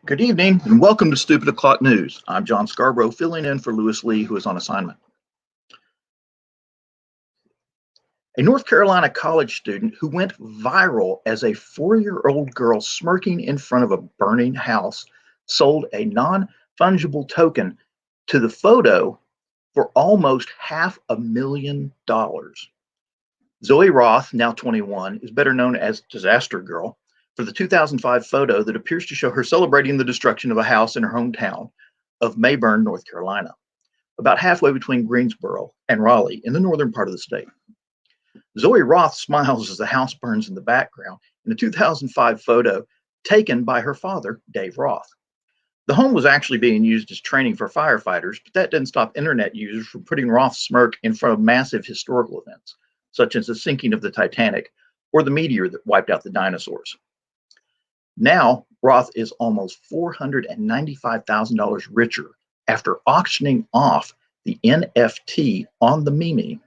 Good evening and welcome to Stupid O'Clock News. I'm John Scarborough, filling in for Lewis Lee, who is on assignment. A North Carolina college student who went viral as a 4-year-old girl smirking in front of a burning house sold a non-fungible token to the photo for almost $500,000. Zoe Roth, now 21, is better known as Disaster Girl for the 2005 photo that appears to show her celebrating the destruction of a house in her hometown of Mayburn, North Carolina, about halfway between Greensboro and Raleigh in the northern part of the state. Zoe Roth smiles as the house burns in the background in a 2005 photo taken by her father, Dave Roth. The home was actually being used as training for firefighters, but that didn't stop internet users from putting Roth's smirk in front of massive historical events, such as the sinking of the Titanic or the meteor that wiped out the dinosaurs. Now, Roth is almost $495,000 richer after auctioning off the NFT on the meme.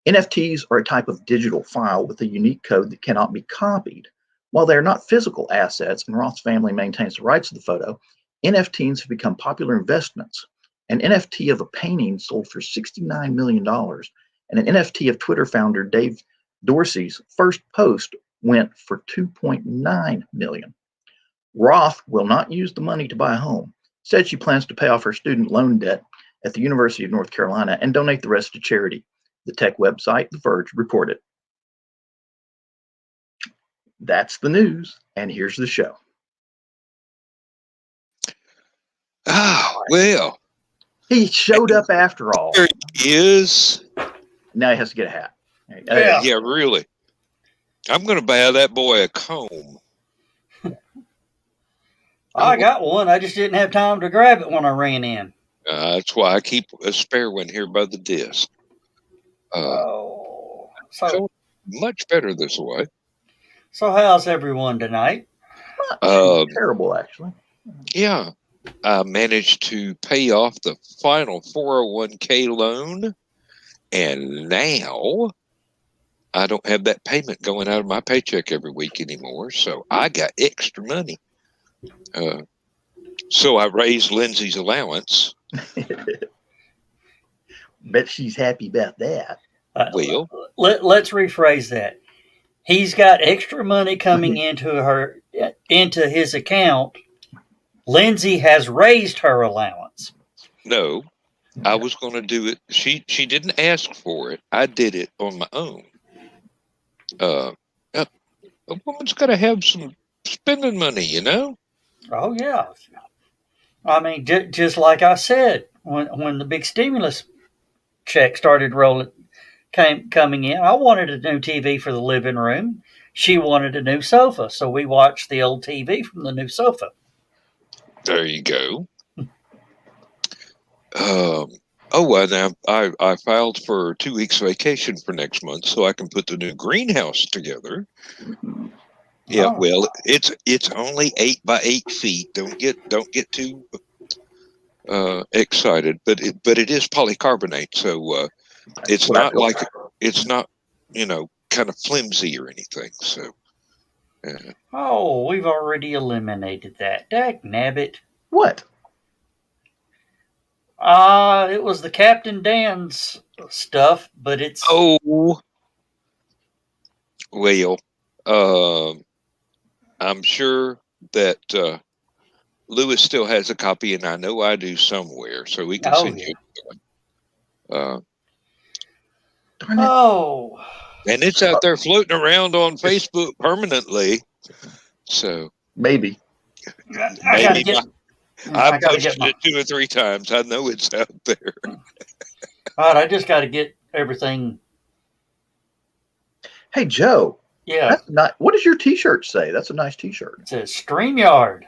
NFTs are a type of digital file with a unique code that cannot be copied. While they are not physical assets and Roth's family maintains the rights to the photo, NFTs have become popular investments. An NFT of a painting sold for $69 million, and an NFT of Twitter founder Dave Dorsey's first post went for $2.9 million. Roth will not use the money to buy a home. Said she plans to pay off her student loan debt at the University of North Carolina and donate the rest to charity. The tech website The Verge reported. That's the news, and here's the show. Well. He showed up after all. There he is. Now he has to get a hat. Yeah, really. I'm going to buy that boy a comb. I got one. I just didn't have time to grab it when I ran in. That's why I keep a spare one here by the desk. So much better this way. So how's everyone tonight? Not terrible, actually. Yeah. I managed to pay off the final 401k loan, and now I don't have that payment going out of my paycheck every week anymore, so I got extra money. So I raised Lindsay's allowance. Bet she's happy about that. Well, let's rephrase that. He's got extra money coming into his account. Lindsay has raised her allowance. No, I was going to do it. She didn't ask for it. I did it on my own. A woman's got to have some spending money, you know? Oh, yeah. I mean, just like I said, when the big stimulus check started coming in, I wanted a new TV for the living room. She wanted a new sofa, so we watched the old TV from the new sofa. There you go. And I filed for 2 weeks vacation for next month so I can put the new greenhouse together. Yeah, well, it's only 8 by 8 feet. Don't get too excited, but it is polycarbonate, so it's not kind of flimsy or anything. So. We've already eliminated that. Dagnabbit. What? It was the Captain Dan's stuff, but it's... Oh. Well, I'm sure that Lewis still has a copy, and I know I do somewhere, so we can send you one. And it's out there floating around on Facebook permanently. So maybe. I've posted it 2 or 3 times. I know it's out there. All right, I just got to get everything. Hey, Joe. Yeah. That's not. What does your T-shirt say? That's a nice T-shirt. It says StreamYard.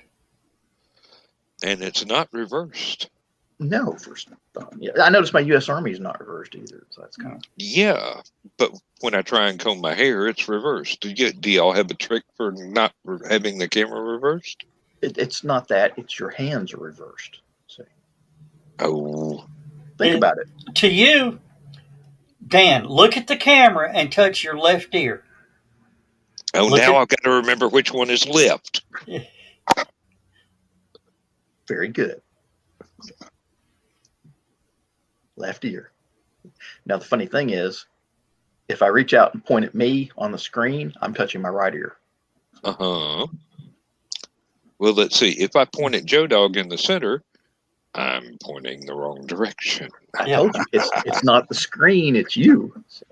And it's not reversed. No, first. Yeah, I noticed my U.S. Army is not reversed either. So that's kind of. Yeah, but when I try and comb my hair, it's reversed. Do y'all have a trick for not having the camera reversed? It's not that. It's your hands are reversed. See. Oh. Think about it. To you, Dan, look at the camera and touch your left ear. Oh, now I've got to remember which one is left. Very good. Left ear. Now, the funny thing is, if I reach out and point at me on the screen, I'm touching my right ear. Uh-huh. Well, let's see. If I point at Joe Dog in the center, I'm pointing the wrong direction. I told you, it's not the screen, it's you. So,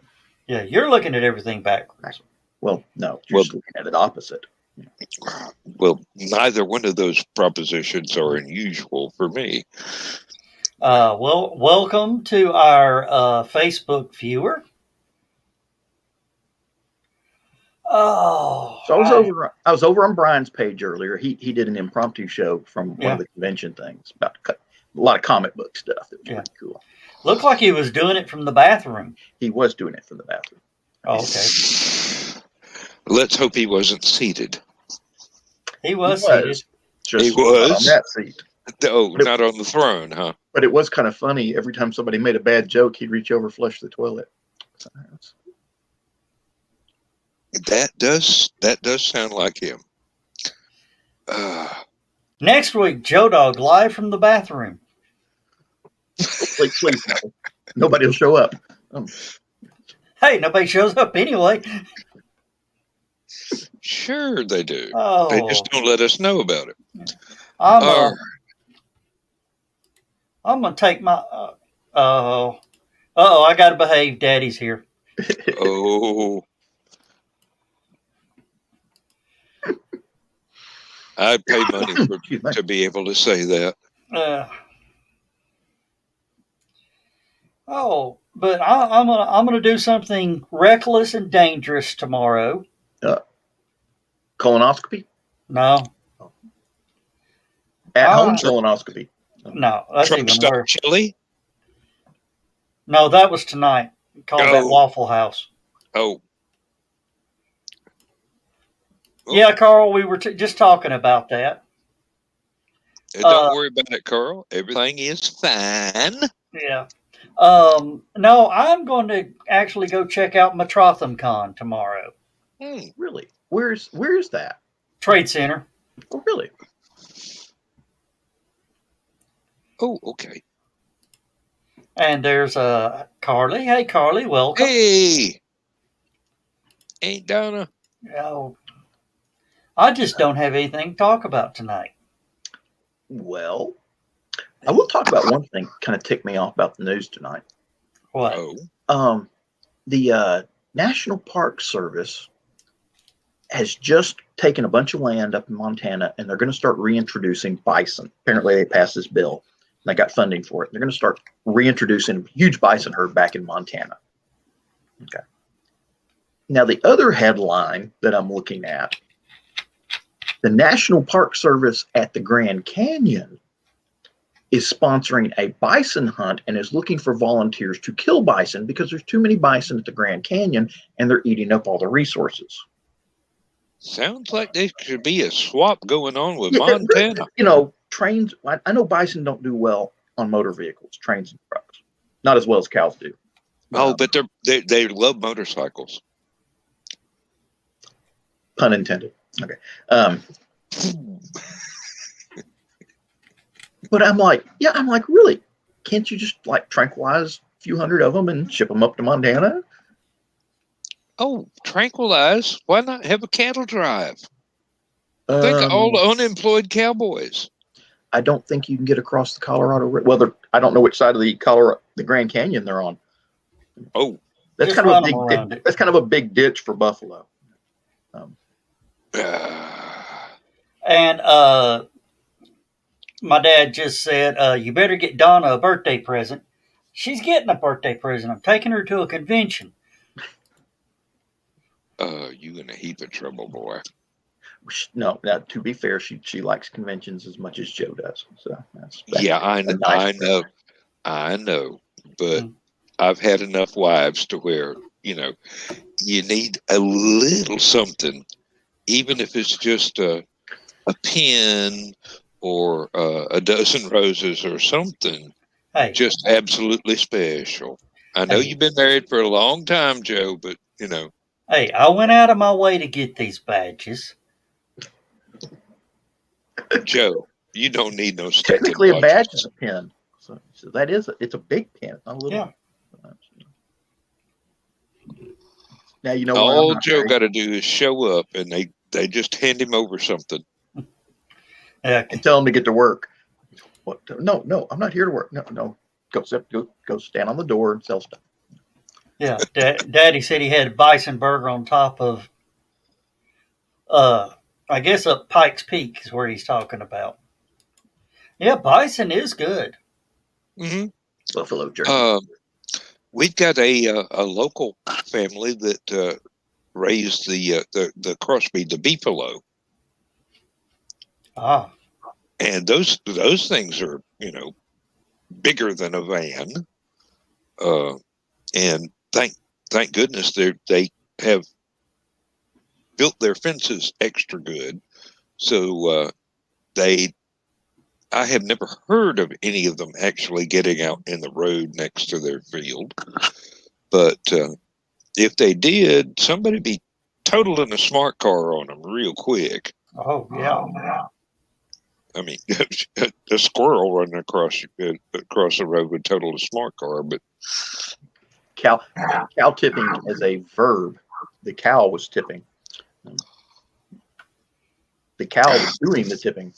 Yeah, you're looking at everything backwards. well, no, you're just looking at it opposite. Well, neither one of those propositions are unusual for me. Well, welcome to our Facebook viewer. Oh, So I was over on Brian's page earlier. He did an impromptu show from one of the convention things about a lot of comic book stuff. That was pretty cool. Looked like he was doing it from the bathroom. He was doing it from the bathroom. Oh, okay. Let's hope he wasn't seated. He was seated. Just he was not on that seat. Oh, not on the throne, huh? But it was kind of funny. Every time somebody made a bad joke, he'd reach over, flush the toilet. That does sound like him. Next week, Joe Dog live from the bathroom. Please no. Nobody will show up. Hey, nobody shows up anyway. Sure they do. Oh. They just don't let us know about it. I'm gonna take my. I gotta behave. Daddy's here. Oh. I'd pay money to be able to say that. But I'm gonna do something reckless and dangerous tomorrow. Colonoscopy? No. At home colonoscopy? No, that's Trump even worse. Chili? No, that was tonight. Called that Waffle House. Oh. Yeah, Carl, we were just talking about that. Don't worry about it, Carl. Everything is fine. Yeah. No, I'm going to actually go check out Metrotham Con tomorrow. Really? Where's that? Trade Center. Oh, really? Oh, okay. And there's Carly. Hey, Carly, welcome. Hey. Ain't Donna. Oh, I just don't have anything to talk about tonight. Well, I will talk about one thing kind of ticked me off about the news tonight. What? Oh. The National Park Service has just taken a bunch of land up in Montana, and they're going to start reintroducing bison. Apparently, they passed this bill, and they got funding for it. They're going to start reintroducing huge bison herd back in Montana. Okay. Now, the other headline that I'm looking at, the National Park Service at the Grand Canyon is sponsoring a bison hunt and is looking for volunteers to kill bison because there's too many bison at the Grand Canyon and they're eating up all the resources. Sounds like there could be a swap going on with Montana. You know, trains, I know bison don't do well on motor vehicles, trains and trucks. Not as well as cows do. But they love motorcycles. Pun intended. Okay. But I'm like, really? Can't you just like tranquilize a few hundred of them and ship them up to Montana? Oh, tranquilize? Why not have a cattle drive? Think of all the unemployed cowboys. I don't think you can get across the Colorado. Well, I don't know which side of the Grand Canyon they're on. Oh, that's kind of a big. That's kind of a big ditch for buffalo. And my dad just said, "You better get Donna a birthday present." She's getting a birthday present. I'm taking her to a convention. You in a heap of trouble, boy. No, to be fair, she likes conventions as much as Joe does. So that's I know, but I've had enough wives to where you need a little something, even if it's just a pin or a dozen roses or something. Hey, just absolutely special. I know you've been married for a long time, Joe, but Hey, I went out of my way to get these badges. Joe, You don't need no stacking Technically, a badge watches. is a pin. So that is it's a big pin, not a little. Yeah. One. Now you know why I'm All not Joe married. got to do is show up, and they just hand him over something. Yeah. And tell him to get to work. What? No, I'm not here to work. No. Go stand on the door and sell stuff. Yeah. Daddy said he had a bison burger on top of, I guess up Pikes Peak is where he's talking about. Yeah, bison is good. Mm-hmm. Buffalo jerky. We've got a local family that raised the crossbreed, the beefalo, Ah, and those things are bigger than a van, and thank goodness they have built their fences extra good, so I have never heard of any of them actually getting out in the road next to their field, but if they did, somebody be totaling a smart car on them real quick. oh yeah. I mean, a squirrel running across the road would total a smart car, but Cow tipping as a verb. The cow was tipping. The cow was doing the tipping.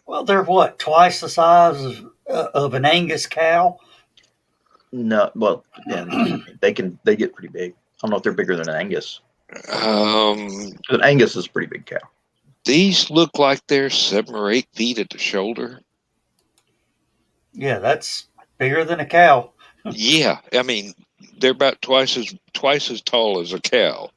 Well, they're what, twice the size of an Angus cow? No, well, depends. They get pretty big. I don't know if they're bigger than an Angus. An Angus is a pretty big cow. These look like they're 7 or 8 feet at the shoulder. Yeah, that's bigger than a cow. Yeah, I mean they're about twice as tall as a cow.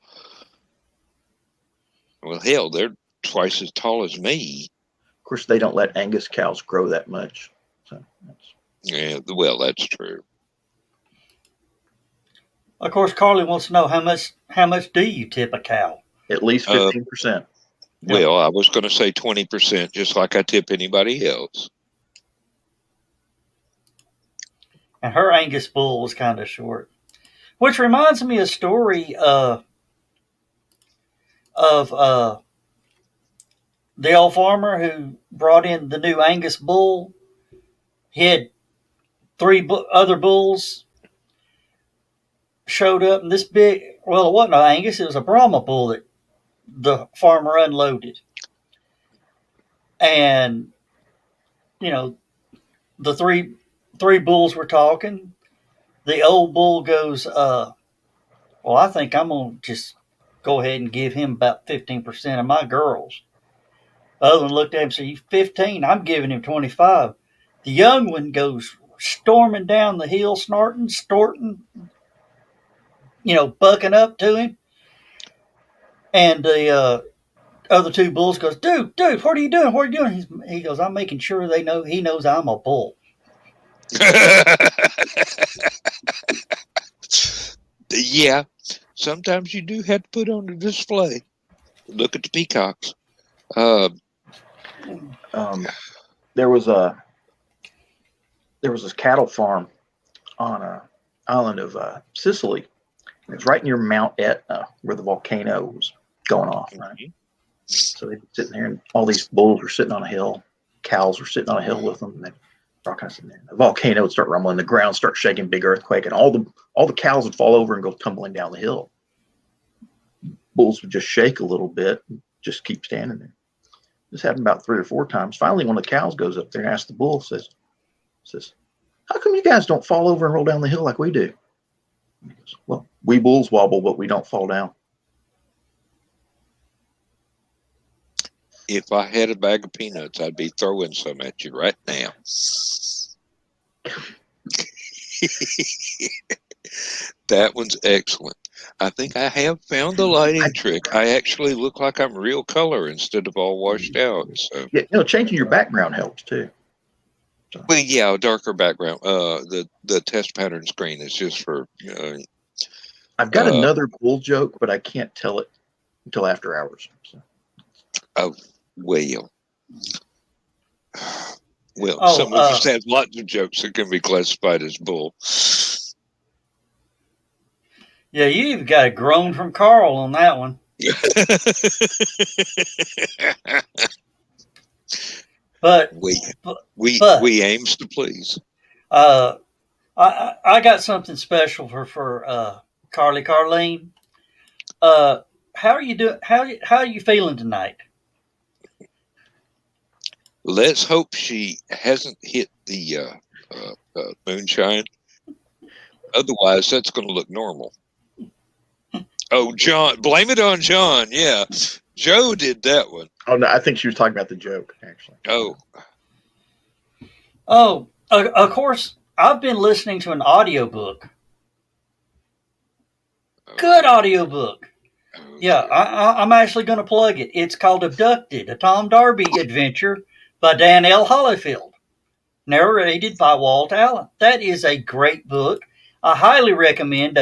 Well, hell, they're twice as tall as me. Of course, they don't let Angus cows grow that much. So Yeah, well, that's true. Of course, Carly wants to know how much do you tip a cow? at least 15%. Well, I was going to say 20%, just like I tip anybody else. And her Angus bull was kind of short, which reminds me of a story of the old farmer who brought in the new Angus bull. He had 3 other bulls showed up, and this big, well, it wasn't an Angus, it was a Brahma bull that the farmer unloaded. And, the three bulls were talking. The old bull goes, well, I think I'm going to just go ahead and give him about 15% of my girls. The other one looked at him and said, 15, I'm giving him 25. The young one goes storming down the hill, snorting, storting, bucking up to him. And the other 2 bulls goes, dude, what are you doing? What are you doing? He goes, I'm making sure he knows I'm a bull. Yeah, sometimes you do have to put on a display. Look at the peacocks. There was this cattle farm on an island of Sicily. It was right near Mount Etna, where the volcano was going off. Right? Mm-hmm. So they'd be sitting there, and all these bulls were sitting on a hill. Cows were sitting on a hill with them, and they're all kind of sitting there. The volcano would start rumbling, the ground start shaking, big earthquake, and all the cows would fall over and go tumbling down the hill. Bulls would just shake a little bit, and just keep standing there. This happened about 3 or 4 times. Finally, one of the cows goes up there and asks the bull, says, "How come you guys don't fall over and roll down the hill like we do?" And he goes, "Well, we bulls wobble, but we don't fall down." If I had a bag of peanuts, I'd be throwing some at you right now. That one's excellent. I think I have found the lighting trick. I actually look like I'm real color instead of all washed out. So yeah, changing your background helps too. So. Well, yeah, a darker background. The test pattern screen is just for. I've got another bull joke, but I can't tell it until after hours. So. Oh well. Well, some of us have lots of jokes that can be classified as bull. Yeah, you even got a groan from Carl on that one. But we but we but we aims to please. uh, I got something special for Carly Carlene. Uh, how are you doing? How are you feeling tonight? Let's hope she hasn't hit the moonshine. Otherwise, that's going to look normal. Oh, John, blame it on John. Yeah, Joe did that one. Oh no, I think she was talking about the joke actually. Oh, Oh, of course, I've been listening to an audiobook. Good okay. audiobook. Yeah, Okay. I'm actually going to plug it. It's called Abducted, a Tom Darby adventure by Dan L. Hollifield, narrated by Walt Allen. That is a great book. I highly recommend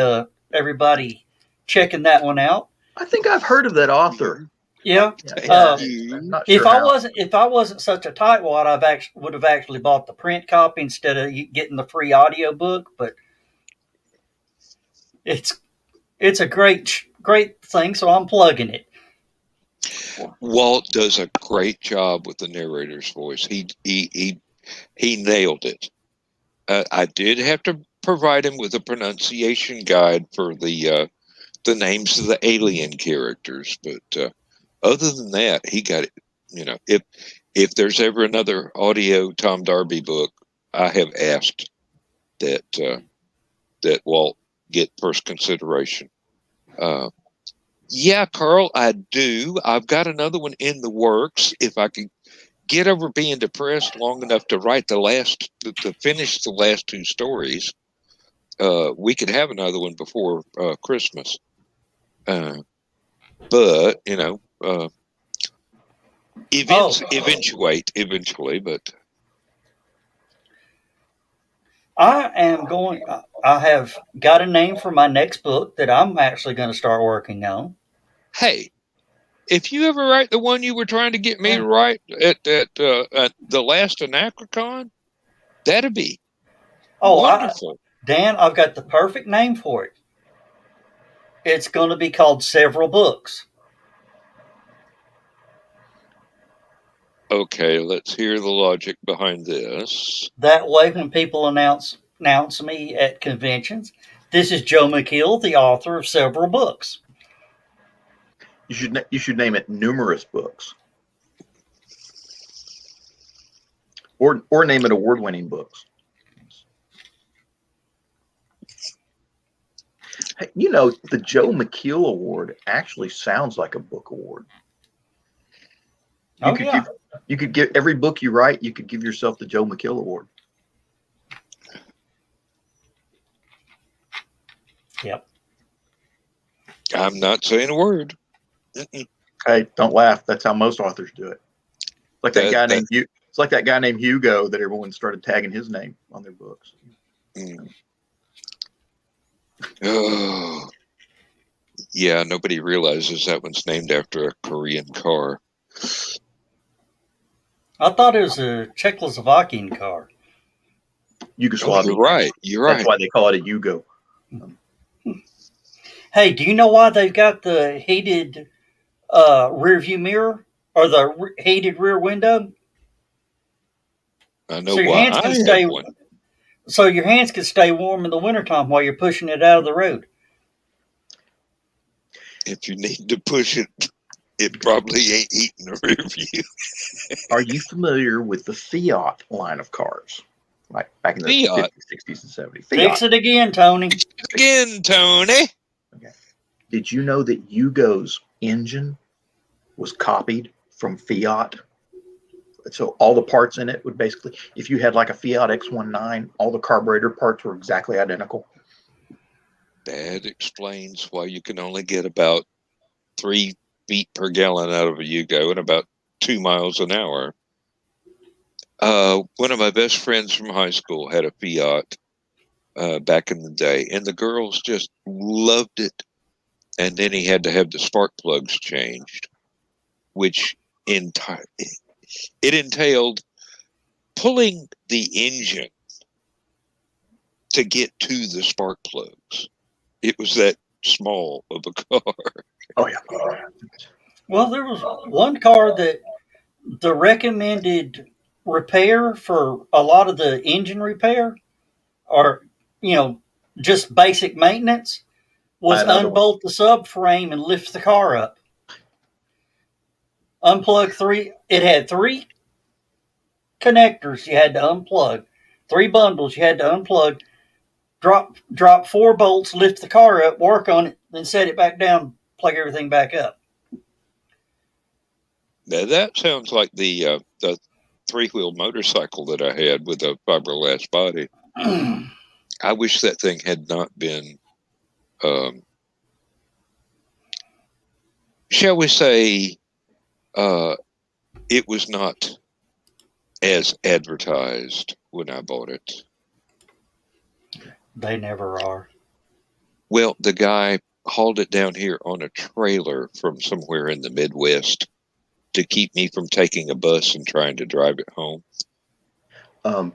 everybody checking that one out. I think I've heard of that author. Yeah. Yeah, Thank yeah. I'm you. not sure how. If I wasn't such a tightwad, would have actually bought the print copy instead of getting the free audio book. But it's it's a great thing, so I'm plugging it. Walt does a great job with the narrator's voice. He nailed it. I did have to provide him with a pronunciation guide for the names of the alien characters, but other than that, he got it. You know, if there's ever another audio Tom Darby book, I have asked that Walt get first consideration. Uh, yeah, Carl, I do. I've got another one in the works. If I could get over being depressed long enough to write to finish the last two stories, we could have another one before Christmas. But Oh, eventually. But I have got a name for my next book that I'm actually going to start working on. hey, if you ever write the one you were trying to get me to write at the last Anachrocon, that'd be Oh, wonderful. Dan, I've got the perfect name for it. It's going to be called Several Books. Okay, let's hear the logic behind this. That way, when people announce me at conventions, this is Joe McKeel, the author of several books. You should name it numerous books, or name it award-winning books. Hey, the Joe McKeel Award actually sounds like a book award. You could give every book you write, you could give yourself the Joe McKeel Award. Yep. I'm not saying a word. Hey, don't laugh. That's how most authors do it. Like that guy named It's like that guy named Hugo that everyone started tagging his name on their books. Oh, yeah. Nobody realizes that one's named after a Korean car. I thought it was a Czechoslovakian car. Yugoslavia. You're right. That's why they call it a Yugo. Hey, do you know why they've got the heated rear view mirror or the heated rear window? I know why I have one. So your hands can stay warm in the wintertime while you're pushing it out of the road. If you need to push it, it probably ain't eating the rear view. Are you familiar with the Fiat line of cars? Like back in the Fiat. 50s, 60s, and 70s. Fix it again, Tony. Again, Tony. Okay. Did you know that Yugo's engine was copied from Fiat? So all the parts in it would basically, if you had like a Fiat X19, all the carburetor parts were exactly identical. That explains why you can only get about 3 feet per gallon out of a Yugo and about 2 miles an hour. One of my best friends from high school had a Fiat back in the day, and the girls just loved it. And then he had to have the spark plugs changed, which it entailed pulling the engine to get to the spark plugs. It was that small of a car. Oh yeah. Well, there was one car that the recommended repair for a lot of the engine repair, or just basic maintenance, was Another one. unbolt the subframe and lift the car up. Unplug three. It had three connectors you had to unplug, three bundles you had to unplug. Drop four bolts, lift the car up, work on it, then set it back down, plug everything back up. Now, that sounds like the three-wheel motorcycle that I had with a fiberglass body. I wish that thing had not been, shall we say, it was not as advertised when I bought it. They never are. Well, the guy hauled it down here on a trailer from somewhere in the Midwest to keep me from taking a bus and trying to drive it home. The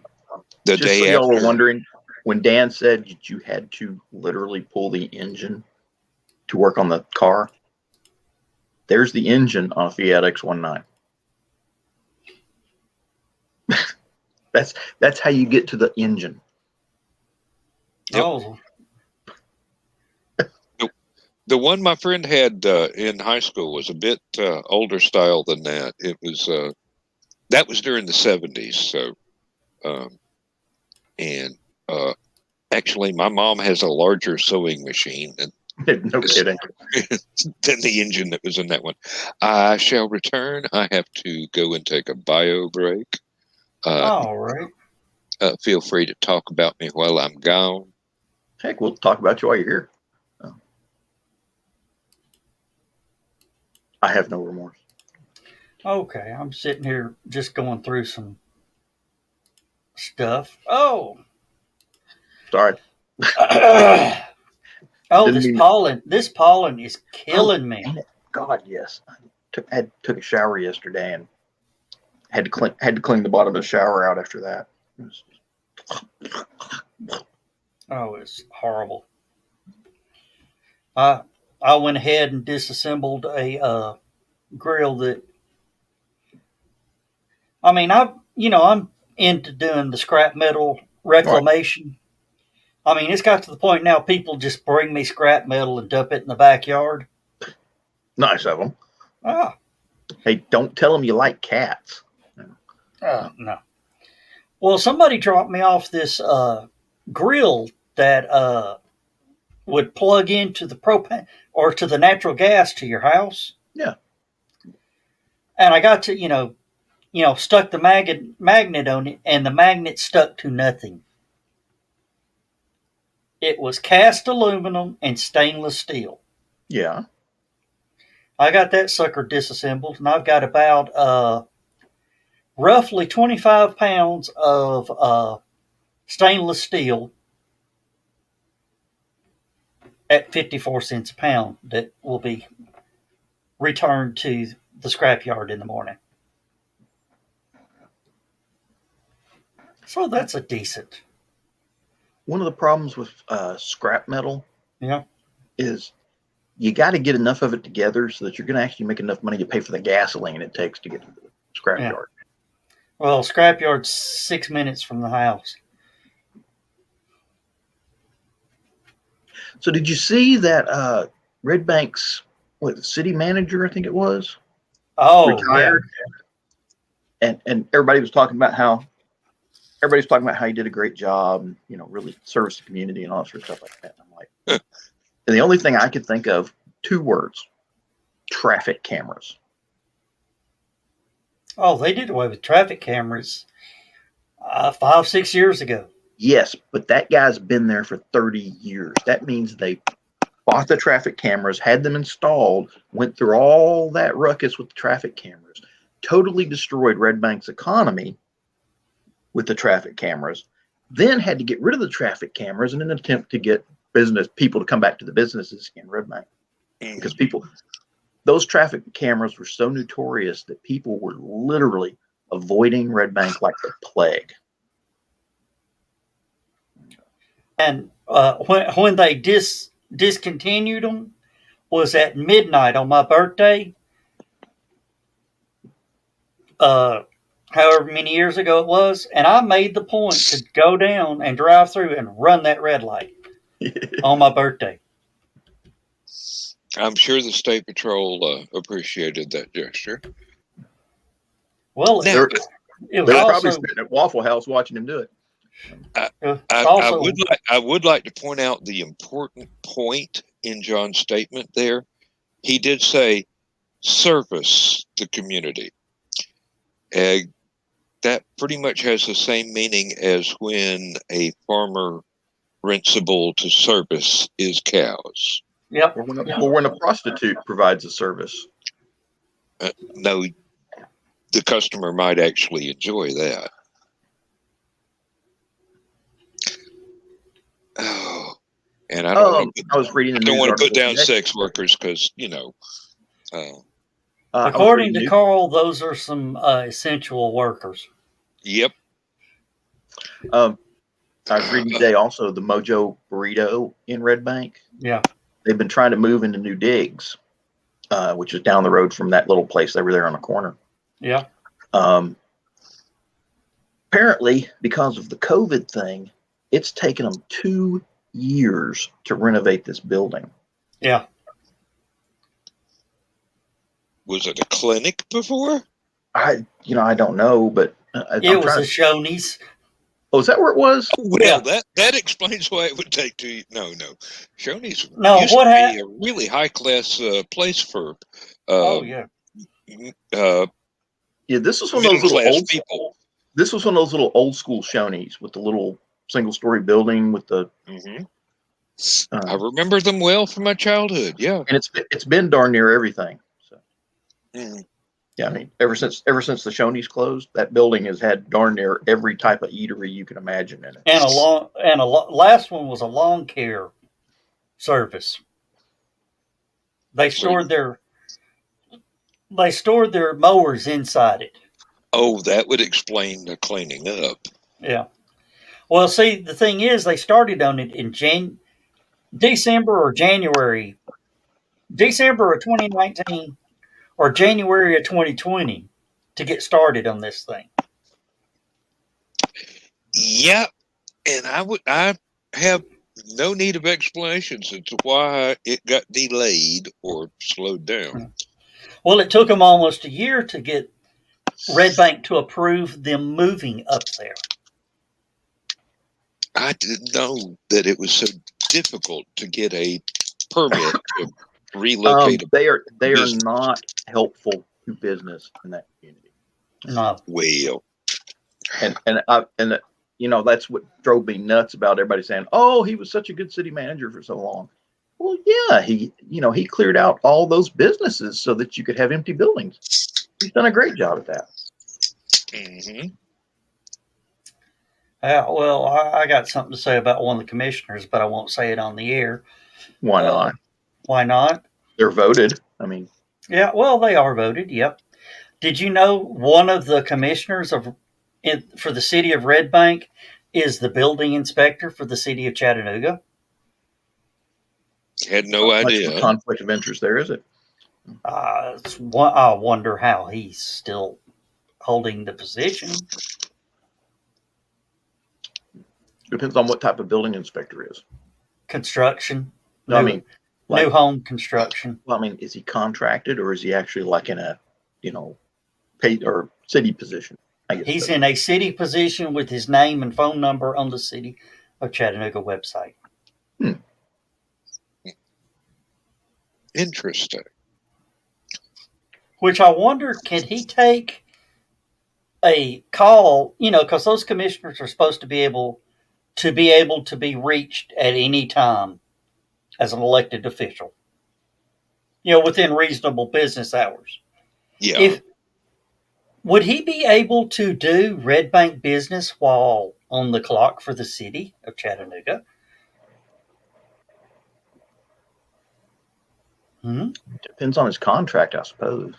Just so day y'all were after, wondering, when Dan said that you had to literally pull the engine to work on the car, there's the engine on a Fiat X19. That's how you get to the engine. Yep. Oh, the one my friend had in high school was a bit older style than that. It was that was during the 70s. So, and actually, my mom has a larger sewing machine than No kidding. than the engine that was in that one. I shall return. I have to go and take a bio break. all right. Feel free to talk about me while I'm gone. Heck, we'll talk about you while you're here. I have no remorse. Okay, I'm sitting here just going through some stuff. Oh, Sorry. oh, Didn't mean- this pollen is killing me. Dang it. God, yes. I took a shower yesterday and had to clean the bottom of the shower out after that. Oh, it's horrible. I went ahead and disassembled a grill that. I mean, I'm into doing the scrap metal reclamation. Right. I mean, it's got to the point now people just bring me scrap metal and dump it in the backyard. Nice of them. Ah. Hey, don't tell them you like cats. No. Well, somebody dropped me off this grill that would plug into the propane or to the natural gas to your house. Yeah. And I got to, stuck the magnet on it, and the magnet stuck to nothing. It was cast aluminum and stainless steel. Yeah. I got that sucker disassembled, and I've got about roughly 25 pounds of stainless steel at 54 cents a pound that will be returned to the scrapyard in the morning. So that's a decent. One of the problems with scrap metal is you got to get enough of it together so that you're going to actually make enough money to pay for the gasoline it takes to get to the scrapyard. Yeah. Well, scrapyard's 6 minutes from the house. So did you see that Red Bank's city manager, I think it was? Oh, retired. Yeah. And everybody was talking about how he did a great job and, really service the community and all that sort of stuff like that. And I'm like, and the only thing I could think of, 2 words: traffic cameras. Oh, they did away with traffic cameras 5-6 years ago. Yes, but that guy's been there for 30 years. That means they bought the traffic cameras, had them installed, went through all that ruckus with the traffic cameras, totally destroyed Red Bank's economy with the traffic cameras, then had to get rid of the traffic cameras in an attempt to get people to come back to the businesses in Red Bank. Because those traffic cameras were so notorious that people were literally avoiding Red Bank like the plague. And when they discontinued them, was at midnight on my birthday, however many years ago it was, and I made the point to go down and drive through and run that red light on my birthday. I'm sure the State Patrol appreciated that gesture. Well, Now, it was They're also probably sitting at Waffle House watching him do it. I would like to point out the important point in John's statement there. He did say service the community. That pretty much has the same meaning as when a farmer rents a bull to service his cows. Yep. Or when a prostitute provides a service. No, the customer might actually enjoy that. Oh, and I don't I was reading the news want to put article down today. sex workers because, According to Carl, those are some essential workers. Yep. I was reading today also the Mojo Burrito in Red Bank. Yeah. They've been trying to move into new digs, which is down the road from that little place over there on the corner. Yeah. Apparently, because of the COVID thing, it's taken them 2 years to renovate this building. Yeah. Was it a clinic before? I don't know, but it was a Shoney's. Oh, is that where it was? Well, that explains why it would take 2. No. Shoney's used what to be a really high class place for. Yeah, this was one of those little old people. This was one of those little old school Shoney's with the little single story building with the. Mm-hmm. I remember them well from my childhood. Yeah, and it's been darn near everything. So. Mm-hmm. Yeah, I mean, ever since the Shoney's closed, that building has had darn near every type of eatery you can imagine in it. And last one was a lawn care service. They stored their mowers inside it. Oh, that would explain the cleaning up. Yeah. Well, see, the thing is, they started on it in December of 2019 or January of 2020 to get started on this thing. Yeah, and I have no need of explanations as to why it got delayed or slowed down. Well, it took them almost a year to get Red Bank to approve them moving up there. I didn't know that it was so difficult to get a permit to relocate. They are not helpful to business in that community. No. Well, and that's what drove me nuts about everybody saying, "Oh, he was such a good city manager for so long." Well, yeah, he cleared out all those businesses so that you could have empty buildings. He's done a great job at that. Mm-hmm. Well, I got something to say about one of the commissioners, but I won't say it on the air. Why not? Why not? They're voted. I mean, yeah, well, they are voted. Yep. Did you know one of the commissioners for the city of Red Bank is the building inspector for the city of Chattanooga? Had no idea. Much of a conflict of interest there, is it? I wonder how he's still holding the position. Depends on what type of building inspector is. Construction. New home construction. Well, I mean, is he contracted or is he actually like in a, paid or city position? I guess he's in a city position with his name and phone number on the City of Chattanooga website. Interesting. Which I wonder, can he take a call? Because those commissioners are supposed to be able to be reached at any time as an elected official. Within reasonable business hours. Yeah. Would he be able to do Red Bank business while on the clock for the city of Chattanooga? Depends on his contract, I suppose.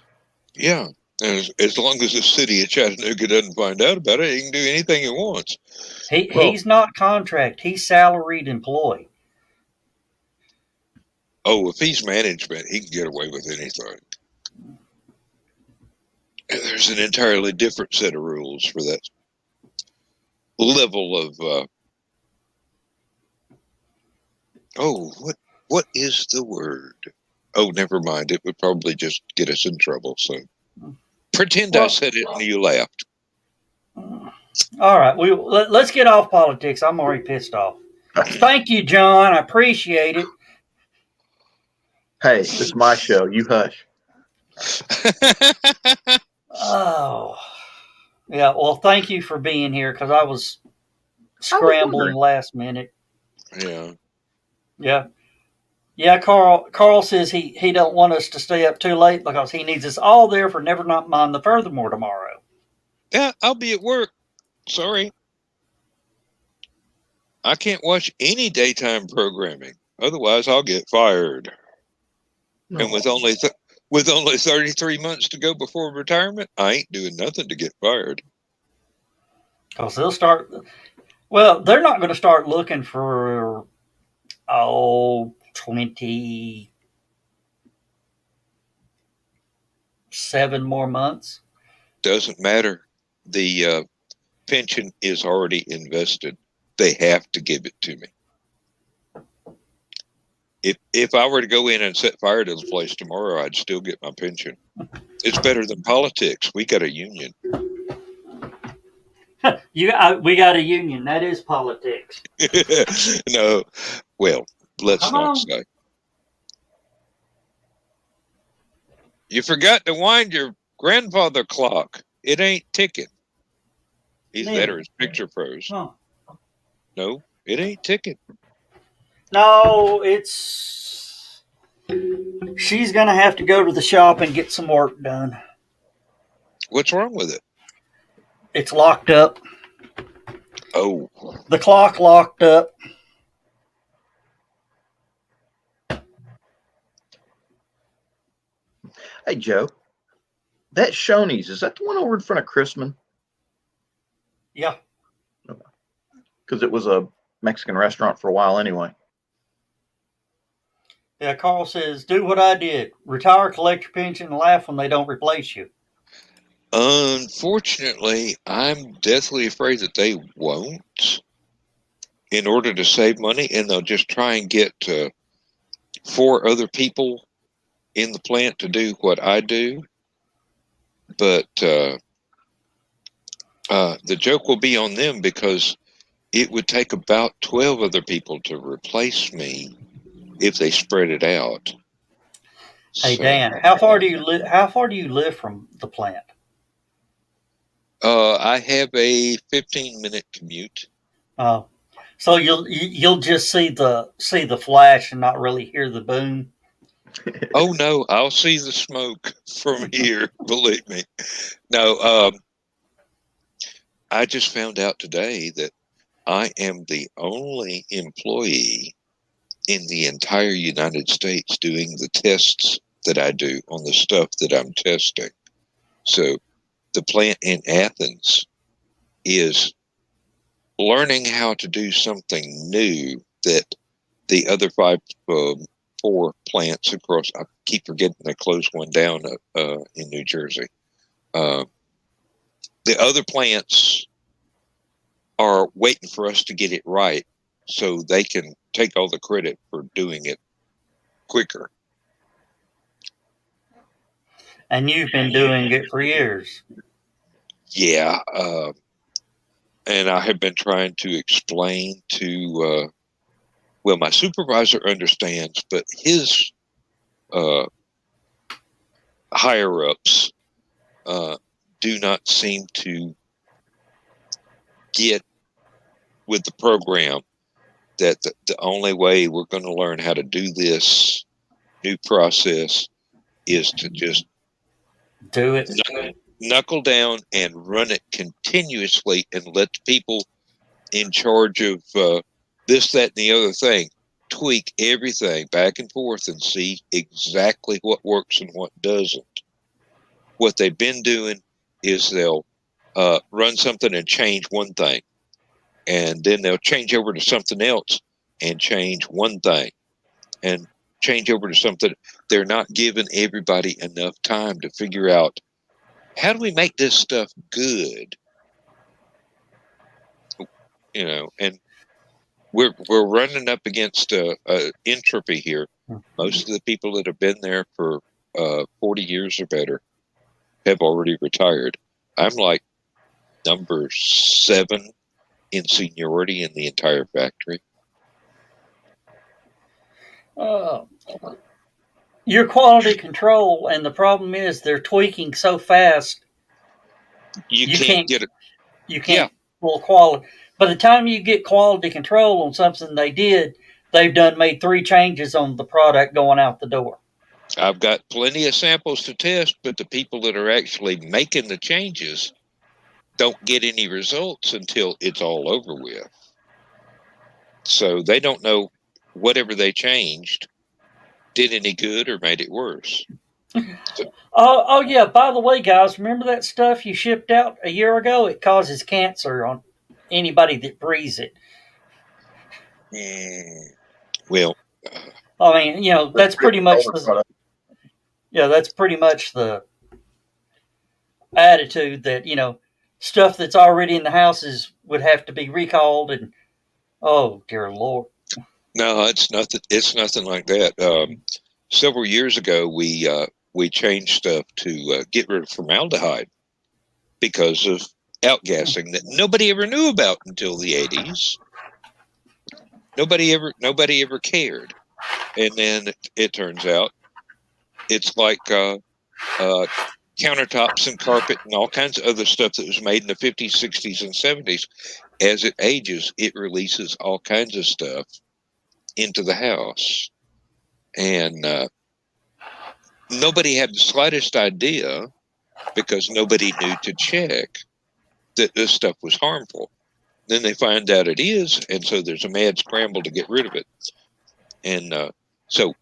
Yeah. As long as the city of Chattanooga doesn't find out about it, he can do anything he wants. He's not contract. He's salaried employee. Oh, if he's management, he can get away with anything. And there's an entirely different set of rules for that level of. What is the word? Oh, never mind. It would probably just get us in trouble. So pretend I said it and you laughed. All right, let's get off politics. I'm already pissed off. Thank you, John. I appreciate it. Hey, this is my show. You hush. Oh, yeah. Well, thank you for being here because I was scrambling last minute. Yeah. Yeah. Yeah, Carl says he don't want us to stay up too late because he needs us all there for Never Not Mind the Furthermore tomorrow. Yeah, I'll be at work. Sorry. I can't watch any daytime programming. Otherwise, I'll get fired. No. And with only 33 months to go before retirement, I ain't doing nothing to get fired. Because they'll start. Well, they're not going to start looking for 27 more months. Doesn't matter. The pension is already invested. They have to give it to me. If I were to go in and set fire to the place tomorrow, I'd still get my pension. It's better than politics. We got a union. We got a union. That is politics. No. Well, let's not say. You forgot to wind your grandfather clock. It ain't ticking. He's better as picture pros. Huh. No, it ain't ticking. No, it's. She's going to have to go to the shop and get some work done. What's wrong with it? It's locked up. Oh. The clock locked up. Hey, Joe. That Shoney's, is that the one over in front of Chrisman? Yeah. Because it was a Mexican restaurant for a while anyway. Yeah, Carl says, do what I did. Retire, collect your pension, and laugh when they don't replace you. Unfortunately, I'm deathly afraid that they won't in order to save money, and they'll just try and get 4 other people in the plant to do what I do. But the joke will be on them because it would take about 12 other people to replace me if they spread it out. Hey, Dan, how far do you live from the plant? I have a 15-minute commute. Oh, so you'll just see the flash and not really hear the boom. Oh no, I'll see the smoke from here. Believe me. No, I just found out today that I am the only employee in the entire United States doing the tests that I do on the stuff that I'm testing. So the plant in Athens is learning how to do something new that the other 4 plants across, I keep forgetting they closed one down in New Jersey. The other plants are waiting for us to get it right so they can take all the credit for doing it quicker. And you've been doing it for years. Yeah. And I have been trying to explain to, my supervisor understands, but his higher ups do not seem to get with the program that the only way we're going to learn how to do this new process is to just do it, knuckle down and run it continuously and let the people in charge of this, that, and the other thing tweak everything back and forth and see exactly what works and what doesn't. What they've been doing is they'll run something and change one thing, and then they'll change over to something else and change one thing. And change over to something, they're not giving everybody enough time to figure out, how do we make this stuff good? And we're running up against entropy here. Most of the people that have been there for 40 years or better have already retired. I'm like number 7 in seniority in the entire factory. Your quality control, and the problem is they're tweaking so fast. You can't get it. You can't pull quality. By the time you get quality control on something they've made 3 changes on the product going out the door. I've got plenty of samples to test, but the people that are actually making the changes don't get any results until it's all over with. So they don't know whatever they changed did any good or made it worse. Oh yeah. By the way, guys, remember that stuff you shipped out a year ago? It causes cancer on anybody that breathes it. Well, I mean, that's pretty much the attitude that stuff that's already in the houses would have to be recalled, and oh dear Lord. No, it's nothing. It's nothing like that. Several years ago, we changed stuff to get rid of formaldehyde because of outgassing that nobody ever knew about until the 80s. Nobody ever cared, and then it turns out it's like countertops and carpet and all kinds of other stuff that was made in the 50s, 60s, and 70s. As it ages, it releases all kinds of stuff into the house, and nobody had the slightest idea, because nobody knew to check that this stuff was harmful. Then they find out it is, and so there's a mad scramble to get rid of it. And so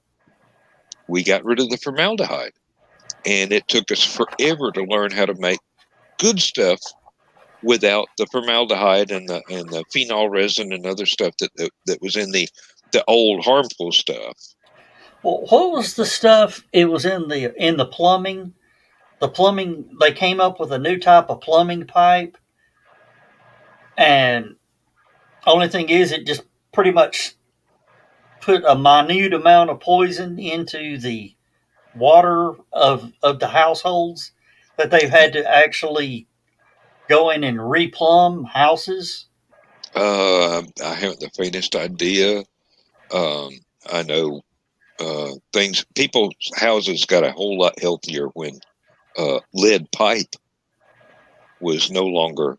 we got rid of the formaldehyde, and it took us forever to learn how to make good stuff without the formaldehyde and the phenol resin and other stuff that was in the old harmful stuff. Well, what was the stuff? It was in the plumbing. The plumbing, they came up with a new type of plumbing pipe, and only thing is, it just pretty much put a minute amount of poison into the water of the households, that they've had to actually go in and replumb houses. I haven't the faintest idea. I know people's houses got a whole lot healthier when lead pipe was no longer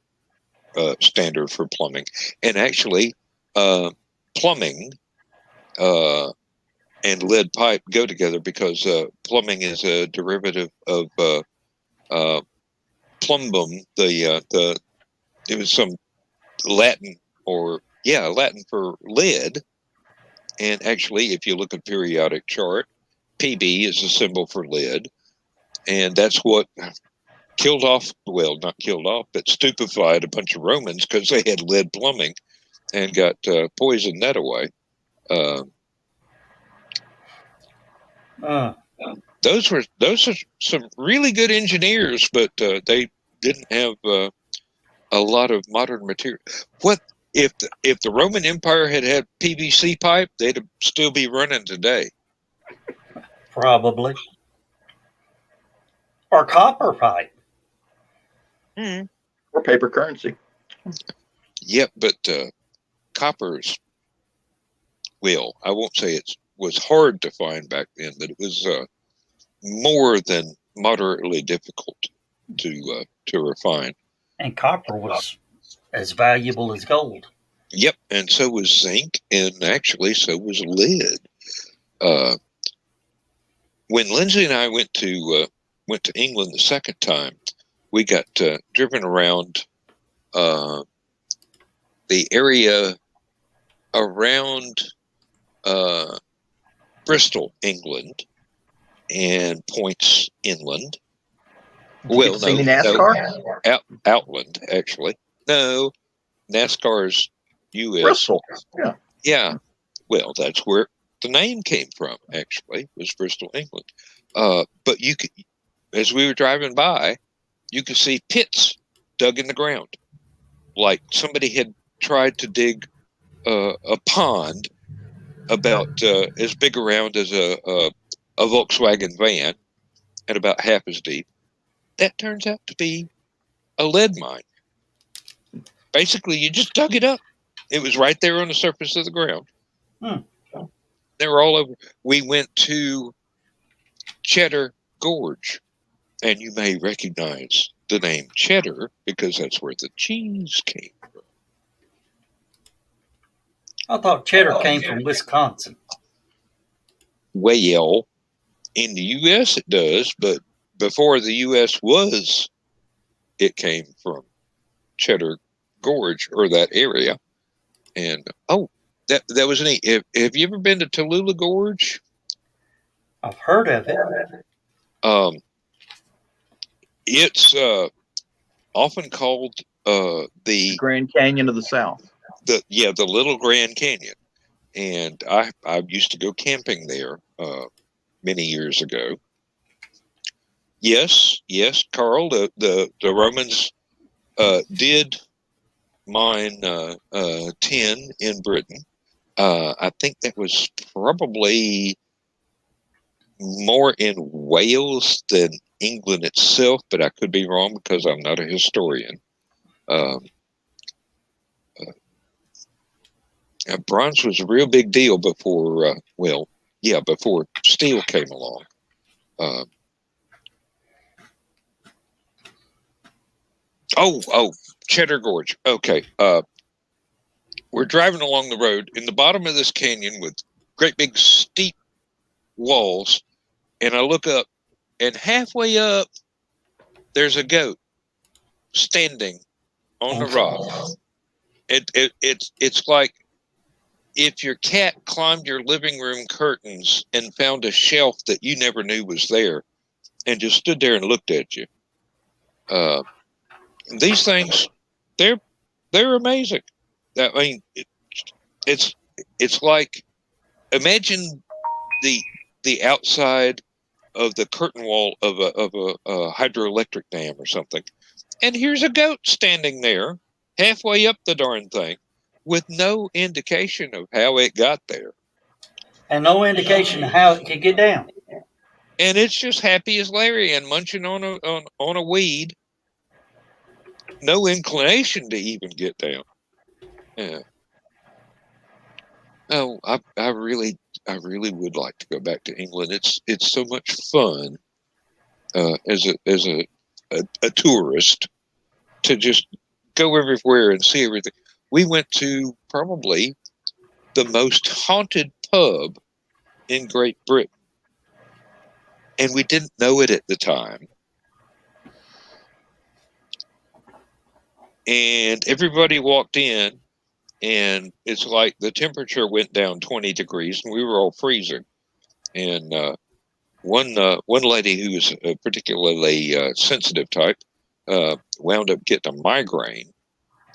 standard for plumbing. And actually, plumbing and lead pipe go together, because plumbing is a derivative of plumbum. It was some Latin for lead. And actually, if you look at periodic chart, PB is a symbol for lead. And that's what not killed off, but stupefied a bunch of Romans, because they had lead plumbing and got poisoned that away. Those are some really good engineers, but they didn't have a lot of modern material. What if the Roman Empire had PVC pipe? They'd still be running today. Probably. Or copper pipe. Or paper currency. Yep, but copper's, well, I won't say it was hard to find back then, but it was more than moderately difficult to refine. And copper was as valuable as gold. Yep, and so was zinc, and actually so was lead. When Lindsay and I went to England the second time, we got driven around the area around Bristol, England, and points inland. Well, no, NASCAR? Outland, actually. No, NASCAR's U.S. Bristol. Yeah. Yeah. Well, that's where the name came from, actually, was Bristol, England. But you could, as we were driving by, you could see pits dug in the ground, like somebody had tried to dig a pond about as big around as a Volkswagen van and about half as deep. That turns out to be a lead mine. Basically, you just dug it up. It was right there on the surface of the ground. They were all over. We went to Cheddar Gorge, and you may recognize the name Cheddar because that's where the cheese came from. I thought cheddar came from Wisconsin. Well, in the U.S. it does, but before the U.S. it came from Cheddar Gorge or that area. And that was neat. Have you ever been to Tallulah Gorge? I've heard of it. It's often called the Grand Canyon of the South. the Little Grand Canyon. And I used to go camping there many years ago. Yes, Carl. The Romans did mine tin in Britain. I think that was probably more in Wales than England itself, but I could be wrong because I'm not a historian. Bronze was a real big deal before, before steel came along. Cheddar Gorge. Okay. We're driving along the road in the bottom of this canyon with great big steep walls, and I look up, and halfway up, there's a goat standing on the rock. It's like if your cat climbed your living room curtains and found a shelf that you never knew was there, and just stood there and looked at you. These things, they're amazing. I mean, it's like, imagine the outside of the curtain wall of a hydroelectric dam or something, and here's a goat standing there halfway up the darn thing with no indication of how it got there, and no indication of how it could get down. and it's just happy as Larry and munching on a weed. No inclination to even get down. Yeah. Oh, I really would like to go back to England. It's so much fun as a tourist to just go everywhere and see everything. We went to probably the most haunted pub in Great Britain, and we didn't know it at the time. And everybody walked in, and it's like the temperature went down 20 degrees, and we were all freezing. And one lady who was a particularly sensitive type wound up getting a migraine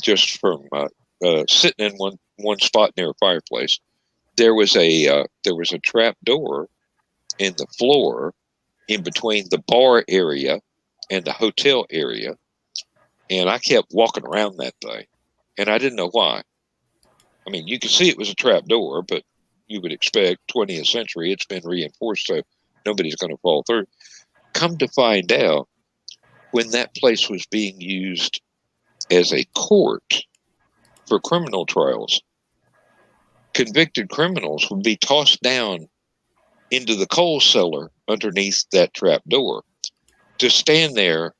just from sitting in one spot near a fireplace. There was a trap door in the floor in between the bar area and the hotel area, and I kept walking around that thing, and I didn't know why. I mean, you could see it was a trap door, but you would expect 20th century, it's been reinforced, so nobody's going to fall through. Come to find out, when that place was being used as a court for criminal trials, convicted criminals would be tossed down into the coal cellar underneath that trap door to stand there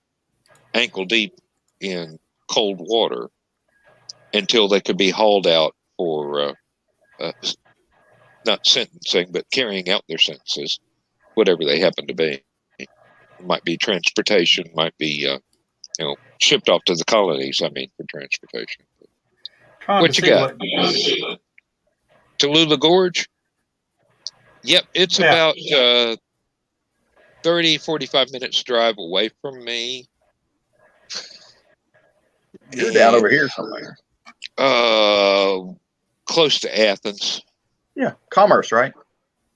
ankle deep in cold water until they could be hauled out for not sentencing, but carrying out their sentences, whatever they happen to be. It might be transportation, might be shipped off to the colonies. I mean, for transportation. What you got? Tallulah Gorge? Yep, it's about 30, 45 minutes drive away from me. You're down over here somewhere. Close to Athens. Yeah, Commerce, right?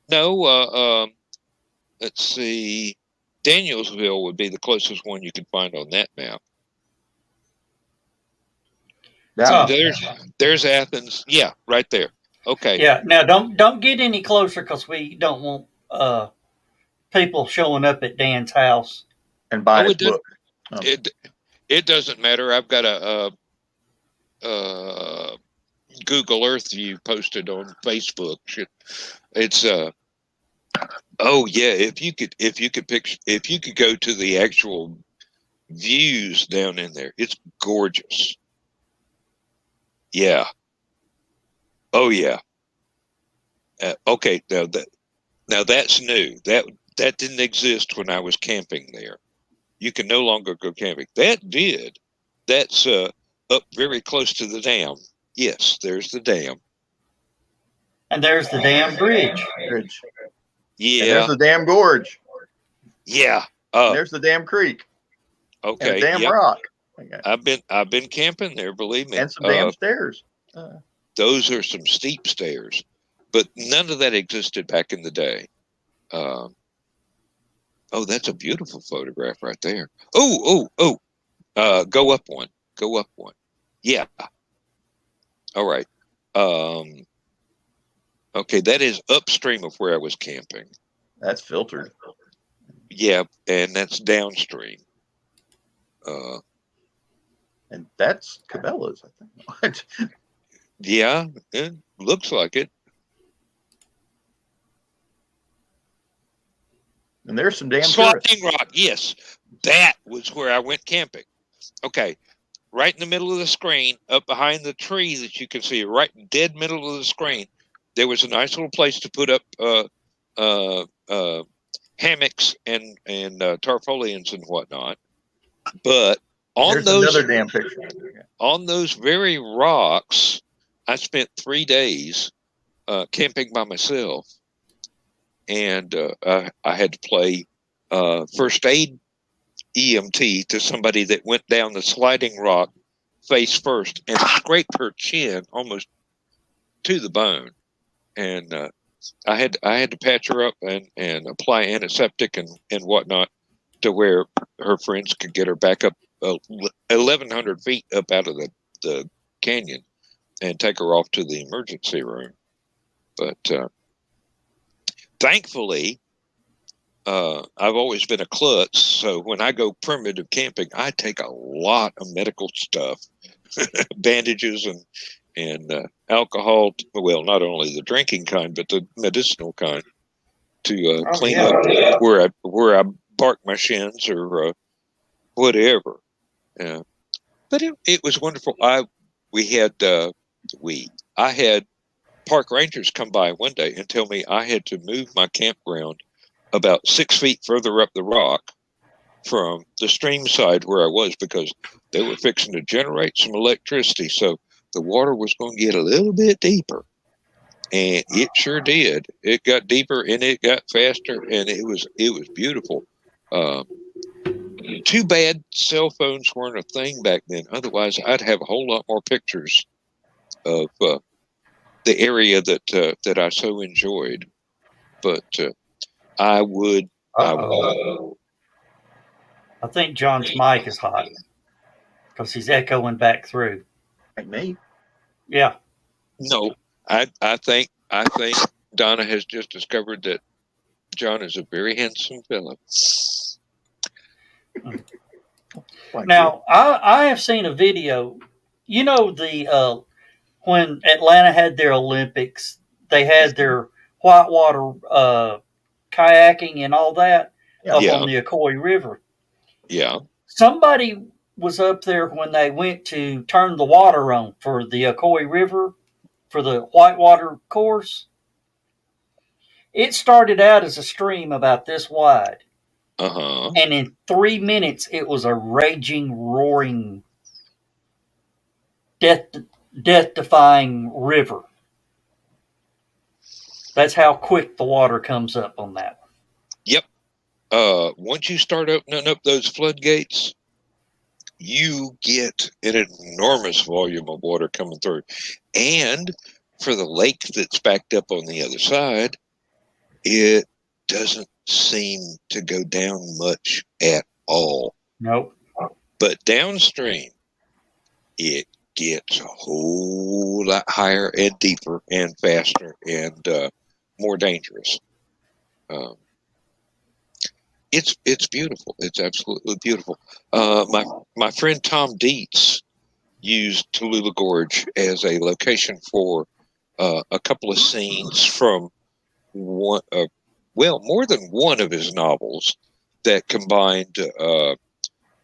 No, let's see. Danielsville would be the closest one you could find on that map. That There's Athens. Yeah, right there. Okay. Yeah. Now don't get any closer because we don't want people showing up at Dan's house. and buying Oh, his book. it doesn't matter. I've got a Google Earth view posted on Facebook. It's oh yeah. If you could go to the actual views down in there, it's gorgeous. Yeah. Oh yeah. Okay. Now that's new. That didn't exist when I was camping there. You can no longer go camping. That did. That's up very close to the dam. Yes, there's the dam. And there's the damn bridge. Bridge. And Yeah. there's the damn gorge. Yeah. And there's the damn creek. Okay. And a damn yep. rock. I've been camping there, believe me. And some damn stairs. Those are some steep stairs, but none of that existed back in the day. Oh, that's a beautiful photograph right there. Oh. Go up one. Go up one. Yeah. All right. Okay, that is upstream of where I was camping. That's filtered. Yeah, and that's downstream. And that's Cabela's, I think. Yeah, it looks like it. And there's some damn Sliding Rock. Yes, that was where I went camping. Okay, right in the middle of the screen, up behind the tree that you can see, right dead middle of the screen, there was a nice little place to put up hammocks and tarpaulins and whatnot. But on there's another damn picture. On those very rocks, I spent 3 days camping by myself, and I had to play first aid EMT to somebody that went down the sliding rock face first and scraped her chin almost to the bone, and I had to patch her up and apply antiseptic and whatnot to where her friends could get her back up 1,100 feet up out of the canyon and take her off to the emergency room. But thankfully, I've always been a klutz, so when I go primitive camping, I take a lot of medical stuff, bandages and alcohol. Well, not only the drinking kind, but the medicinal kind to clean up where I bark my shins or whatever. But it was wonderful. I had park rangers come by one day and tell me I had to move my campground about 6 feet further up the rock from the stream side where I was because they were fixing to generate some electricity. So the water was going to get a little bit deeper. And it sure did. It got deeper and it got faster, and it was beautiful. Too bad cell phones weren't a thing back then. Otherwise, I'd have a whole lot more pictures of the area that I so enjoyed. But I would. I think John's mic is hot because he's echoing back through. Like me? Yeah. No, I think Donna has just discovered that John is a very handsome fellow. Now, I have seen a video. You know, the when Atlanta had their Olympics, they had their whitewater kayaking and all that up on the Ocoee River. Yeah. Somebody was up there when they went to turn the water on for the Ocoee River for the whitewater course. It started out as a stream about this wide. Uh-huh. And in 3 minutes, it was a raging, roaring, death-defying river. That's how quick the water comes up on that one. Yep. Once you start opening up those floodgates, you get an enormous volume of water coming through. And for the lake that's backed up on the other side, it doesn't seem to go down much at all. Nope. But downstream, it gets a whole lot higher and deeper and faster and more dangerous. Um, it's beautiful. It's absolutely beautiful. My friend Tom Dietz used Tallulah Gorge as a location for a couple of scenes from one, more than one of his novels that combined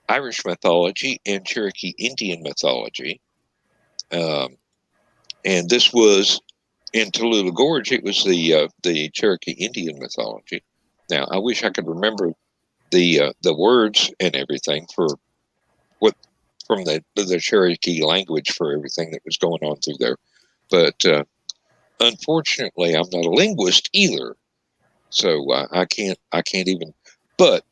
Irish mythology and Cherokee Indian mythology. And this was in Tallulah Gorge. It was the Cherokee Indian mythology. Now, I wish I could remember the words and everything for what from the Cherokee language for everything that was going on through there, but unfortunately, I'm not a linguist either, so I can't even. But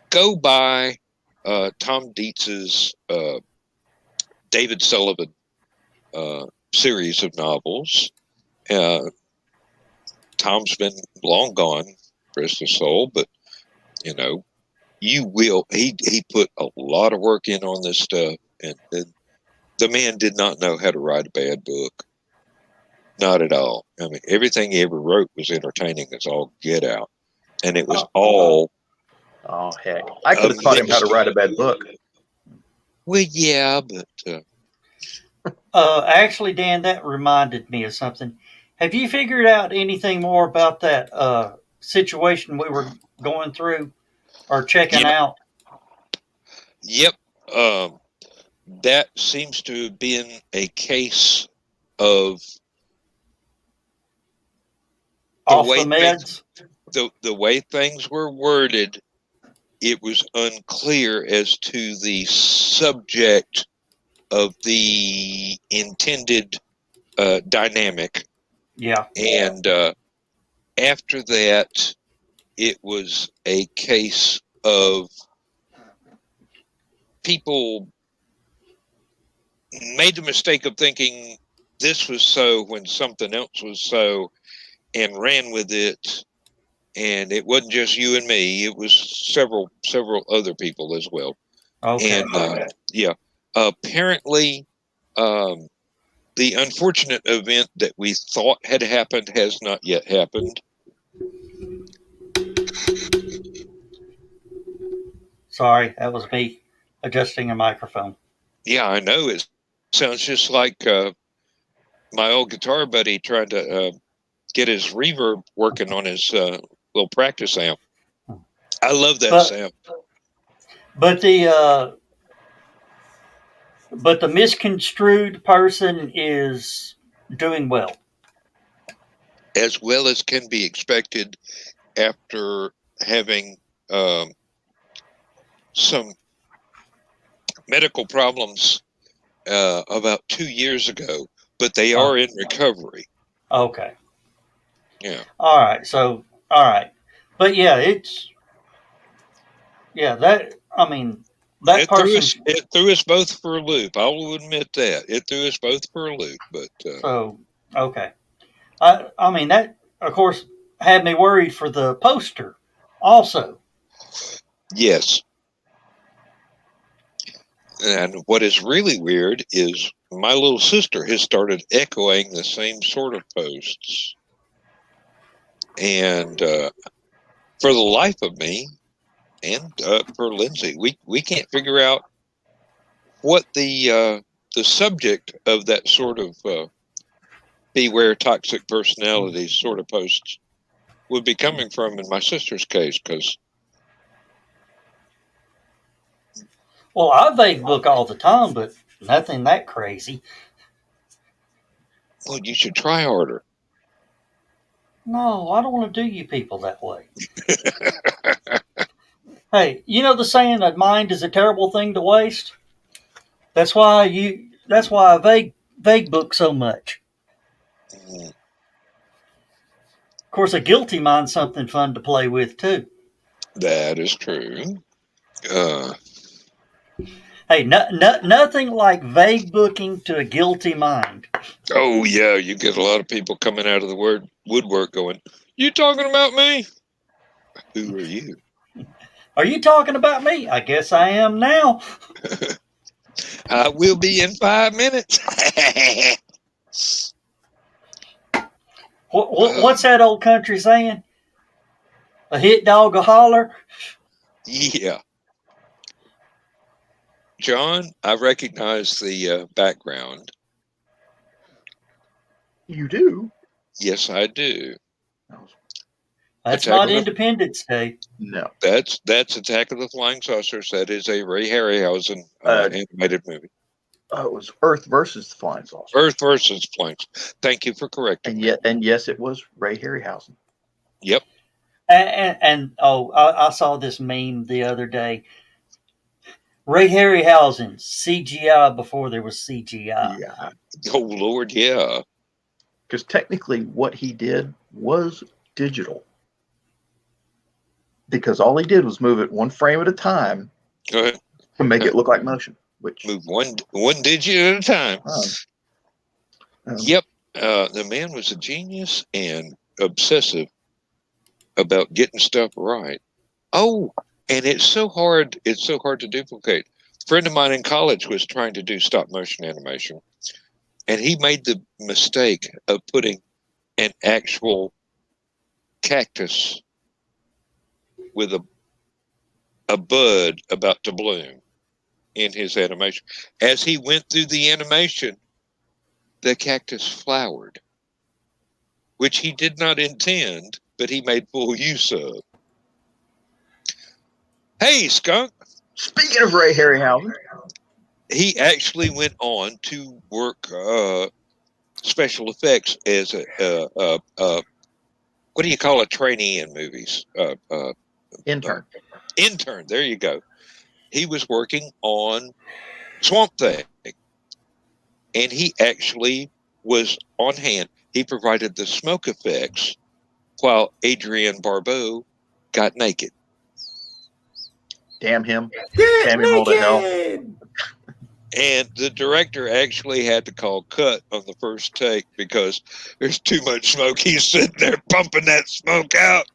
go by Tom Dietz's David Sullivan series of novels. Tom's been long gone, rest his soul, but you know, you will. He put a lot of work in on this stuff, and the man did not know how to write a bad book. Not at all. I mean, everything he ever wrote was entertaining as all get out, and it was all. Oh heck! I could have taught him how to write a bad book. Well, yeah, but Actually, Dan, that reminded me of something. Have you figured out anything more about that situation we were going through or checking out? Yep. That seems to have been a case of Off the meds? The way things were worded, it was unclear as to the subject of the intended dynamic. Yeah. And after that, it was a case of people made the mistake of thinking this was so when something else was so, and ran with it. And it wasn't just you and me; it was several other people as well. Okay. And yeah, apparently, the unfortunate event that we thought had happened has not yet happened. Sorry, that was me adjusting a microphone. Yeah, I know. It sounds just like my old guitar buddy trying to get his reverb working on his little practice amp. I love that sound. But the misconstrued person is doing well. As well as can be expected after having some medical problems about 2 years ago, but they are in recovery. Okay. Yeah. All right. So, all right. But yeah, that person. It threw us both for a loop. I will admit that. It threw us both for a loop. But so, okay. I mean, that, of course, had me worried for the poster also. Yes. And what is really weird is my little sister has started echoing the same sort of posts. And for the life of me, and for Lindsay, we can't figure out what the subject of that sort of beware toxic personalities sort of posts would be coming from in my sister's case, because well, I vague book all the time, but nothing that crazy. Well, you should try harder. No, I don't want to do you people that way. Hey, you know the saying that mind is a terrible thing to waste? That's why I vague book so much. Mm. Of course, a guilty mind's something fun to play with too. That is true. Hey, nothing like vague booking to a guilty mind. Oh yeah, you get a lot of people coming out of the woodwork going, You talking about me? Who are you? Are you talking about me? I guess I am now. I will be in 5 minutes. What's that old country saying? A hit dog a holler. Yeah. John, I recognize the background. You do? Yes, I do. That's Attack not of the Independence Day. No. that's Attack of the Flying Saucers. That is a Ray Harryhausen animated movie. It was Earth versus the Flying Saucer. Earth versus Flying. Thank you for correcting me. And yes, it was Ray Harryhausen. Yep. And I saw this meme the other day. Ray Harryhausen, CGI before there was CGI. Yeah. Oh Lord, yeah. Because technically, what he did was digital. Because all he did was move it one frame at a time to make it look like motion. Which move one digit at a time. Yep. The man was a genius and obsessive about getting stuff right. Oh, and it's so hard to duplicate. A friend of mine in college was trying to do stop motion animation, and he made the mistake of putting an actual cactus with a bud about to bloom in his animation. As he went through the animation, the cactus flowered, which he did not intend, but he made full use of. Hey, Skunk. Speaking of Ray Harryhausen, he actually went on to work special effects as a what do you call a trainee in movies? intern. Intern. There you go. He was working on Swamp Thing, and he actually was on hand. He provided the smoke effects while Adrienne Barbeau got naked. Damn him. Damn him all to hell. And the director actually had to call cut on the first take because there's too much smoke. He's sitting there pumping that smoke out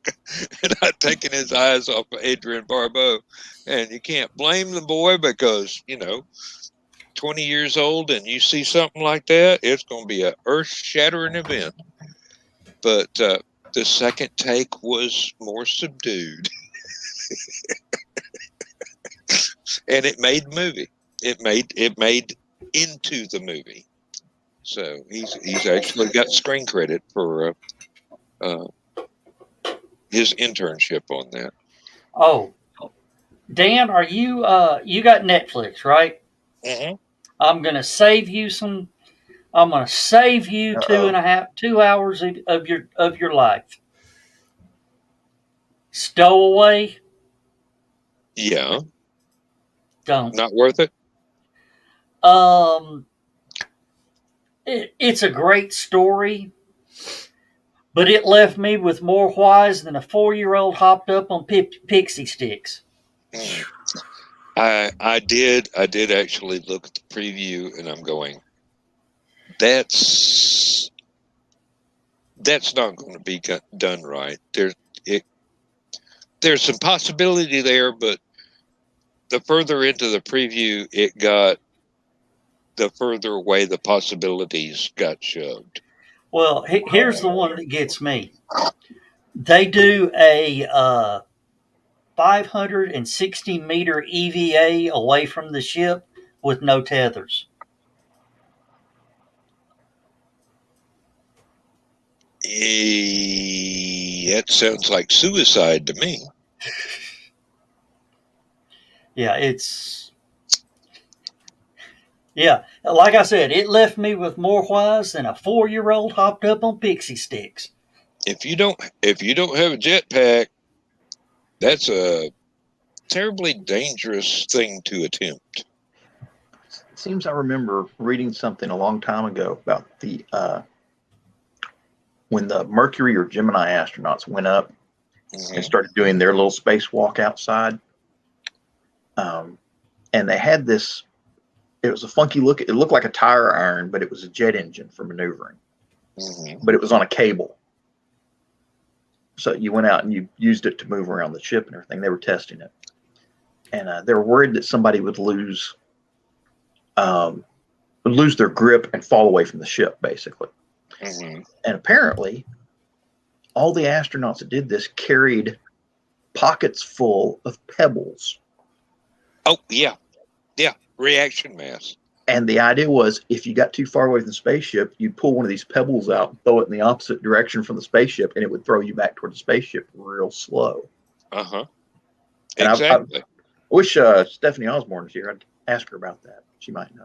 and not taking his eyes off of Adrienne Barbeau. And you can't blame the boy because, 20 years old and you see something like that, it's going to be an earth-shattering event. But the second take was more subdued. And it made the movie. It made into the movie. So he's actually got screen credit for his internship on that. Oh, Dan, are you you got Netflix, right? Mm-hmm. I'm gonna save you 2 hours of your life. Stowaway. Yeah. Don't. Not worth it? It's a great story, but it left me with more whys than a 4-year-old hopped up on pixie sticks. I did actually look at the preview, and I'm going, that's not going to be done right. There's some possibility there, but the further into the preview it got, the further away the possibilities got shoved. Well, here's the one that gets me. They do a 560-meter EVA away from the ship with no tethers. That sounds like suicide to me. Yeah, like I said, it left me with more whys than a 4-year-old hopped up on pixie sticks. If you don't have a jetpack, that's a terribly dangerous thing to attempt. It seems I remember reading something a long time ago about the when the Mercury or Gemini astronauts went up and started doing their little spacewalk outside. And they had this, it was a funky look. It looked like a tire iron, but it was a jet engine for maneuvering. But it was on a cable. So you went out and you used it to move around the ship and everything. They were testing it, and they were worried that somebody would lose their grip and fall away from the ship, basically. Mm-hmm. And apparently, all the astronauts that did this carried pockets full of pebbles. Oh, yeah. Yeah. Reaction mass. And the idea was, if you got too far away from the spaceship, you'd pull one of these pebbles out and throw it in the opposite direction from the spaceship, and it would throw you back toward the spaceship real slow. Uh-huh. And Exactly. I wish Stephanie Osborne was here. I'd ask her about that. She might know.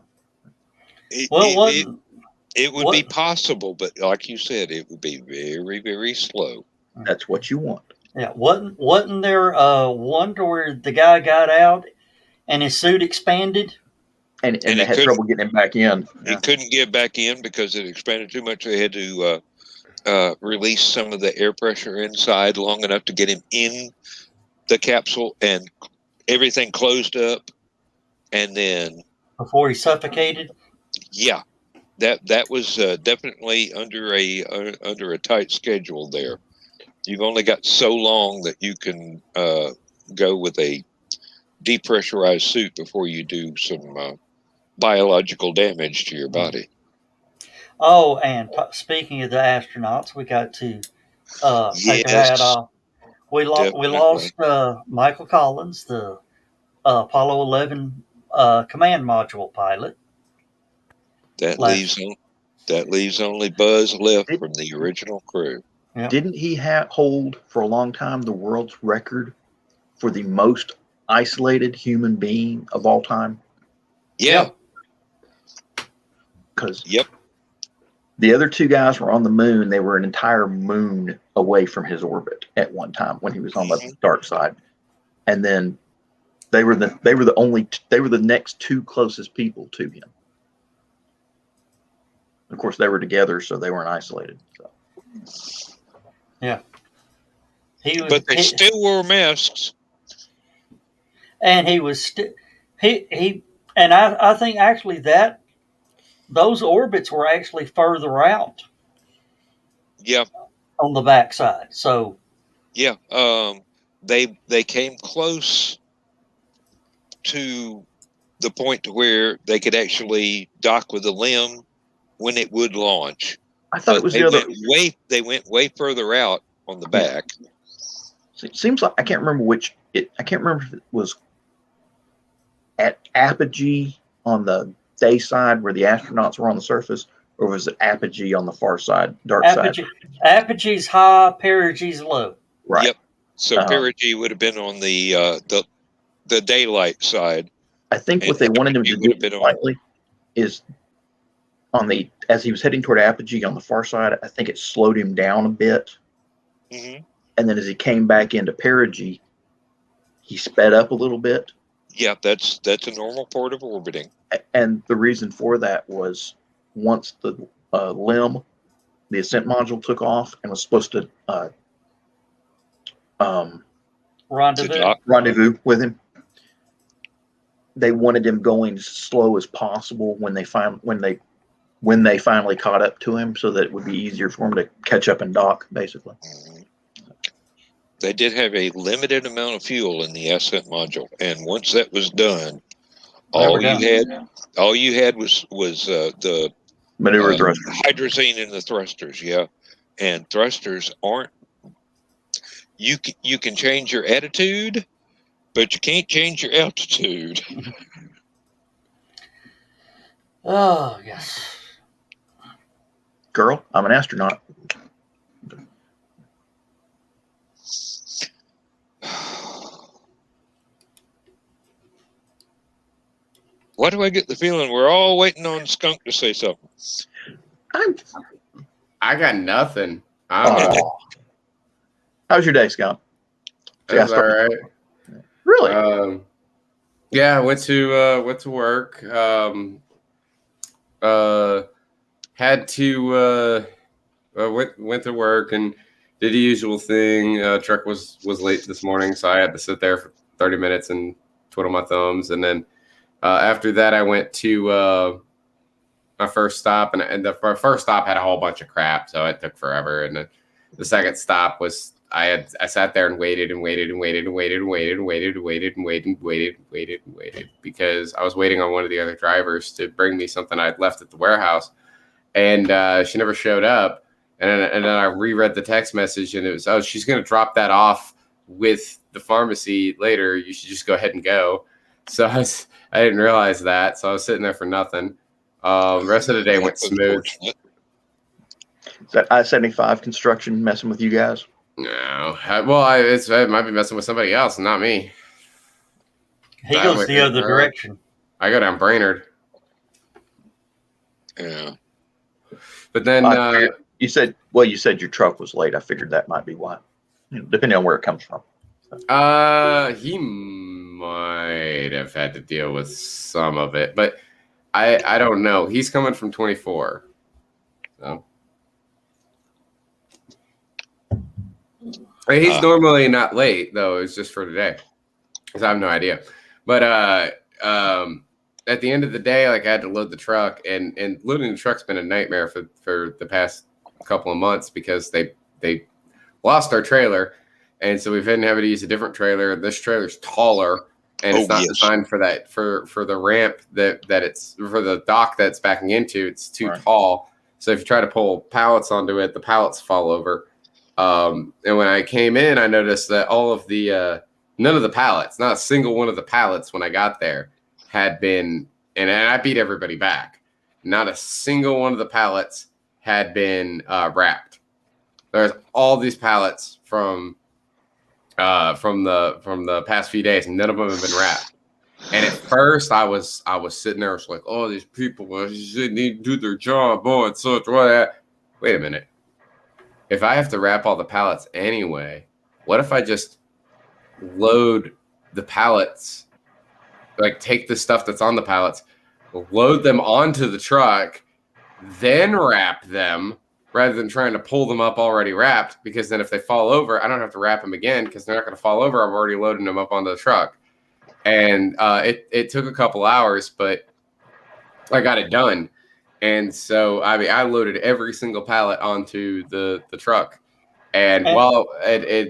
It would be possible, but like you said, it would be very, very slow. That's what you want. Yeah, wasn't there one where the guy got out and his suit expanded? And they had trouble getting him back in. He couldn't get back in because it expanded too much. They had to release some of the air pressure inside long enough to get him in the capsule, and everything closed up. And then before he suffocated. Yeah, that was definitely under a tight schedule there. You've only got so long that you can go with a depressurized suit before you do some biological damage to your body. Oh, and speaking of the astronauts, we got to take our hat off. We lost Michael Collins, the Apollo 11 command module pilot. That leaves only Buzz left from the original crew. Yep. Didn't he hold for a long time the world's record for the most isolated human being of all time? Yeah. Because the other two guys were on the moon. They were an entire moon away from his orbit at one time when he was on the dark side, and then they were the next two closest people to him. Of course, they were together, so they weren't isolated. So. Yeah, but they still wore masks, and he was he. And I think actually that those orbits were actually further out. Yeah. On the backside. So. Yeah. They came close to the point to where they could actually dock with the LEM when it would launch. I thought it was they went way further out on the back. It seems like I can't remember if it was at apogee on the day side where the astronauts were on the surface, or was it apogee on the far side, dark side? Apogee's high, perigee's low. Right. Yep. So perigee would have been on the daylight side. I think what they wanted him to do slightly is as he was heading toward apogee on the far side, I think it slowed him down a bit. Mm-hmm. And then as he came back into perigee, he sped up a little bit. Yeah, that's a normal part of orbiting. And the reason for that was once the LEM, the ascent module, took off and was supposed to rendezvous with him, they wanted him going as slow as possible when they finally caught up to him, so that it would be easier for him to catch up and dock, basically. They did have a limited amount of fuel in the ascent module, and once that was done, all you had was the maneuver thrusters, hydrazine in the thrusters. Yeah, and thrusters aren't. You can change your attitude, but you can't change your altitude. Oh yes. Girl, I'm an astronaut. Why do I get the feeling we're all waiting on Skunk to say something? I got nothing. How's your day, Skunk? That's all right. Really? Yeah, went to work. Had to went to work and did the usual thing. Truck was late this morning, so I had to sit there for 30 minutes and twiddle my thumbs. And then after that, I went to my first stop, and the first stop had a whole bunch of crap, so it took forever. And the second stop was I sat there and waited and waited and waited and waited and waited and waited and waited and waited and waited and waited and waited because I was waiting on one of the other drivers to bring me something I'd left at the warehouse, and she never showed up. And then I reread the text message, and it was, oh, she's going to drop that off with the pharmacy later. You should just go ahead and go. So I didn't realize that. So I was sitting there for nothing. The rest of the day went smooth. Is that I-75 construction messing with you guys? No. It might be messing with somebody else, not me. He goes the other direction. I go down Brainerd. Yeah. But then you said your truck was late. I figured that might be why, depending on where it comes from. He might have had to deal with some of it, but I don't know. He's coming from 24. So he's normally not late though. It's just for today. So I have no idea. But at the end of the day, like I had to load the truck, and loading the truck's been a nightmare for the past couple of months because they lost our trailer, and so we've been having to use a different trailer. This trailer's taller, and it's not designed for that for the ramp that it's for the dock that's backing into. It's too tall, so if you try to pull pallets onto it, the pallets fall over. And when I came in, I noticed that all of the none of the pallets, not a single one of the pallets when I got there had been, and I beat everybody back. Not a single one of the pallets had been wrapped. There's all these pallets from the past few days, and none of them have been wrapped. And at first, I was sitting there, I was like, "Oh, these people need to do their job, oh, it's such what." Wait a minute. If I have to wrap all the pallets anyway, what if I just load the pallets? Like take the stuff that's on the pallets, load them onto the truck, then wrap them rather than trying to pull them up already wrapped, because then if they fall over, I don't have to wrap them again because they're not going to fall over. I've already loaded them up onto the truck. And it took a couple hours, but I got it done. And so, I mean, I loaded every single pallet onto the truck. And while I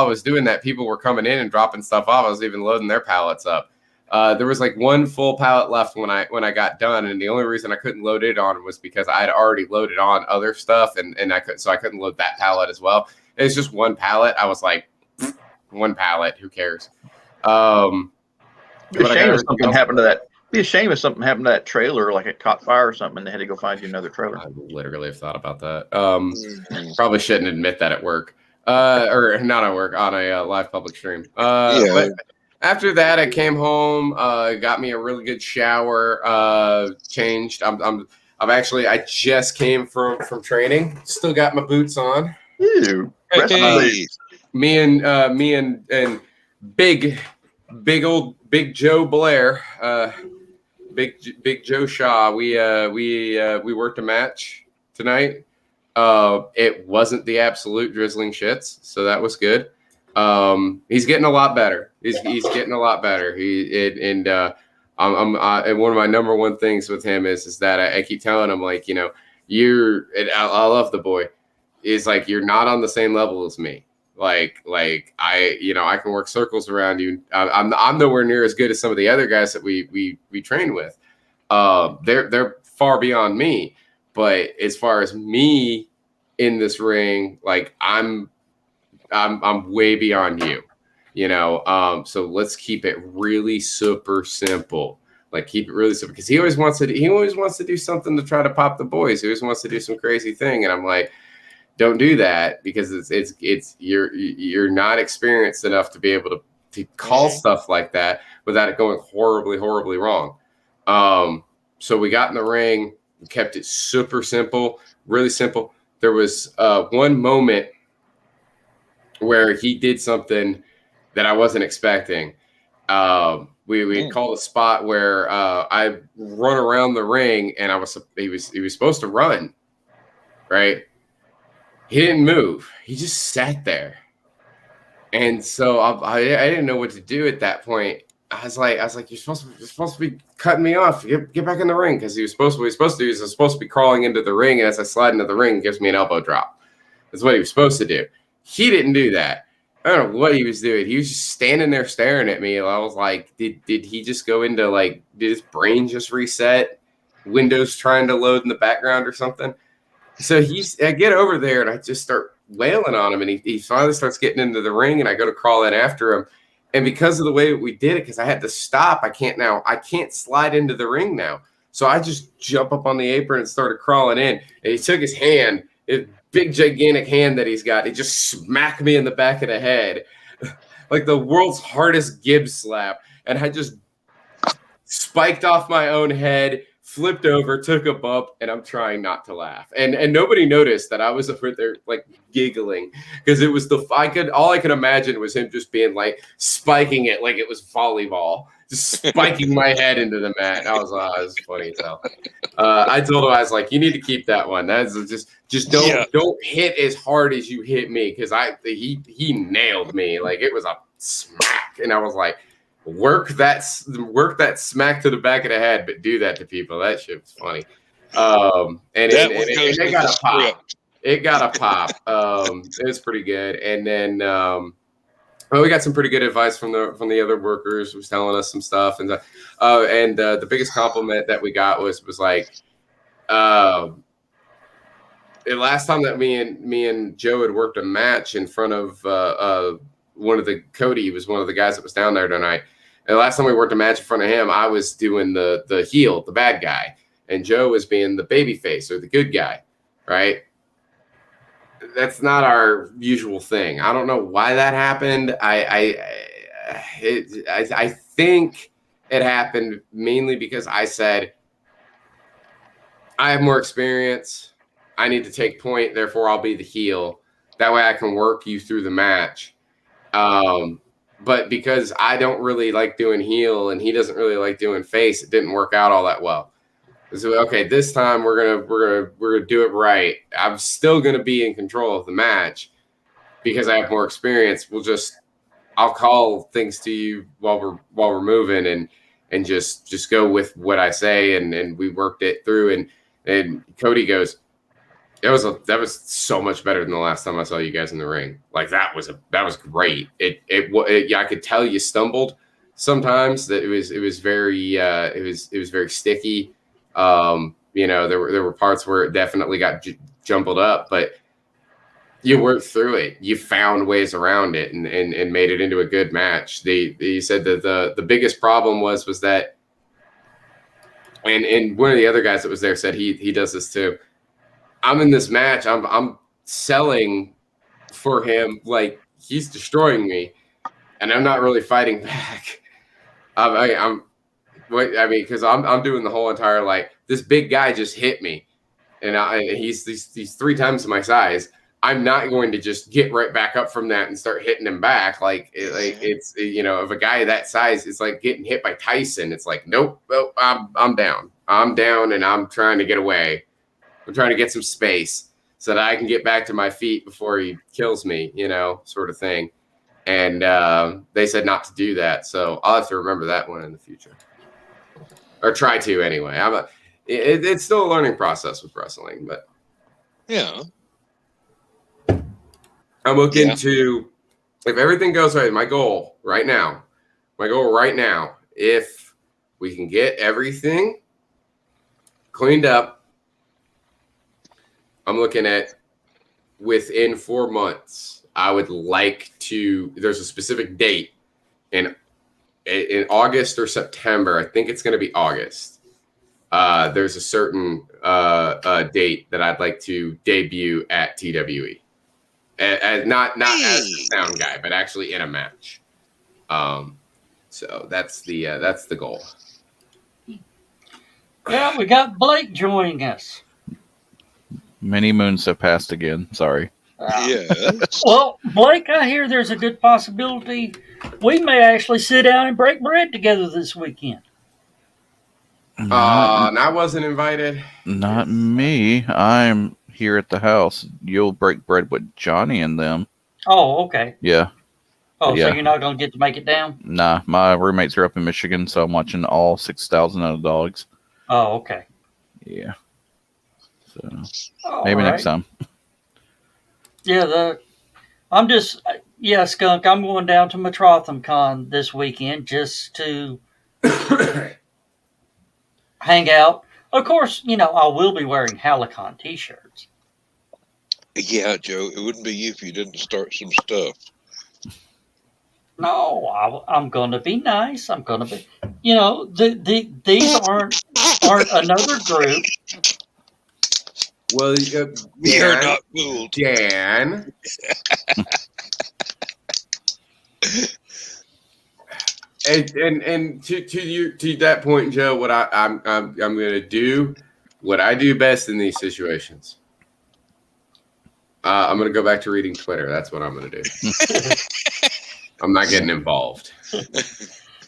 was doing that, people were coming in and dropping stuff off. I was even loading their pallets up. There was like one full pallet left when I got done, and the only reason I couldn't load it on was because I had already loaded on other stuff, and I couldn't load that pallet as well. It's just one pallet. I was like, one pallet, who cares? Be a shame if something happened to that. Be a shame if something happened to that trailer, like it caught fire or something, and they had to go find you another trailer. I literally have thought about that. Probably shouldn't admit that at work, or not at work, on a live public stream. But after that, I came home, got me a really good shower, changed. I just came from training. Still got my boots on. Ew. Me and Big Joe Blair, Big Joe Shaw. We worked a match tonight. It wasn't the absolute drizzling shits, so that was good. He's getting a lot better. He's getting a lot better. And one of my number one things with him is that I keep telling him, like, I love the boy. Is like, you're not on the same level as me. Like I can work circles around you. I'm nowhere near as good as some of the other guys that we train with. They're far beyond me. But as far as me in this ring, like I'm way beyond you. So let's keep it really super simple. Like, keep it really simple, because he always wants to do something to try to pop the boys. He always wants to do some crazy thing, and I'm like, don't do that, because you're not experienced enough to be able to call stuff like that without it going horribly, horribly wrong. So we got in the ring, we kept it super simple, really simple. There was one moment where he did something that I wasn't expecting. We called a spot where I run around the ring, and he was supposed to run, right? He didn't move. He just sat there. And so I didn't know what to do at that point. I was like, you're supposed to be cutting me off. Get back in the ring, because he's supposed to be crawling into the ring, and as I slide into the ring, he gives me an elbow drop. That's what he was supposed to do. He didn't do that. I don't know what he was doing. He was just standing there staring at me. And I was like, did he just go into like, did his brain just reset? Windows trying to load in the background or something? So I get over there and I just start wailing on him. And he finally starts getting into the ring and I go to crawl in after him. And because of the way we did it, because I had to stop, I can't slide into the ring now. So I just jump up on the apron and started crawling in. And he took his hand, his big, gigantic hand that he's got. He just smacked me in the back of the head, like the world's hardest Gibbs slap. And I just spiked off my own head, flipped over, took a bump, and I'm trying not to laugh. And nobody noticed that I was over there like giggling because it was all I could imagine was him just being like spiking it like it was volleyball, just spiking my head into the mat. And I was, it was funny as hell. I told him, I was like, you need to keep that one. That's just don't hit as hard as you hit me because he nailed me. Like it was a smack. And I was like, work that smack to the back of the head, but do that to people. That shit was funny. And it got a pop. It got a pop. It was pretty good. And then we got some pretty good advice from the other workers who was telling us some stuff. And the biggest compliment that we got was like, the last time that me and Joe had worked a match in front of Cody was one of the guys that was down there tonight. And the last time we worked a match in front of him, I was doing the heel, the bad guy, and Joe was being the baby face or the good guy, right? That's not our usual thing. I don't know why that happened. I think it happened mainly because I said, I have more experience. I need to take point. Therefore, I'll be the heel. That way I can work you through the match. But because I don't really like doing heel and he doesn't really like doing face, it didn't work out all that well. So, okay, this time we're gonna do it right. I'm still gonna be in control of the match because I have more experience. I'll call things to you while we're moving and just go with what I say, and we worked it through. And Cody goes, that was so much better than the last time I saw you guys in the ring. Like that was great. I could tell you stumbled sometimes. That it was very sticky. There were parts where it definitely got jumbled up, but you worked through it. You found ways around it and made it into a good match. He said that the biggest problem was that, and one of the other guys that was there said he does this too. I'm in this match. I'm selling for him like he's destroying me, and I'm not really fighting back. Because I'm doing the whole entire like this big guy just hit me, and he's 3 times my size. I'm not going to just get right back up from that and start hitting him back. It's if a guy that size is like getting hit by Tyson, it's like nope, I'm down, and I'm trying to get away. I'm trying to get some space so that I can get back to my feet before he kills me, sort of thing. And they said not to do that. So I'll have to remember that one in the future. Or try to anyway. It's still a learning process with wrestling, but yeah. I'm looking to, if everything goes right, my goal right now, if we can get everything cleaned up, I'm looking at within 4 months, I would like to, there's a specific date in August or September. I think it's going to be August. There's a certain date that I'd like to debut at TWE. Not as the sound guy, but actually in a match. So that's the goal. Yeah, we got Blake joining us. Many moons have passed again. Sorry. Yes. Well, Blake, I hear there's a good possibility we may actually sit down and break bread together this weekend. And I wasn't invited. Not me. I'm here at the house. You'll break bread with Johnny and them. Oh, okay. Yeah. Oh, Yeah. so you're not going to get to make it down? Nah, my roommates are up in Michigan, so I'm watching all 6,000 of the dogs. Oh, okay. Yeah. So All maybe right. next time. Yeah, I'm just, yeah, Skunk. I'm going down to Metrotham Con this weekend just to hang out. Of course, I will be wearing Halicon t-shirts. Yeah, Joe, it wouldn't be you if you didn't start some stuff. No, I'm going to be nice. I'm going to be, these aren't another group. Well, We are not fooled. Dan. And to that point, Joe, what I'm going to do, what I do best in these situations. I'm going to go back to reading Twitter. That's what I'm going to do. I'm not getting involved.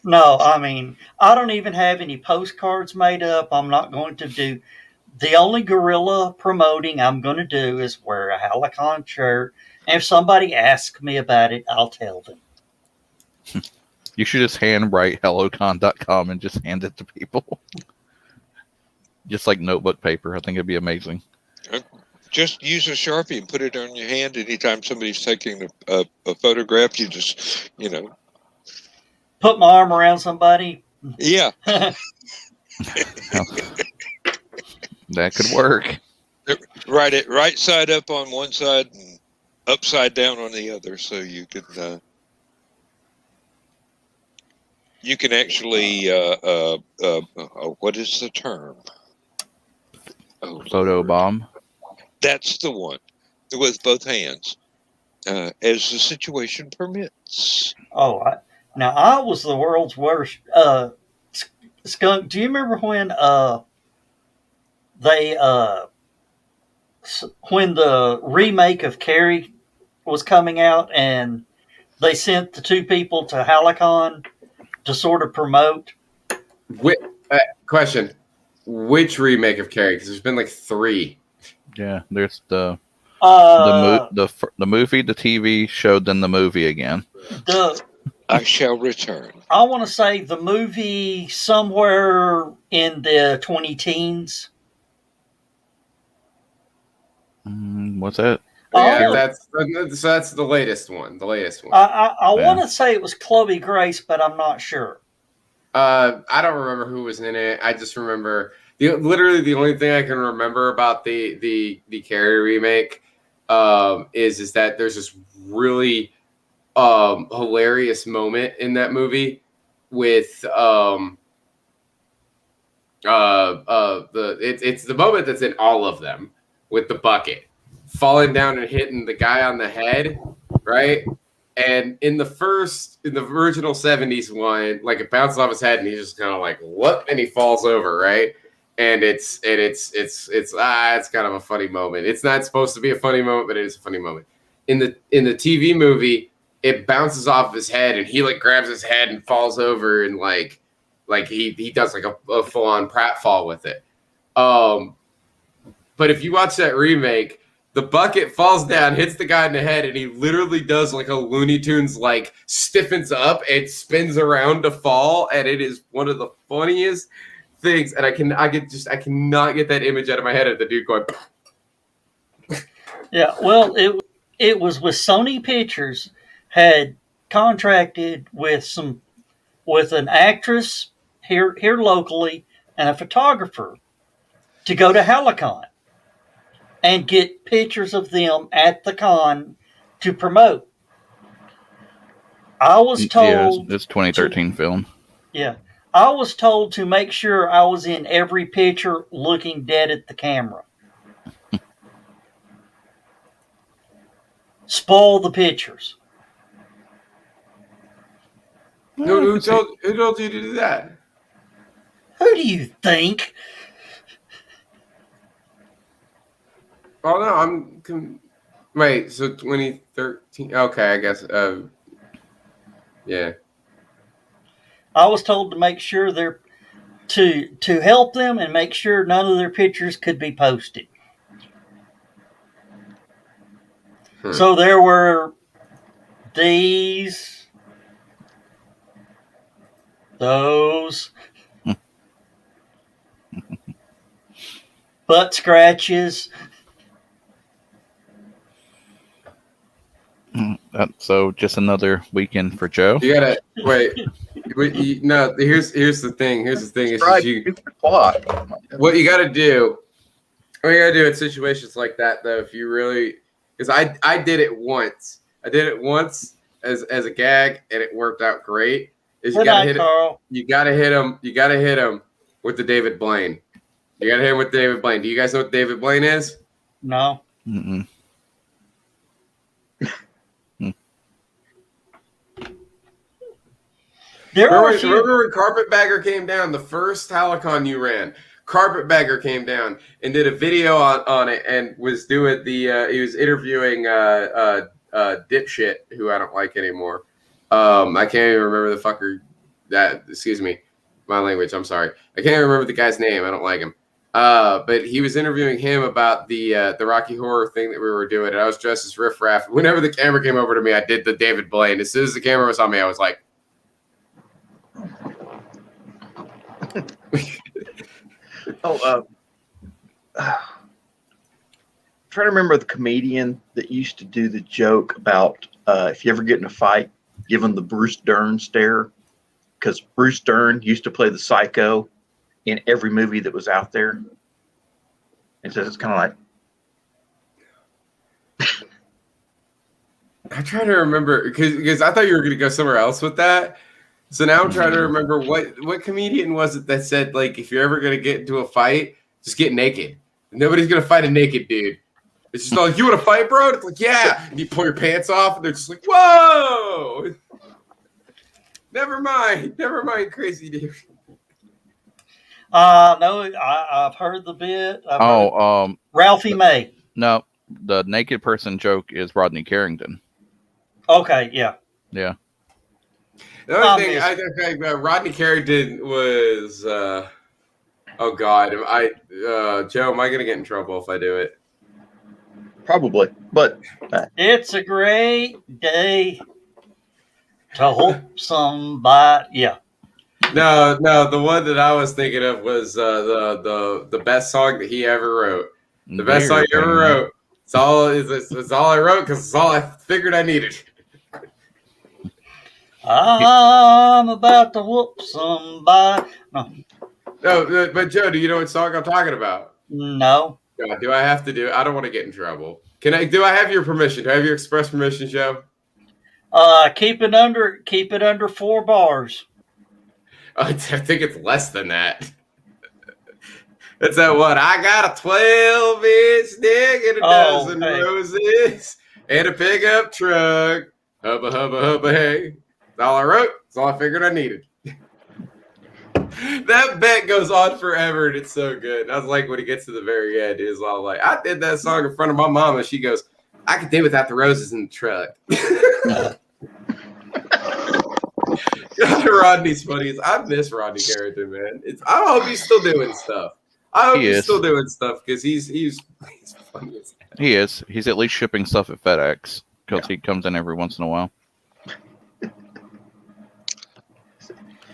No, I mean, I don't even have any postcards made up. I'm not going to do. The only guerrilla promoting I'm going to do is wear a Halicon shirt. And if somebody asks me about it, I'll tell them. You should just handwrite hellocon.com and just hand it to people. Just like notebook paper. I think it'd be amazing. Just use a Sharpie and put it on your hand anytime somebody's taking a photograph. You just, Put my arm around somebody. Yeah. That could work. Write it right side up on one side and upside down on the other, so you can actually what is the term? Oh, Photo Lord. bomb. That's the one, with both hands, as the situation permits. Oh, now I was the world's worst. Skunk, do you remember when when the remake of Carrie was coming out and they sent the two people to Halicon to sort of promote? Question: which remake of Carrie? Because there's been like 3. Yeah, there's the movie, the TV show, then the movie again. I shall return. I want to say the movie somewhere in the 20-teens. What's that? Yeah, that's the latest one. The latest one. I want to say it was Chloe Grace, but I'm not sure. I don't remember who was in it. I just remember literally the only thing I can remember about the Carrie remake is that there's this really hilarious moment in that movie with it's the moment that's in all of them, with the bucket falling down and hitting the guy on the head, right? And in the original 70s one, like it bounces off his head and he's just kind of like, what? And he falls over, right? And it's kind of a funny moment. It's not supposed to be a funny moment, but it is a funny moment. In the TV movie, it bounces off his head and he like grabs his head and falls over and like he does like a full on pratfall with it. But if you watch that remake, the bucket falls down, hits the guy in the head, and he literally does like a Looney Tunes, like stiffens up and spins around to fall, and it is one of the funniest things. And I cannot get that image out of my head of the dude going. Yeah, well, it was with Sony Pictures had contracted with an actress here locally and a photographer to go to Halicon and get pictures of them at the con to promote. I was told... Yeah, it's 2013 film. Yeah. I was told to make sure I was in every picture looking dead at the camera. Spoil the pictures. Who told you to do that? Who do you think? Oh no, wait. So 2013. Okay, I guess. Yeah. I was told to make sure to help them and make sure none of their pictures could be posted. So there were these, those, butt scratches. So just another weekend for Joe. You gotta wait. No, here's the thing. Here's the thing. Is Strike you, stupid clock. what you gotta do. What you gotta do in situations like that, though, if you really, because I did it once. I did it once as a gag, and it worked out great. Is you Good gotta night, hit it. Carl. You gotta hit him. You gotta hit him with the David Blaine. You gotta hit him with David Blaine. Do you guys know what David Blaine is? No. Mm-mm. Remember when Carpetbagger came down? The first Halicon you ran, Carpetbagger came down and did a video on it and was doing the. He was interviewing dipshit who I don't like anymore. I can't even remember the fucker. Excuse me, my language. I'm sorry. I can't even remember the guy's name. I don't like him. But he was interviewing him about the Rocky Horror thing that we were doing, and I was dressed as Riff Raff. Whenever the camera came over to me, I did the David Blaine. As soon as the camera was on me, I was like. Trying to remember the comedian that used to do the joke about if you ever get in a fight, give him the Bruce Dern stare, because Bruce Dern used to play the psycho in every movie that was out there, and so it's kind of like. I'm trying to remember because I thought you were going to go somewhere else with that. So now I'm trying to remember what comedian was it that said, like, if you're ever going to get into a fight, just get naked. Nobody's going to fight a naked dude. It's just like, you want to fight, bro? It's like, yeah. And you pull your pants off, and they're just like, whoa. Never mind, crazy dude. No, I've heard the bit. Ralphie May. No, the naked person joke is Rodney Carrington. Okay, yeah. Yeah. The other thing I think Rodney Carrington was oh god, Joe, am I gonna get in trouble if I do it? Probably, but it's a great day to hope somebody. Yeah. No, the one that I was thinking of was the best song that he ever wrote. The best song he ever wrote. It's all I wrote because it's all I figured I needed. I'm about to whoop somebody. No, but Joe, do you know what song I'm talking about? No. Do I have to do it? I don't want to get in trouble. Do I have your permission? Do I have your express permission, Joe? Keep it under 4 bars. I think it's less than that. That's that one. I got a 12-inch dick and a dozen roses and a pickup truck. Hubba, hubba, hubba, hey. That's all I wrote. That's all I figured I needed. That bet goes on forever, and it's so good. I was like, when he gets to the very end, he's all like, I did that song in front of my mama. She goes, I could do without the roses in the truck. God, Rodney's funny. I miss Rodney Carrington, man. I hope he's still doing stuff. I hope he's still doing stuff because he's funny as hell. He is. He's at least shipping stuff at FedEx because he comes in every once in a while.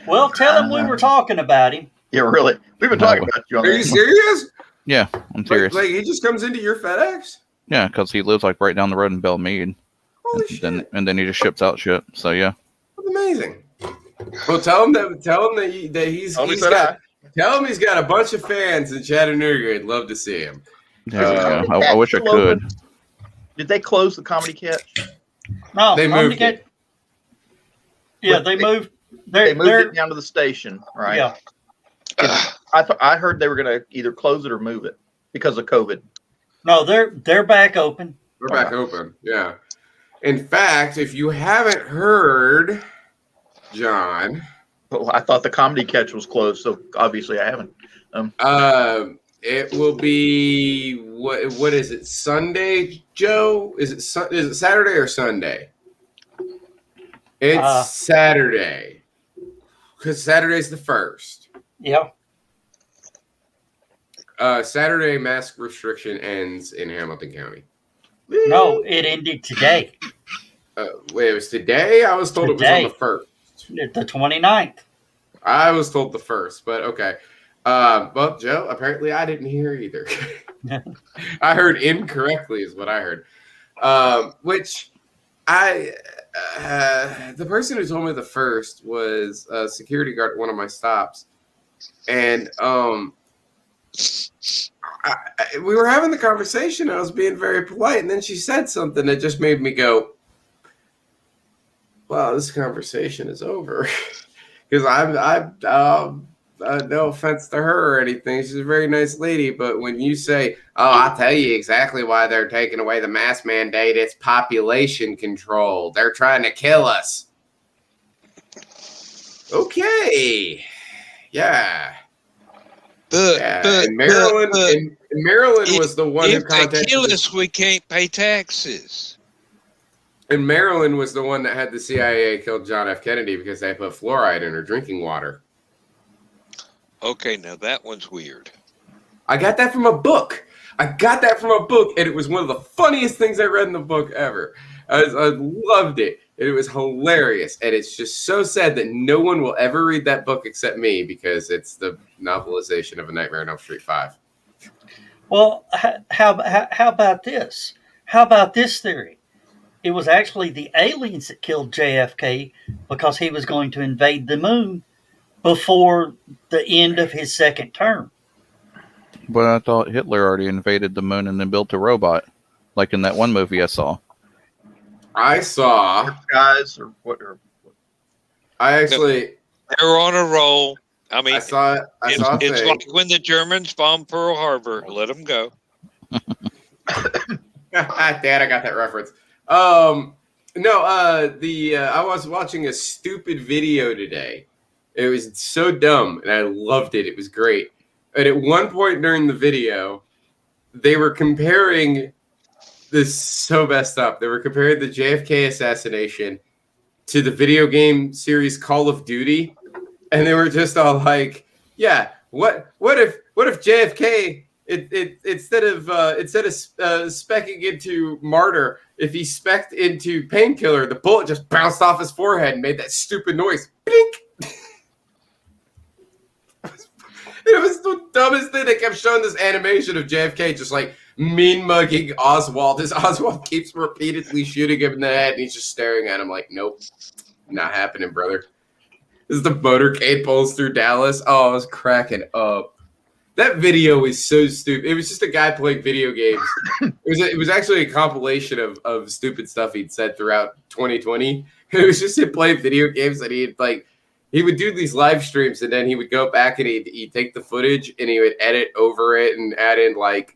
Well, tell him we were talking about him. Yeah, really. We've been talking about you. Are you serious? Yeah, I'm serious. Like he just comes into your FedEx? Yeah, because he lives like right down the road in Belmead. Holy shit! And then he just ships out shit. So yeah. That's amazing. Well, tell him he's got a bunch of fans in Chattanooga. I'd love to see him. Yeah, I wish I could. Did they close the Comedy Catch? No, they moved it. Yeah, they moved. They moved it down to the station, right? Yeah. I heard they were going to either close it or move it because of COVID. No, they're back open. We're back open. Yeah. In fact, if you haven't heard, John. Well, I thought the Comedy Catch was closed, so obviously I haven't. It will be what is it? Sunday, Joe? Is it Saturday or Sunday? It's Saturday. Because Saturday's the 1st. Yeah. Saturday mask restriction ends in Hamilton County. No, it ended today. Wait, it was today? I was told today. It was on the 1st. The 29th. I was told the 1st, but okay. Well, Joe, apparently I didn't hear either. I heard incorrectly is what I heard. Which The person who told me the first was a security guard at one of my stops, and we were having the conversation. I was being very polite, and then she said something that just made me go, "Wow, this conversation is over." Because no offense to her or anything, she's a very nice lady. But when you say, "Oh, I'll tell you exactly why they're taking away the mask mandate. It's population control. They're trying to kill us." Okay, yeah. And Maryland was the one who contacted. If they kill us, we can't pay taxes. And Maryland was the one that had the CIA kill John F. Kennedy because they put fluoride in her drinking water. Okay, now that one's weird. I got that from a book. And it was one of the funniest things I read in the book ever. I loved it. It was hilarious. And it's just so sad that no one will ever read that book except me because it's the novelization of A Nightmare on Elm Street 5. Well, how about this? How about this theory? It was actually the aliens that killed JFK because he was going to invade the moon before the end of his second term. But I thought Hitler already invaded the moon and then built a robot, like in that one movie I saw. I saw guys or what? They're on a roll. I mean, it's like when the Germans bombed Pearl Harbor. Let them go. Dad, I got that reference. I was watching a stupid video today. It was so dumb, and I loved it. It was great. And at one point during the video, they were comparing this so messed up. They were comparing the JFK assassination to the video game series Call of Duty, and they were just all like, "Yeah, what if JFK instead of specking into Martyr, if he specced into Painkiller, the bullet just bounced off his forehead and made that stupid noise, blink." It was the dumbest thing. They kept showing this animation of JFK just like mean mugging Oswald. As Oswald keeps repeatedly shooting him in the head, and he's just staring at him like, "Nope, not happening, brother." As the motorcade pulls through Dallas. Oh, I was cracking up. That video was so stupid. It was just a guy playing video games. It was actually a compilation of stupid stuff he'd said throughout 2020. It was just him playing video games, and he would do these live streams, and then he would go back and he'd take the footage and he would edit over it and add in like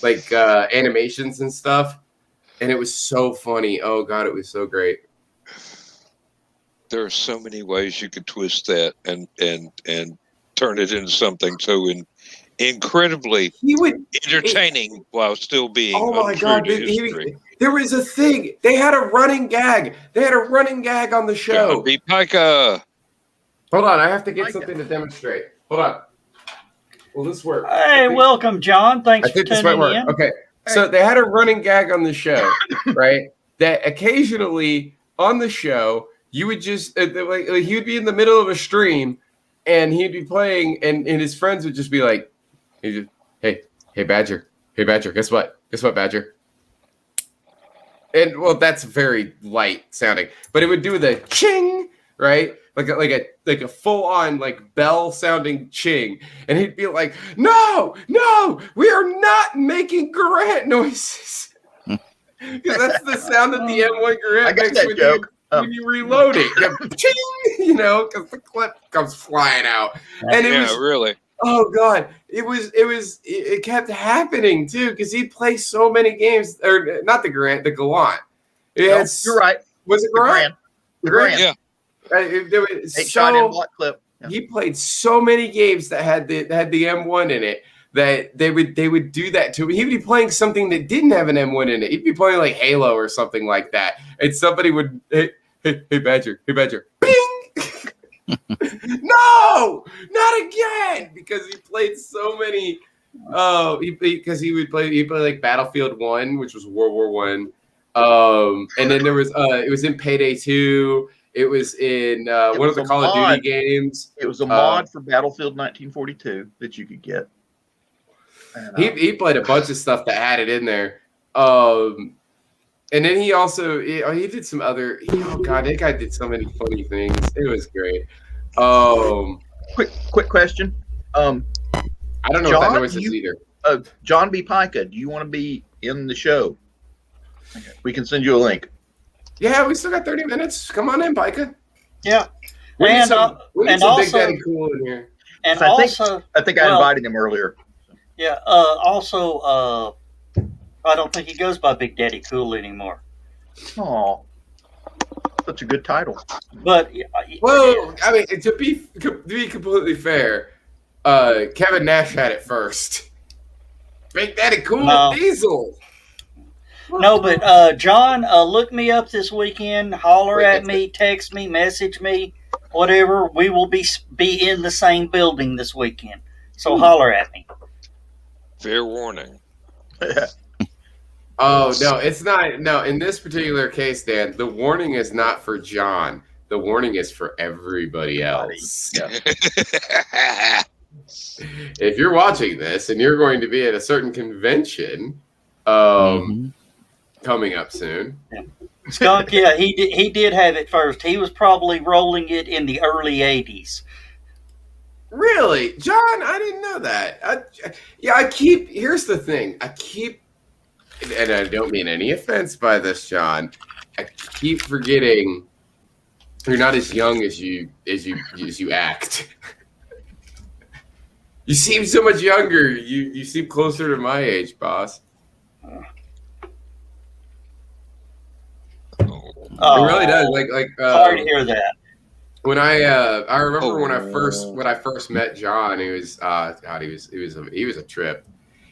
animations and stuff. And it was so funny. Oh God, it was so great. There are so many ways you could twist that and turn it into something so incredibly entertaining while still being untrue to history. There was a thing. They had a running gag. On the show. John B. Pica. Hold on, I have to get something to demonstrate. Hold on. Will this work? Hey, welcome, John. Thanks for tuning in. Okay, so they had a running gag on the show, right? That occasionally on the show, you would just he would be in the middle of a stream, and he'd be playing, and his friends would just be like, "Hey, Badger, guess what, Badger?" And well, that's very light sounding, but it would do the ching, right? Like a full on like bell sounding ching, and he'd be like, "No, we are not making Garant noises," because that's the sound that the M1 Garant makes when you reload it. Ching, because the clip comes flying out, and it was really. Oh God, it kept happening too because he plays so many games, or not the Garant, the Gallant. You're right. Was it Garant? The Garant. Yeah. Shot in block clip. Yeah. He played so many games that had the M1 in it that they would do that to him. He would be playing something that didn't have an M1 in it. He'd be playing like Halo or something like that, and somebody would hey Badger, bing. No, not again, because he played so many. Because he played like Battlefield 1, which was World War 1. And then there was it was in Payday 2. It was in one of the Call of Duty games. It was a mod for Battlefield 1942 that you could get. And, he played a bunch of stuff that had it in there. And And then he also he did some other. Oh God, that guy did so many funny things. It was great. Quick question. I don't know what that John, noise is either. John B. Pica, do you want to be in the show? Okay. We can send you a link. Yeah, we still got 30 minutes. Come on in, Pica. Yeah. We need And, some Big also- Daddy Cool in here. And I also, think I invited him earlier. yeah. Also, I don't think he goes by Big Daddy Cool anymore. Oh, such a good title. But Well, I mean, to be completely fair, Kevin Nash had it first. Big Daddy Cool No. Diesel. no, but John, look me up this weekend. Holler at me, text me, message me, whatever. We will be in the same building this weekend. So holler at me. Fair warning. Oh no, it's not. No, in this particular case, Dan, the warning is not for John. The warning is for everybody else. Yeah. If you're watching this and you're going to be at a certain convention, coming up soon. Skunk, yeah, he did have it first. He was probably rolling it in the early 80s. Really, John? I didn't know that. Here's the thing. And I don't mean any offense by this, John. I keep forgetting you're not as young as you act. You seem so much younger. You seem closer to my age, boss. It really does. Like Sorry to hear that. When I remember when I first met John, he was God, he was a trip.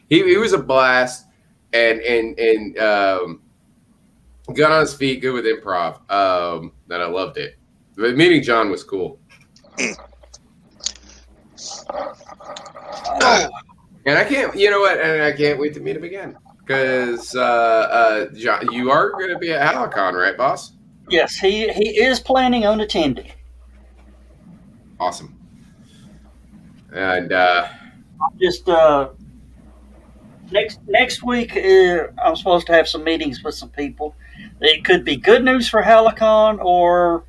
He was a blast, and got on his feet, good with improv. That I loved it. But meeting John was cool. And I can't wait to meet him again. Because John, you are going to be at Halicon, right, boss? Yes, he is planning on attending. Awesome. And just next week, I'm supposed to have some meetings with some people. It could be good news for Halicon or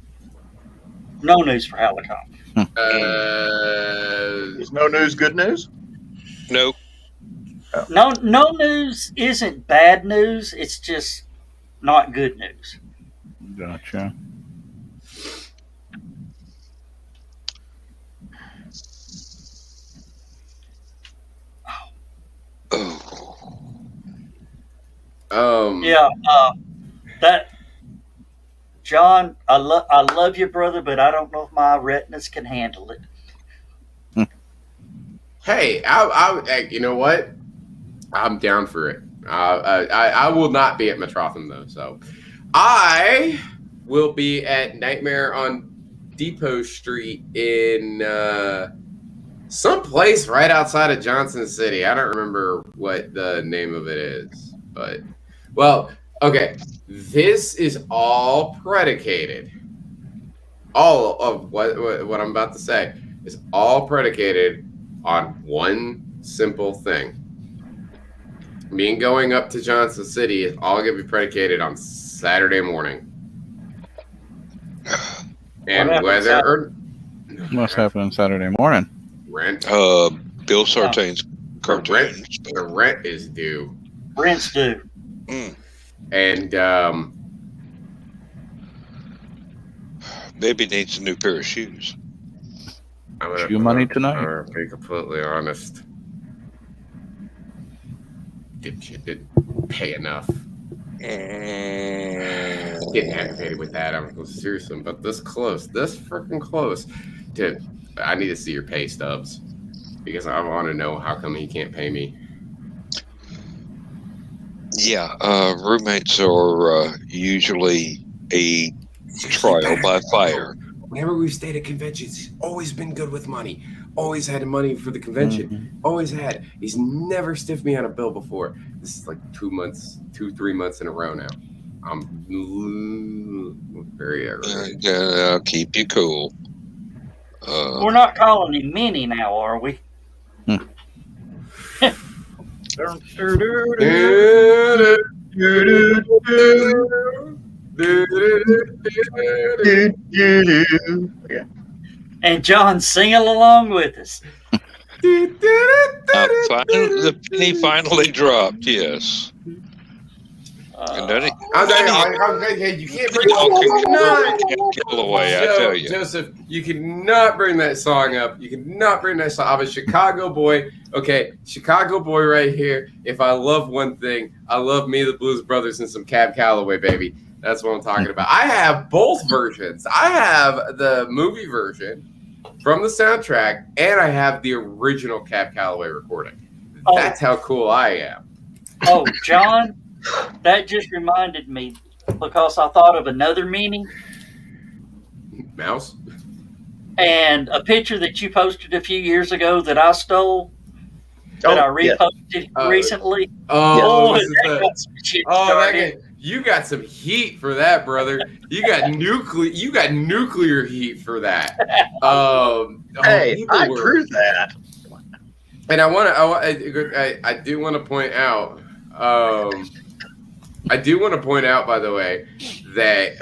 no news for Halicon. Is no news good news? Nope. No news isn't bad news. It's just not good news. Gotcha. Yeah. That John, I love you, brother, but I don't know if my retinas can handle it. Hey, I you know what? I'm down for it. I will not be at Metrotham though, so I will be at Nightmare on Depot Street in some place right outside of Johnson City. I don't remember what the name of it is, but okay. This is all predicated. All of what I'm about to say is all predicated on one simple thing. Me going up to Johnson City is all going to be predicated on Saturday morning. And whether or What's happening Saturday morning? Rent. Bill Sartain's cartoons. The rent is due. Rent's due. And Baby needs a new pair of shoes. Shoe money tonight? To be completely honest, didn't pay enough. Getting aggravated with that. I'm seriously, but this freaking close to. I need to see your pay stubs because I want to know how come he can't pay me. Yeah, roommates are usually a trial by fire. Whenever we've stayed at conventions, he's always been good with money. Always had money for the convention. Mm-hmm. Always had. He's never stiffed me on a bill before. This is like 3 months in a row now. I'm very aggravated. I'll keep you cool. We're not calling him Minnie now, are we? Yeah. And John's singing along with us. The penny finally dropped. Yes. And then You can't bring Galloway, I tell you. Joseph, you cannot bring that song up. You cannot bring that song. I'm a Chicago boy. Okay, Chicago boy right here. If I love one thing, I love Me, the Blues Brothers, and some Cab Calloway, baby. That's what I'm talking about. I have both versions. I have the movie version from the soundtrack, and I have the original Cab Calloway recording. That's how cool I am. Oh, John, that just reminded me because I thought of another meaning. Mouse? And a picture that you posted a few years ago that I stole, that I reposted recently. You got some heat for that, brother. You got nuclear heat for that. Hey, I proved that. And I do want to point out. I do want to point out, by the way, that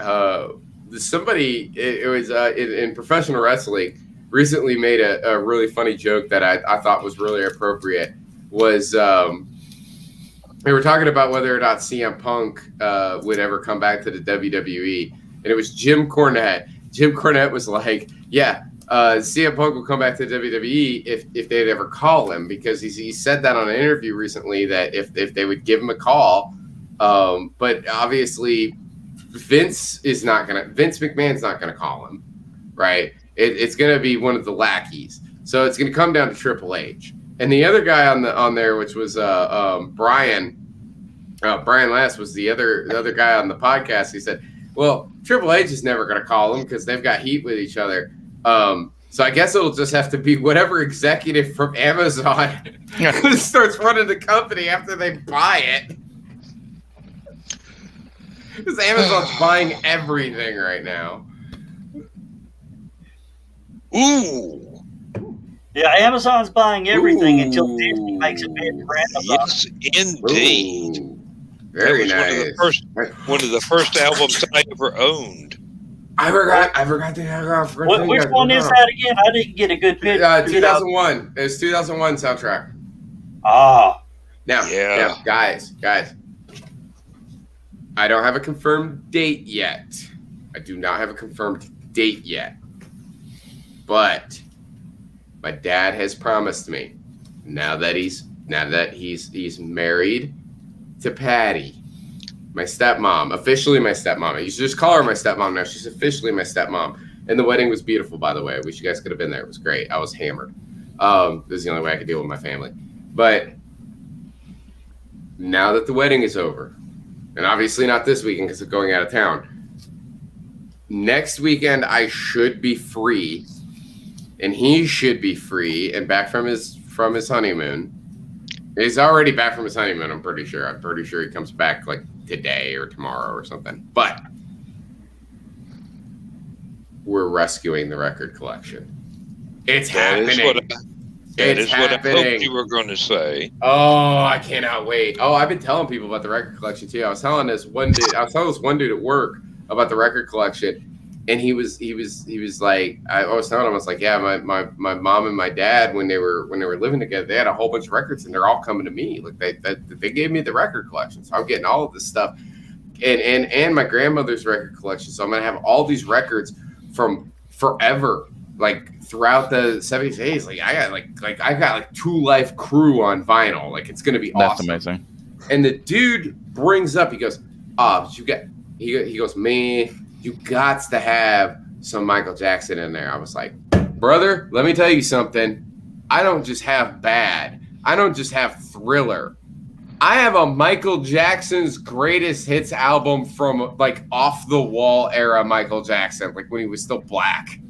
somebody in professional wrestling recently made a really funny joke that I thought was really appropriate. Was they were talking about whether or not CM Punk would ever come back to the WWE, and it was Jim Cornette. Jim Cornette was like, "Yeah, CM Punk will come back to WWE if they'd ever call him," because he said that on an interview recently that if they would give him a call, but obviously Vince McMahon's not gonna call him, right? It's gonna be one of the lackeys, so it's gonna come down to Triple H. And the other guy on there, which was Brian Last, was the other guy on the podcast. He said, "Well, Triple H is never going to call him because they've got heat with each other. So I guess it'll just have to be whatever executive from Amazon starts running the company after they buy it." Because Amazon's buying everything right now. Ooh. Yeah, Amazon's buying everything until Disney makes a bid for Amazon. Yes, indeed. Ooh, very nice. One of the first albums I ever owned. I forgot. Which one is that again? I didn't get a good pitch. 2001. It's 2001 soundtrack. Ah. Now, guys. I don't have a confirmed date yet. I do not have a confirmed date yet. But my dad has promised me, now that he's married to Patty, my stepmom, officially my stepmom. I used to just call her my stepmom. Now she's officially my stepmom. And the wedding was beautiful, by the way. I wish you guys could have been there. It was great. I was hammered. This is the only way I could deal with my family. But now that the wedding is over, and obviously not this weekend because of going out of town, next weekend I should be free. And he should be free and back from his honeymoon. He's already back from his honeymoon, I'm pretty sure. I'm pretty sure he comes back like today or tomorrow or something. But we're rescuing the record collection. It's happening. That is what I hoped you were going to say. Oh, I cannot wait. Oh, I've been telling people about the record collection too. I was telling this one dude at work about the record collection. And he was like, I was telling him, I was like, yeah, my mom and my dad, when they were living together, they had a whole bunch of records, and they're all coming to me. Like they gave me the record collection, so I'm getting all of this stuff, and my grandmother's record collection. So I'm gonna have all these records from forever, like throughout the 70s, 80s. Like I got 2 Live Crew on vinyl. Like it's gonna be awesome. That's amazing. And the dude brings up, he goes, he goes, man, you got to have some Michael Jackson in there. I was like, brother, let me tell you something. I don't just have Bad. I don't just have Thriller. I have a Michael Jackson's greatest hits album from like off the wall era Michael Jackson, like when he was still black.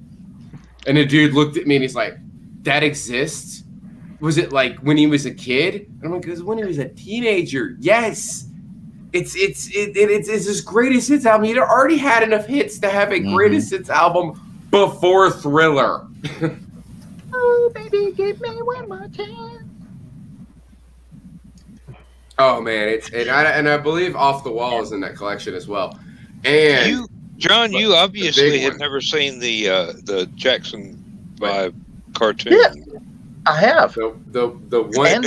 And the dude looked at me and he's like, that exists? Was it like when he was a kid? And I'm like, it was when he was a teenager. Yes. It's his greatest hits album. He'd already had enough hits to have a greatest hits album before Thriller. Oh, baby, give me one more chance. Oh man, I believe Off the Wall is in that collection as well. And John, you the obviously big have one. never seen the Jackson Wait. 5 cartoon. Yeah. I have. The one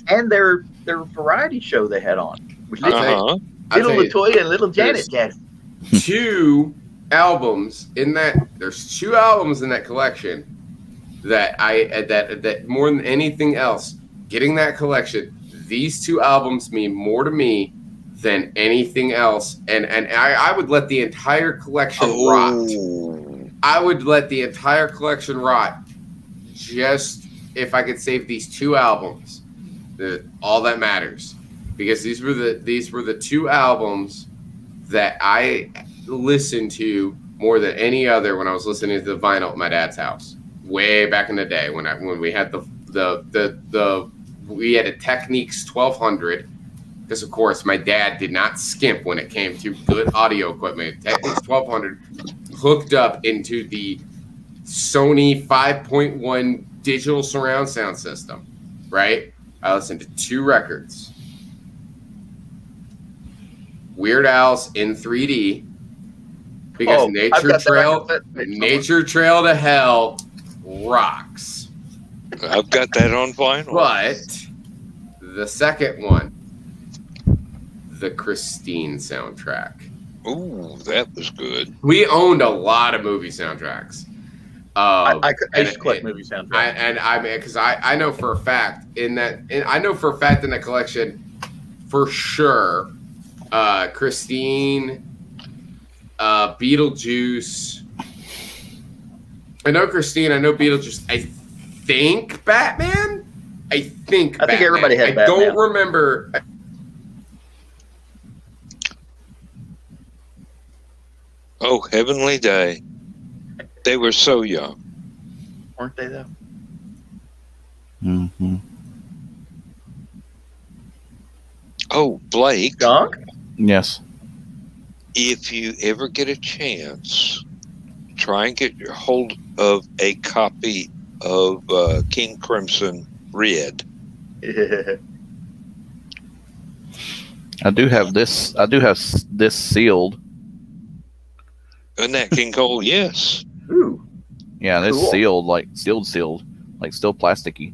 And their variety show they had on. With I'll tell you- Uh-huh. I'll little tell you, Latoya and little Janet there's- Jackson. 2 albums in that. There's 2 albums in that collection that that more than anything else, getting that collection, these 2 albums mean more to me than anything else. And I would let the entire collection rot. I would let the entire collection rot just if I could save these 2 albums. All that matters, because these were the 2 albums that I listened to more than any other when I was listening to the vinyl at my dad's house way back in the day when we had we had a Technics 1200, because of course my dad did not skimp when it came to good audio equipment. Technics 1200 hooked up into the Sony 5.1 digital surround sound system, right? I listened to 2 records. Weird Al's in 3D, because Nature Trail to Hell rocks. I've got that on vinyl. But the second one, the Christine soundtrack. Ooh, that was good. We owned a lot of movie soundtracks. I used to collect movie soundtracks. Because I know for a fact in that collection, for sure, Christine, Beetlejuice. I know Christine. I know Beetlejuice. I think Batman. I think everybody had Batman. Batman. I don't remember. Oh, Heavenly Day. They were so young. Weren't they though? Mm-hmm. Oh, Blake. Gunk? Yes. If you ever get a chance, try and get your hold of a copy of King Crimson Red. I do have this sealed. And that King Cole, yes. Ooh. Yeah, this Cool. sealed, like sealed, like still plasticky.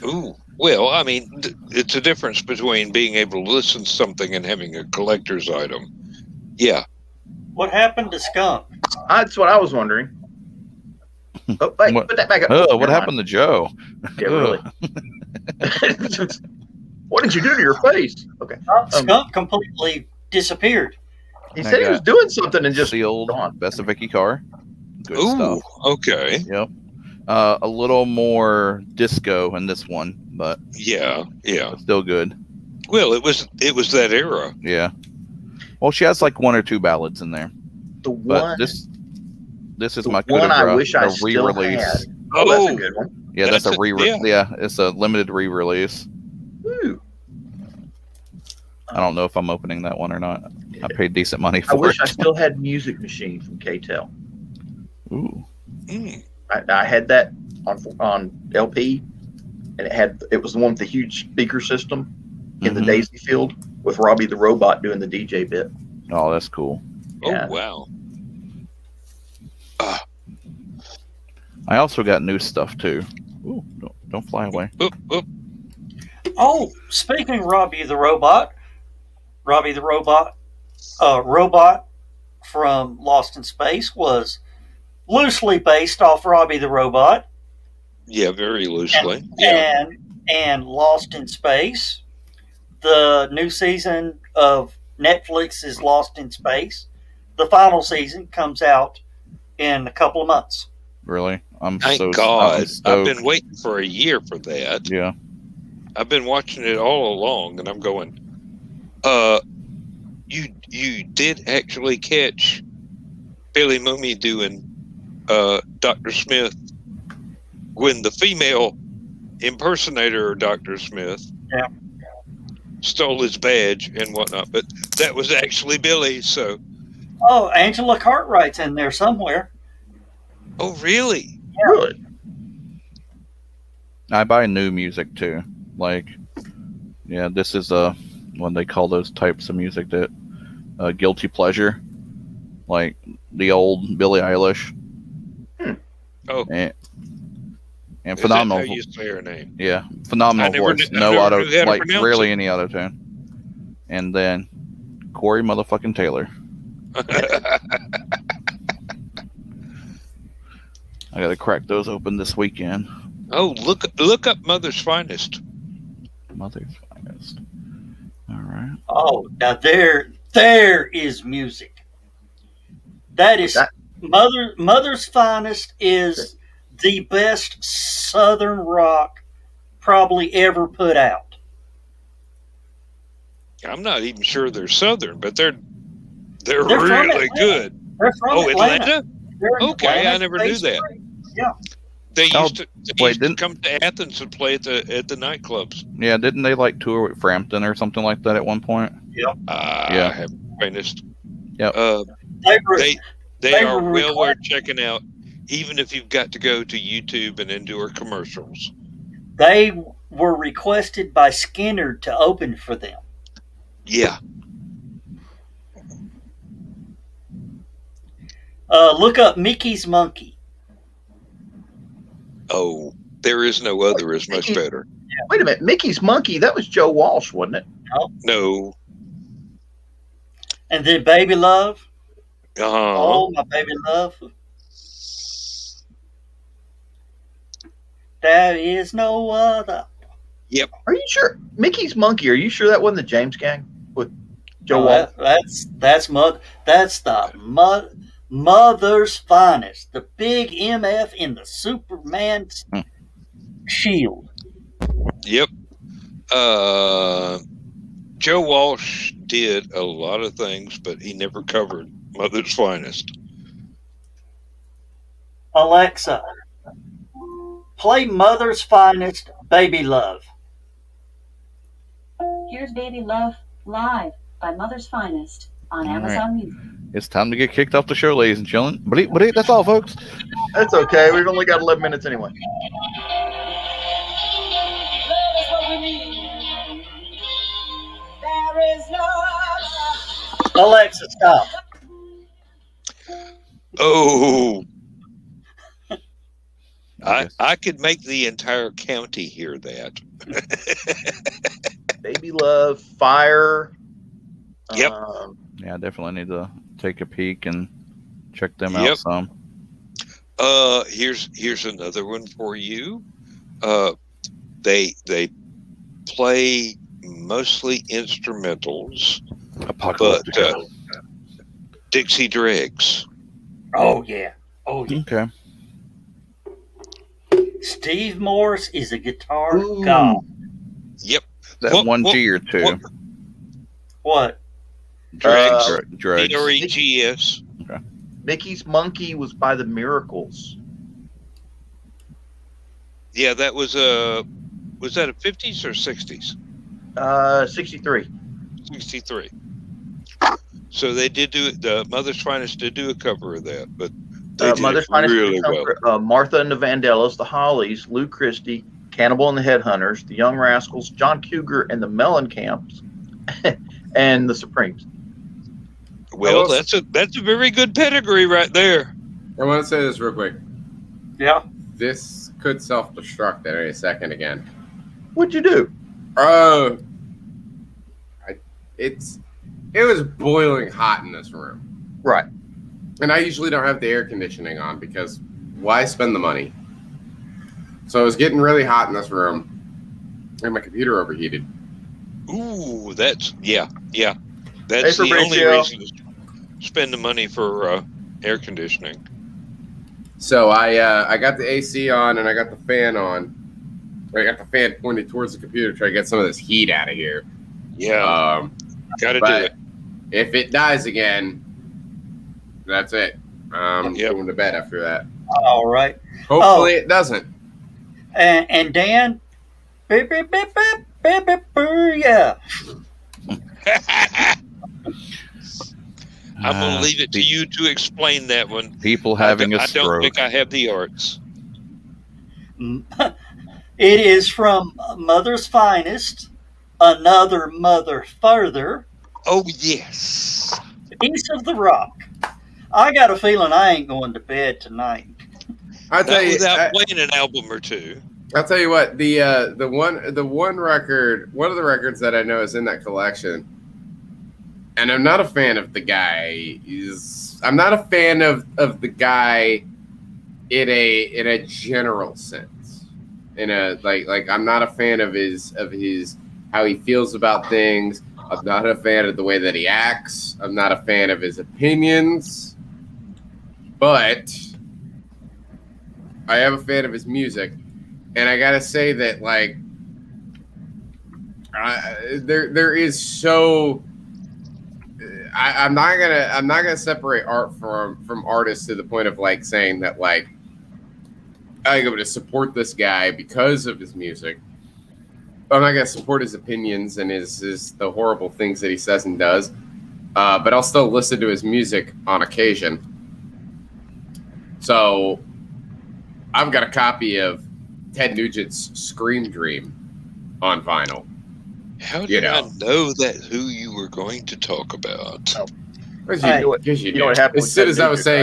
Ooh. Well, I mean, it's a difference between being able to listen to something and having a collector's item. Yeah. What happened to Skunk? That's what I was wondering. Oh, wait, What- put that back up. Oh, Never what mind. happened to Joe? Yeah, really. What did you do to your face? Okay. Skunk completely disappeared. He I said he was got doing something and just sealed gone. Best of Vicky Carr. Good Ooh, stuff. okay. Yep. A little more disco in this one, but Yeah. still good. Well, it was that era. Yeah. Well, she has like 1 or 2 ballads in there, The but one, this is the my one I Kudabra, wish I the still re-release. had. Oh, that's a Oh. good one. Yeah, that's a That's re. Yeah, it's a limited re-release. Ooh. I don't know if I'm opening that one or not. I paid decent money I for wish I it. still had Music Machine from K-Tel. Ooh. Mm. I had that on LP, and it was the one with the huge speaker system in the Mhm. Daisy Field with Robbie the Robot doing the DJ bit. Oh, that's cool. Yeah. Oh, wow. I also got new stuff too. Ooh, don't fly away. Oop, oop. Oh, speaking of Robbie the Robot, robot from Lost in Space was loosely based off Robbie the Robot. Yeah, very loosely. Yeah. And Lost in Space, the new season of Netflix's Lost in Space, the final season comes out in a couple of months. Really? I'm Thank so God. I'm stoked. I've been waiting for a year for that. Yeah. I've been watching it all along, and I'm going, you did actually catch Billy Mooney doing Dr. Smith when the female impersonator of Dr. Smith stole his badge and whatnot, but that was actually Billy. So, Oh, Angela Cartwright's in there somewhere. oh really? Really? I buy new music too. Like Yeah, this is what they call those types of music that guilty pleasure, like the old Billie Eilish. Oh, and is phenomenal. that how you say her name? Yeah, phenomenal voice. I never knew how to like pronounce rarely it. any auto tune. And then Corey motherfucking Taylor. I gotta crack those open this weekend. Oh, look up Mother's Finest. Mother's Finest. All right. Oh, now there is music. That is That- Mother's Finest is the best Southern rock probably ever put out. I'm not even sure they're Southern, but they're They're from really Atlanta. good. They're from Oh, Atlanta? They're in Okay, Atlanta. I never knew that. Yeah. They Oh, used to wait, come to Athens and play at the nightclubs. Yeah, didn't they like tour with Frampton or something like that at one point? Yeah. I haven't finished. Yep. They are were well worth checking out, even if you've got to go to YouTube and endure commercials. They were requested by Skinner to open for them. Yeah. Look up Mickey's Monkey. Oh, there is no other is much better. Wait a minute, Mickey's Monkey. That was Joe Walsh, wasn't it? No. And then Baby Love. Uh-huh. Oh, my baby love. There is no other. Are you sure? Mickey's Monkey. Are you sure that wasn't the James Gang with Joe No, Walsh? that's the Mother's Finest. The big MF in the Superman shield. Yep. Joe Walsh did a lot of things, but he never covered Mother's Finest. Alexa, play Mother's Finest, Baby Love. Here's Baby Love live by Mother's Finest on All Amazon Music. It's time to get kicked off the show, ladies and gentlemen. But that's all, folks. That's okay. We've only got 11 minutes anyway. Alexa, stop. Oh, I I could make the entire county hear that. Baby Love, Fire. Yep. Yeah, I definitely need to take a peek and check them Yep. out some. Here's another one for you. They play mostly instrumentals, Apocalyptic. but Dixie Dregs. Oh, yeah. Oh, yeah. Okay. Steve Morris is a guitar Ooh. god. Yep. That What- one what- G or two. what- What? Dregs. Dregs. DREGS. Mickey's Monkey was by the Miracles. Yeah, that was that a 50s or 60s? 63. 63. So they did do it. The Mother's Finest did do a cover of that, but they did Mother's it Finest really well. Martha and the Vandellas, the Hollies, Lou Christie, Cannibal and the Headhunters, the Young Rascals, John Cougar and the Mellencamp's, and the Supremes. Well, that's a very good pedigree right there. I want to say this real quick. Yeah. This could self-destruct at any second again. What'd you do? It was boiling hot in this room. Right. And I usually don't have the air conditioning on because why spend the money? So it was getting really hot in this room, and my computer overheated. Ooh, that's yeah. That's Paper the bridge, only Jill. reason to spend the money for air conditioning. So I got the AC on and I got the fan on. I got the fan pointed towards the computer to try to get some of this heat out of here. Yeah, gotta do But it. if it dies again, that's it. Yep. Going to bed after that. All right. Hopefully it doesn't. And Dan, beep, beep, beep, beep, beep, beep, yeah. I'm gonna leave it to you to explain that one. People having a I don't stroke. think I have the arts. It is from Mother's Finest, Another Mother Further, Oh, yes. Piece of the Rock. I got a feeling I ain't going to bed tonight. I'll tell Not you. without playing an album or two. I'll tell you what. The one record, one of the records that I know is in that collection, and I'm not a fan of the guy. I'm not a fan of the guy in a general sense. In a like I'm not a fan of his how he feels about things. I'm not a fan of the way that he acts. I'm not a fan of his opinions. But I am a fan of his music. And I gotta say that, like, there is so. I'm not gonna separate art from artists to the point of like saying that like I'm going to support this guy because of his music. I'm not gonna support his opinions and his the horrible things that he says and does, but I'll still listen to his music on occasion. So I've got a copy of Ted Nugent's "Scream Dream" on vinyl. How did I know that who you were going to talk about? Because you know what happened as soon with as Ted I was Nugent, saying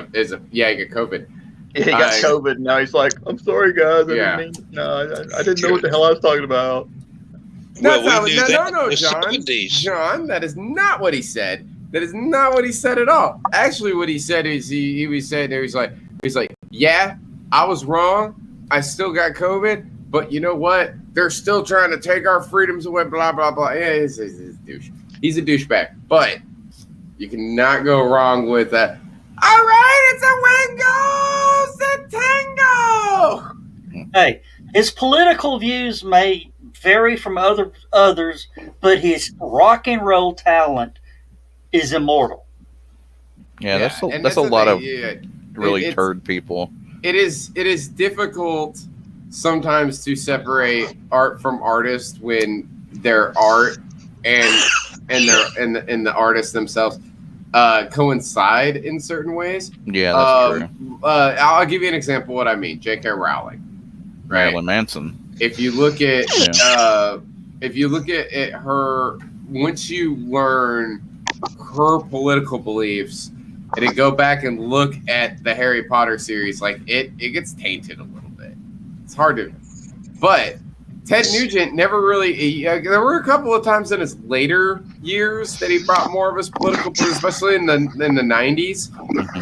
right? is a yeah, he got COVID. Yeah, he got COVID. And now he's like, I'm sorry, guys. Yeah. I didn't know what the hell I was talking about. Well, No, we knew that no, in the John. 70s. John, that is not what he said. That is not what he said at all. Actually, what he said is he was saying there, he's like, yeah, I was wrong. I still got COVID, but you know what? They're still trying to take our freedoms away. Blah blah blah. Yeah, he's a douche. He's a douchebag. But you cannot go wrong with that. All right, it's a Wingo Tango. Hey, his political views may vary from others, but his rock and roll talent is immortal. Yeah, that's a lot of really turd people. It is difficult sometimes to separate art from artist when their art and the artists themselves coincide in certain ways. Yeah, that's true. I'll give you an example of what I mean. J.K. Rowling, right? Marilyn Manson. If you look at her, once you learn her political beliefs, and you go back and look at the Harry Potter series, like it gets tainted a little bit. It's hard to, but Ted Nugent never really. There were a couple of times in his later years that he brought more of his political, especially in the 90s.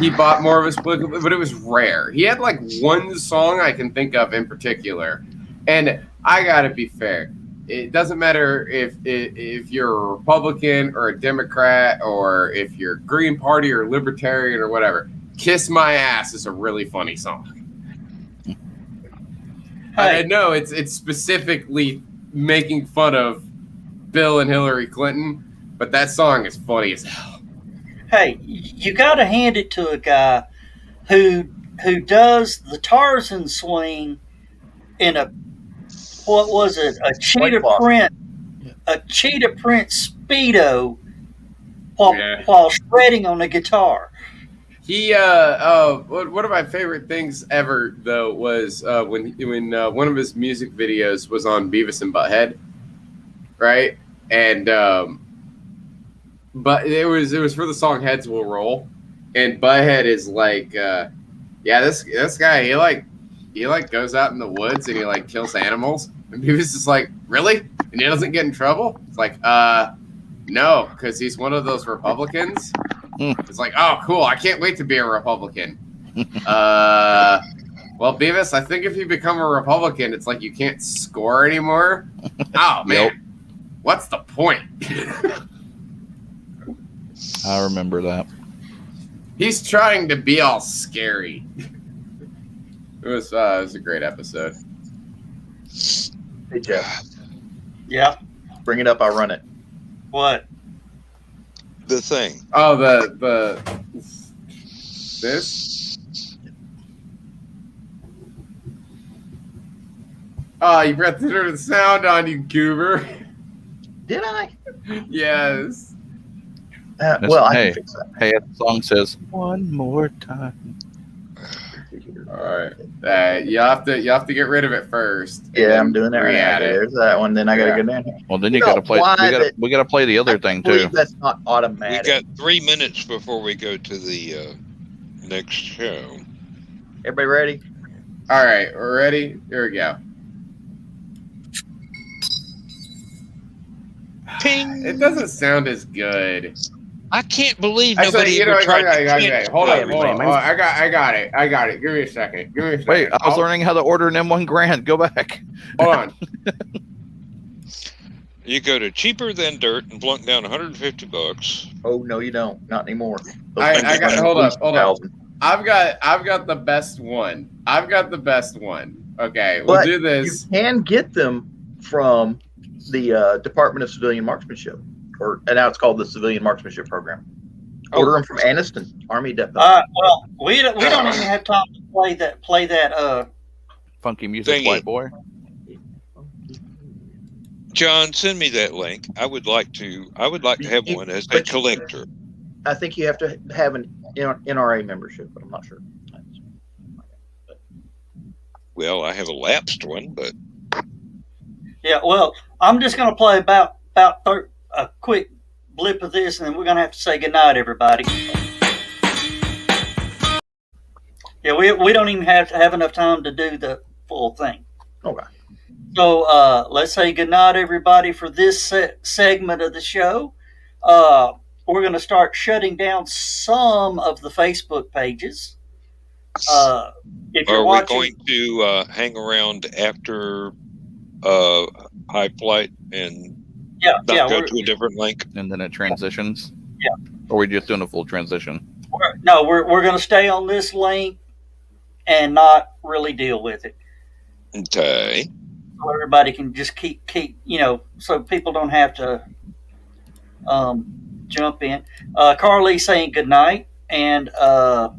He brought more of his political, but it was rare. He had like one song I can think of in particular, and I gotta be fair. It doesn't matter if you're a Republican or a Democrat or if you're Green Party or Libertarian or whatever. "Kiss My Ass" is a really funny song. I know it's specifically making fun of Bill and Hillary Clinton, but that song is funny as hell. Hey, you got to hand it to a guy who does the Tarzan swing in a what was it? A cheetah print Speedo while shredding on the guitar. He one of my favorite things ever though was when one of his music videos was on Beavis and Butthead, right? And but it was for the song "Heads Will Roll," and Butthead is like, this guy he goes out in the woods and he like kills animals, and Beavis is like, really? And he doesn't get in trouble? It's like, no, because he's one of those Republicans. It's like, oh, cool. I can't wait to be a Republican. Well, Beavis, I think if you become a Republican, it's like you can't score anymore. Oh, man. What's the point? I remember that. He's trying to be all scary. It was a great episode. Hey, Jeff. Yeah. Bring it up. I'll run it. What? The thing. Oh, this? Oh, you forgot to turn the sound on, you goober. Did I? Yes. Well, I can fix that. Hey, the song says one more time. All right. You have to get rid of it first. and Yeah, then I'm doing that right now. re-add Okay, it. there's that one. Then I gotta Yeah. go down here. Well, then You you got to know play. why We got to play the other I thing believe too. that's not We automatic. got 3 minutes before we go to the next show. Everybody ready? All right, we're ready. Here we go. Ping! It doesn't sound as good. I can't believe Actually, nobody ever tried to okay. Hold Hey, on. everybody, Oh, I got it. Give me a second. Wait, I was learning how to order an M1 Grand. Go back. Hold on. You go to Cheaper Than Dirt and plunk down $150. Oh no, you don't. Not anymore. Those I things are got. running Hold at up. least Hold up. 1,000. I've got the best one. Okay, we'll But do this. you can get them from the Department of Civilian Marksmanship, and now it's called the Civilian Marksmanship Program. Order them from Anniston Army Depot. Well, we don't even have time to play that. Funky music, Thingy. white boy. John, send me that link. I would like to have one as a But collector. I think you have to have an NRA membership, but I'm not sure. Well, I have a lapsed one, but Yeah, well, I'm just going to play about a quick blip of this, and then we're going to have to say goodnight, everybody. Yeah, we don't even have enough time to do the full thing. Okay. So let's say goodnight, everybody, for this segment of the show. We're going to start shutting down some of the Facebook pages. If you're are we watching, going to hang around after High Flight and not go to a different link? And then it transitions. Yeah. Or are we just doing a full transition? we're going to stay on this link and not really deal with it. Okay. So everybody can just keep so people don't have to jump in. Carly saying good night, and all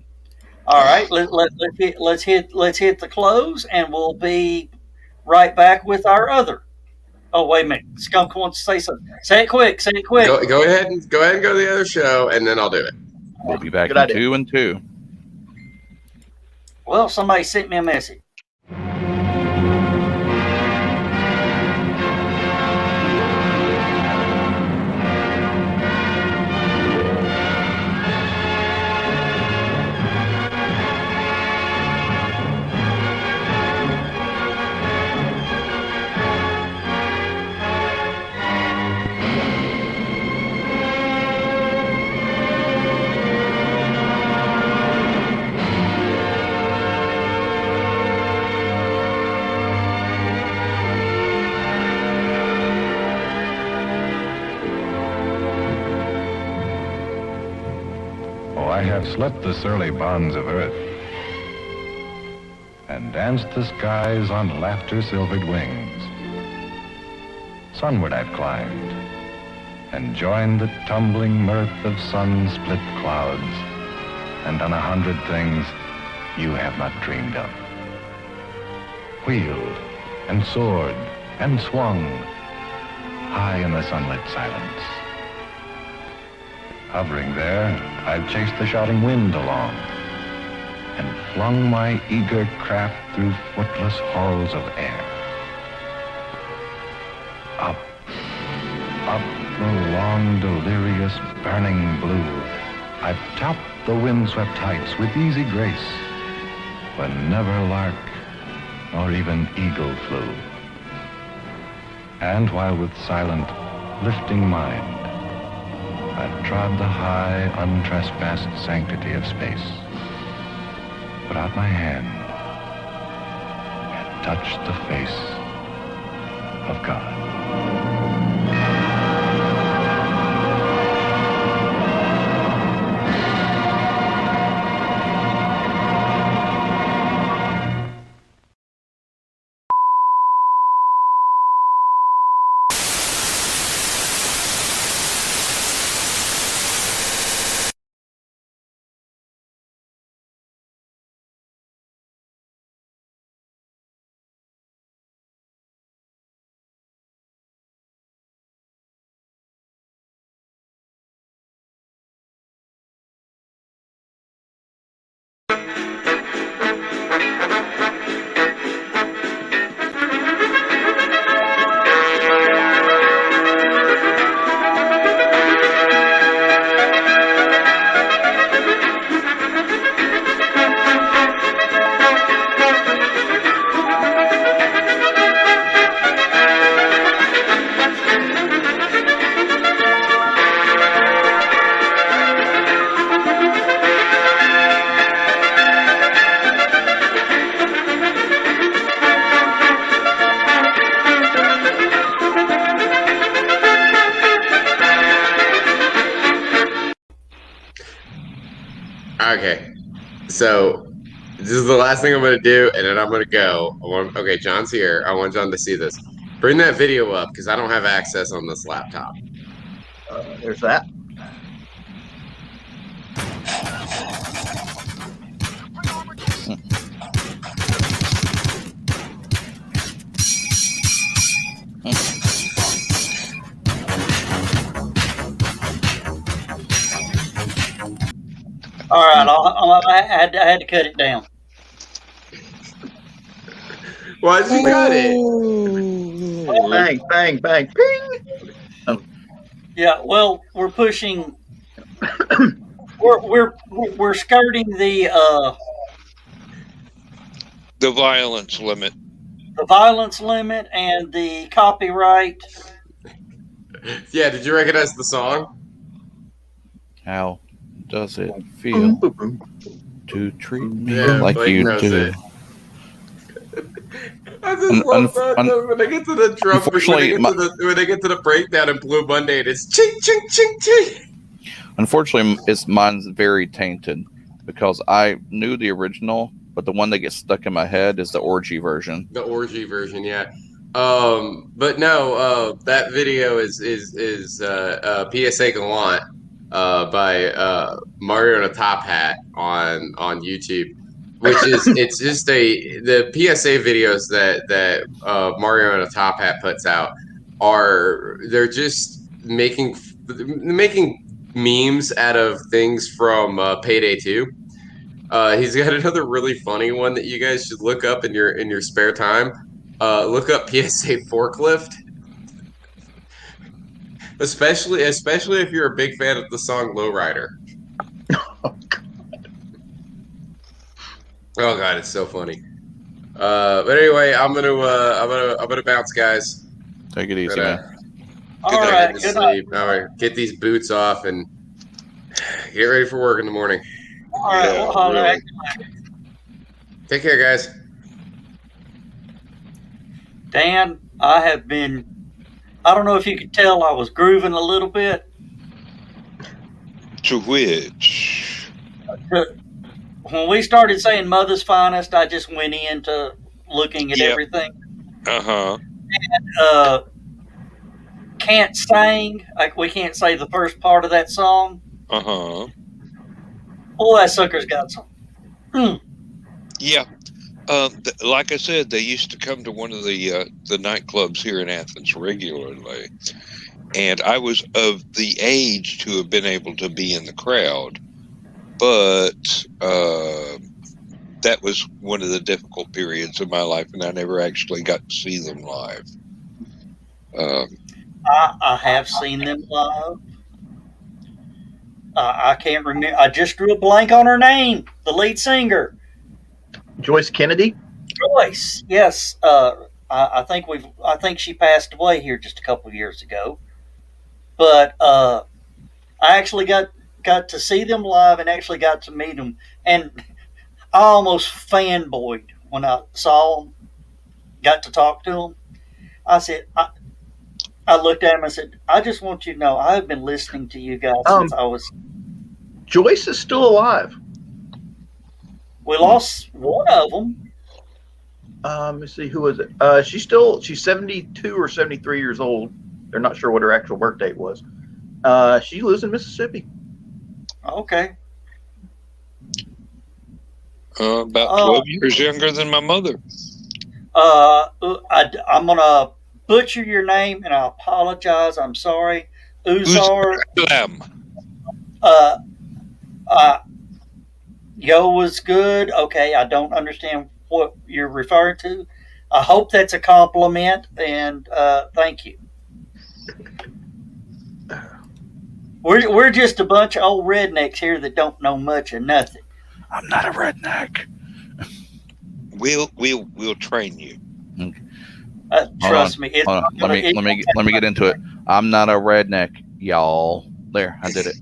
right, let's hit the close, and we'll be right back with our other. Oh, wait a minute, Skunk wants to say something. Say it quick. Go ahead and go to the other show, and then I'll do it. We'll be back Good in idea. 2 and 2. Well, somebody sent me a message. I have slit the surly bonds of earth and danced the skies on laughter-silvered wings. Sunward I've climbed and joined the tumbling mirth of sun-split clouds and done 100 things you have not dreamed of. Wheeled and soared and swung high in the sunlit silence. Hovering there, I've chased the shouting wind along and flung my eager craft through footless halls of air. Up the long, delirious, burning blue, I've topped the windswept heights with easy grace, when never lark nor even eagle flew. And while with silent, lifting mind, I've trod the high, untrespassed sanctity of space, put out my hand and touched the face of God. Okay. So this is the last thing I'm going to do, and then I'm going to go. Okay, John's here. I want John to see this. Bring that video up because I don't have access on this laptop. There's that. All right, I had to cut it down. Why'd you cut it? Bang, bang, bang, ping. Yeah, well, we're pushing. we're skirting the violence limit. The violence limit and the copyright. Yeah, did you recognize the song? How does it feel to treat me like Blake you knows do? it. I just love that when they get to the drum, when they get to the breakdown in Blue Monday, and it's ching ching ching ching. Unfortunately, mine's very tainted because I knew the original, but the one that gets stuck in my head is the orgy version. The orgy version, yeah. But no, that video is PSA Gallant by Mario in a Top Hat on YouTube, which is it's just the PSA videos that Mario in a Top Hat puts out they're just making memes out of things from Payday 2. He's got another really funny one that you guys should look up in your spare time. Look up PSA forklift, especially if you're a big fan of the song Lowrider. Oh god, it's so funny. But anyway, I'm gonna bounce, guys. Take it easy, man. All right, good night. All right, get these boots off and get ready for work in the morning. All right, we'll holler at you. Take care, guys. Dan, I don't know if you could tell I was grooving a little bit. To which? When we started saying Mother's Finest, I just went into looking at everything. Uh-huh. And Can't Sing, like we can't say the first part of that song. Uh-huh. Oh, that sucker's got some. Yeah. Like I said, they used to come to one of the nightclubs here in Athens regularly, and I was of the age to have been able to be in the crowd, but that was one of the difficult periods of my life, and I never actually got to see them live. I have seen them live. I can't remember. I just drew a blank on her name. The lead singer, Joyce Kennedy. Joyce, yes. I think she passed away here just a couple of years ago. But I actually got to see them live and actually got to meet them, and I almost fanboyed when I saw them. Got to talk to them. I said, I looked at him and said, I just want you to know I've been listening to you guys since I was. Joyce is still alive. We lost one of them. Let me see, who was it? She's 72 or 73 years old. They're not sure what her actual birth date was. She lives in Mississippi. Okay. About 12 years younger than my mother. I'm going to butcher your name, and I apologize. I'm sorry. Uzar. Yo was good. Okay, I don't understand what you're referring to. I hope that's a compliment, and thank you. We're just a bunch of old rednecks here that don't know much of nothing. I'm not a redneck. We'll train you. Trust me. Let me get into it. I'm not a redneck, y'all. There, I did it.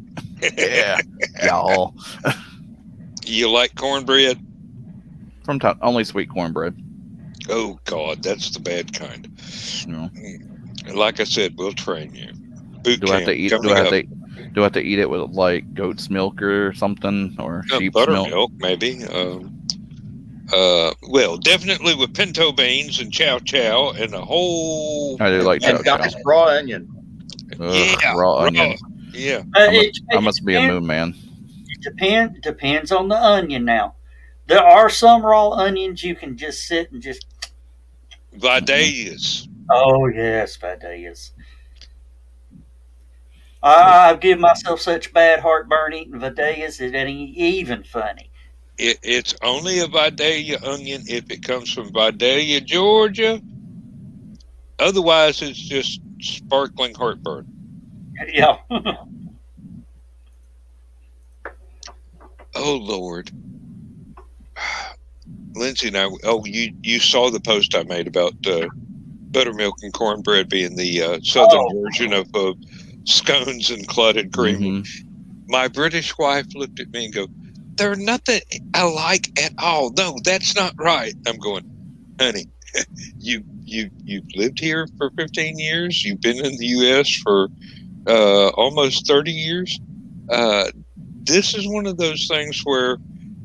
Yeah, y'all. You like cornbread? From time, only sweet cornbread. Oh God, that's the bad kind. No. Like I said, we'll train you. Boot Do I have to eat? Do I Do I have to eat it with like goat's milk or something, or sheep's milk? Buttermilk, maybe. Well, definitely with pinto beans and chow chow and a whole. I do like chow And chow. diced raw onion. Ugh, Yeah, raw onion. Yeah. I must be a moon man. It depends on the onion now. There are some raw onions you can just sit and just. Vidalias. Oh, yes, Vidalias. I've given myself such bad heartburn eating Vidalias, it ain't even funny. It's only a Vidalia onion if it comes from Vidalia, Georgia. Otherwise, it's just sparkling heartburn. Yeah. Oh, Lord. Lindsay and I, you saw the post I made about buttermilk and cornbread being the southern version of scones and clotted cream. My British wife looked at me and go, "They're nothing I like at all. No, that's not right." I'm going, "Honey, you've lived here for 15 years. You've been in the U.S. for almost 30 years. This is one of those things where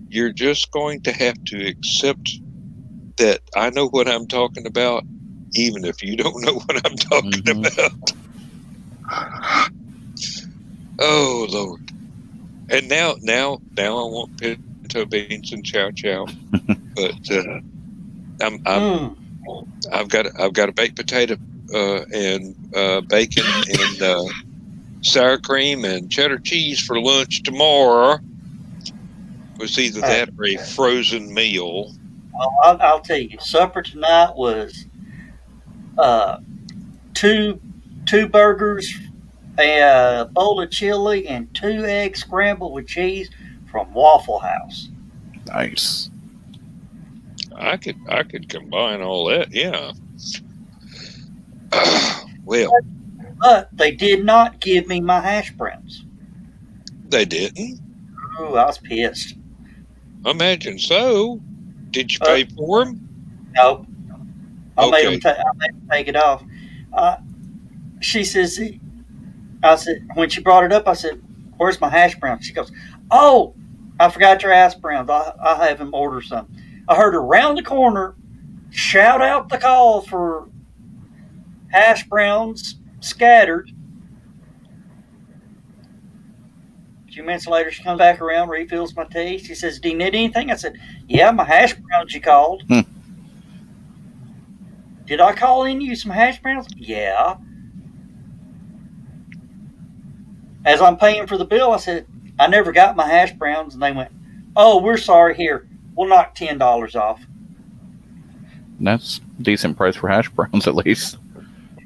you're just going to have to accept that I know what I'm talking about, even if you don't know what I'm talking about." Oh, Lord. And now I want pinto beans and chow chow, but I've got a baked potato and bacon and sour cream and cheddar cheese for lunch tomorrow. It was either that or a frozen meal. I'll tell you, supper tonight was two burgers, a bowl of chili, and 2 eggs scrambled with cheese from Waffle House. Nice. I could combine all that, yeah. Well, but they did not give me my hash browns. They didn't? Oh, I was pissed. Imagine so. Did you pay for them? Nope. I Okay. made them take it off. She says, I said, when she brought it up, I said, "Where's my hash browns?" She goes, "Oh, I forgot your hash browns. I'll have him order some." I heard her round the corner shout out the call for hash browns scattered. A few minutes later, she comes back around, refills my tea. She says, "Do you need anything?" I said, "Yeah, my hash browns you called." "Did I call in you some hash browns?" "Yeah." As I'm paying for the bill, I said, "I never got my hash browns." And they went, "Oh, we're sorry. Here, we'll knock $10 off." That's a decent price for hash browns, at least.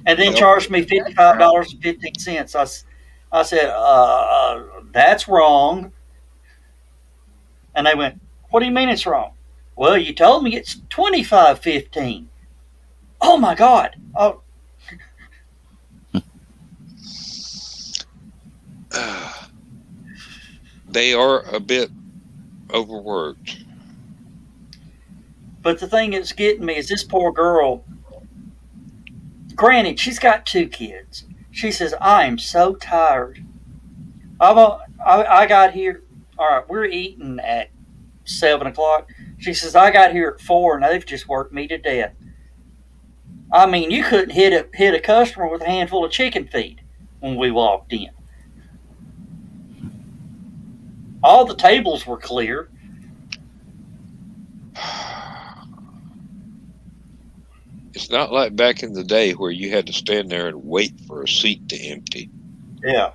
And then charged me $55.15. I said, "That's wrong." And they went, "What do you mean it's wrong?" "Well, you told me it's $25.15. Oh my God! Oh. They are a bit overworked. But the thing that's getting me is this poor girl. Granted, she's got 2 kids. She says, "I am so tired. I got here. All right, we're eating at 7 o'clock." She says, "I got here at 4 and they've just worked me to death." I mean, you couldn't hit a customer with a handful of chicken feed when we walked in. All the tables were clear. It's not like back in the day where you had to stand there and wait for a seat to empty. Yeah.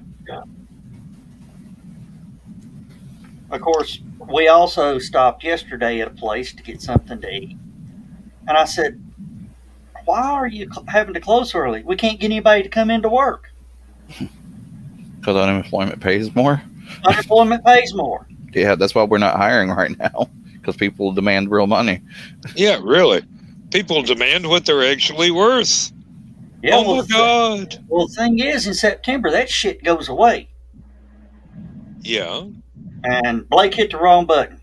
Of course, we also stopped yesterday at a place to get something to eat. And I said, "Why are you having to close early? We can't get anybody to come into work." Because unemployment pays more? Unemployment pays more. Yeah, that's why we're not hiring right now. Because people demand real money. Yeah, really. People demand what they're actually worth. Yeah, oh, my God. Well, the thing is, in September, that shit goes away. Yeah. And Blake hit the wrong button.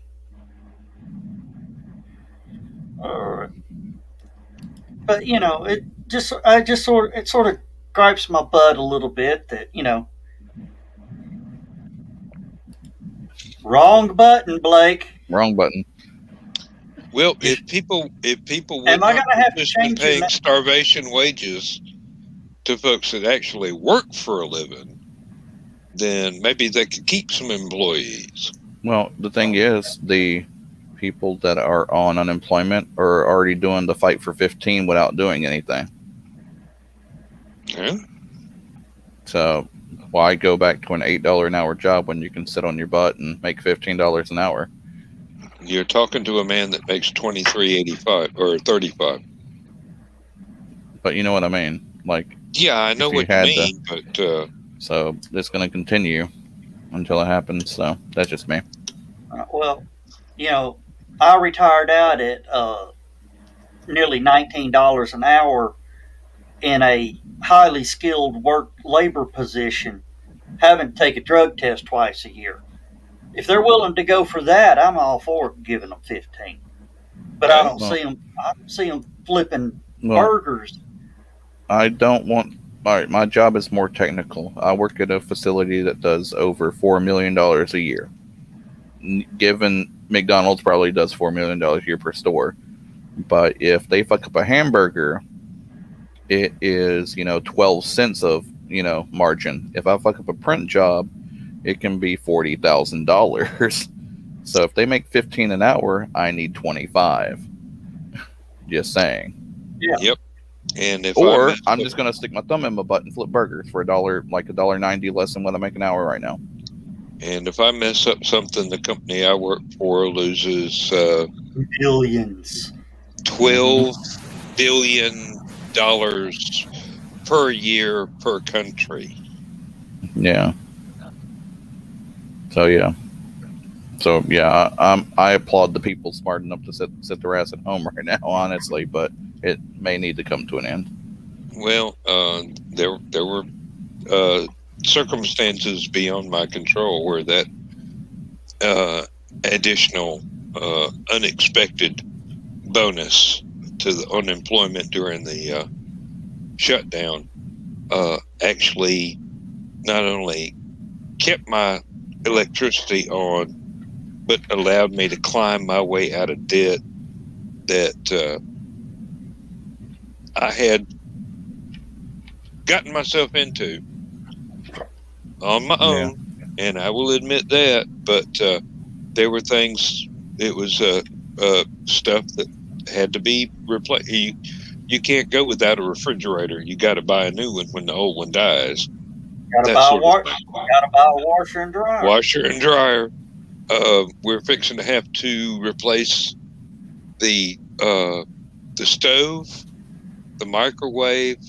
But, you know, it sort of gripes my butt a little bit that, you know, Wrong button, Blake. Wrong button. Well, if people would Am I not gonna have to just be change your paying name? starvation wages to folks that actually work for a living, then maybe they could keep some employees. Well, the thing is, the people that are on unemployment are already doing the fight for 15 without doing anything. Yeah. So why go back to an $8 an hour job when you can sit on your butt and make $15 an hour? You're talking to a man that makes $23.85 or $35. But you know what I mean. Like, Yeah, I know If you what you had mean, but so it's going to continue until it happens. So that's just me. Well, you know, I retired out at nearly $19 an hour in a highly skilled work labor position, having to take a drug test twice a year. If they're willing to go for that, I'm all for giving them 15. But I don't Well- see them. I don't see them flipping Well, burgers. I don't want. All right, my job is more technical. I work at a facility that does over $4 million a year. Given McDonald's probably does $4 million a year per store, but if they fuck up a hamburger, it is 12 cents of margin. If I fuck up a print job, it can be $40,000. So if they make 15 an hour, I need 25. Just saying. Yeah. Yep. And if Or I I'm just gonna stick my thumb in my butt and flip burgers for $1.90 less than what I make an hour right now. and if I mess up something, the company I work for loses Billions. $12 billion per year per country. Yeah. So yeah. I applaud the people smart enough to sit their ass at home right now, honestly, but it may need to come to an end. Well, there were circumstances beyond my control where that additional unexpected bonus to the unemployment during the shutdown actually not only kept my electricity on, but allowed me to climb my way out of debt that I had gotten myself into on my own. And I will admit that, but there were things, it was stuff that had to be replaced. You can't go without a refrigerator. You got to buy a new one when the old one dies. Gotta buy a washer and dryer. Washer and dryer. We're fixing to have to replace the stove, the microwave,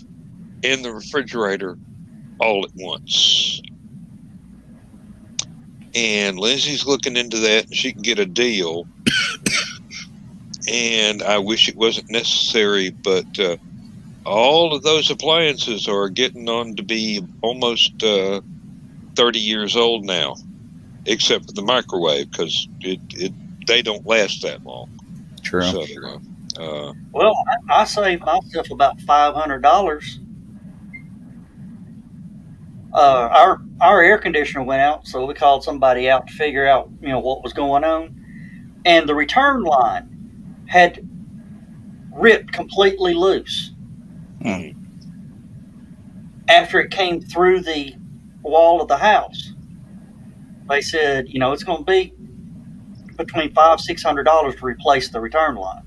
and the refrigerator all at once. And Lindsay's looking into that, and she can get a deal. And I wish it wasn't necessary, but all of those appliances are getting on to be almost 30 years old now, except for the microwave, because they don't last that long. True. So, Well, I saved myself about $500. Our air conditioner went out, so we called somebody out to figure out what was going on, and the return line had ripped completely loose after it came through the wall of the house. They said, it's going to be between $500-$600 to replace the return line.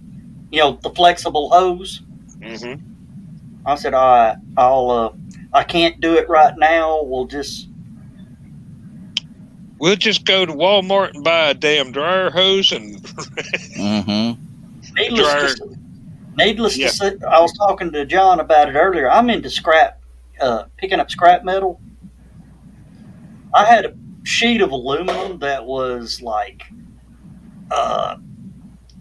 The flexible hose. mm-hmm. I said, I can't do it right now. We'll just go to Walmart and buy a damn dryer hose and Needless to say, I was talking to John about it earlier. I'm into picking up scrap metal. I had a sheet of aluminum that was like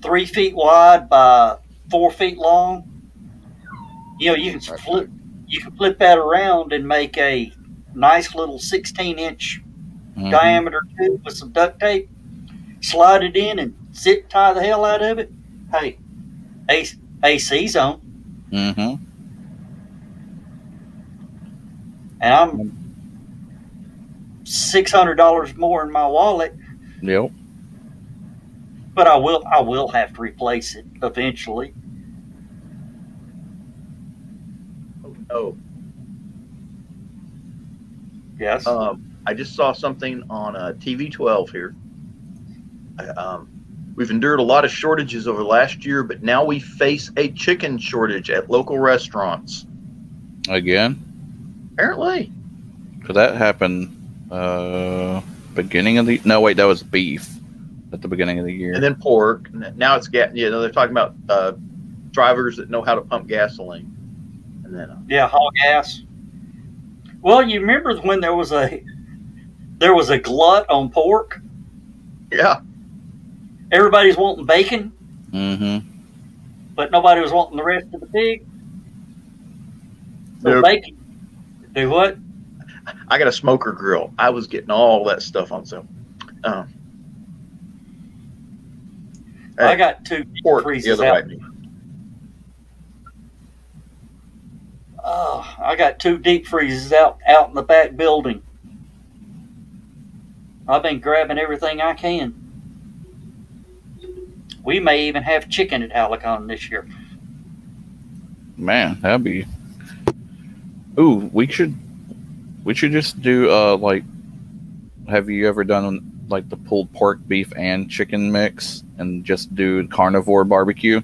3 feet wide by 4 feet long. You can flip that around and make a nice little 16-inch diameter tube with some duct tape. Slide it in and zip tie the hell out of it. Hey, AC's on. Mm-hmm. And I'm $600 more in my wallet. Yep. But I will have to replace it eventually. Oh, no. Yes. I just saw something on TV 12 here. We've endured a lot of shortages over the last year, but now we face a chicken shortage at local restaurants. Again? Apparently. Because that happened beginning of the... No, wait, that was beef at the beginning of the year. And then pork. And now it's gas. You know, they're talking about drivers that know how to pump gasoline. And then Yeah, haul gas. Well, you remember when there was a glut on pork? yeah, Everybody's wanting bacon, Mm-hmm. but nobody was wanting the rest of the pig. So Nope. bacon. Do what? I got a smoker grill. I was getting all that stuff on sale. I got 2 pork the freezers other out. way. I got 2 deep freezers out in the back building. I've been grabbing everything I can. We may even have chicken at Halicon this year. Man, that'd be... Ooh, we should just do, like... Have you ever done, like, the pulled pork, beef, and chicken mix? And just do carnivore barbecue?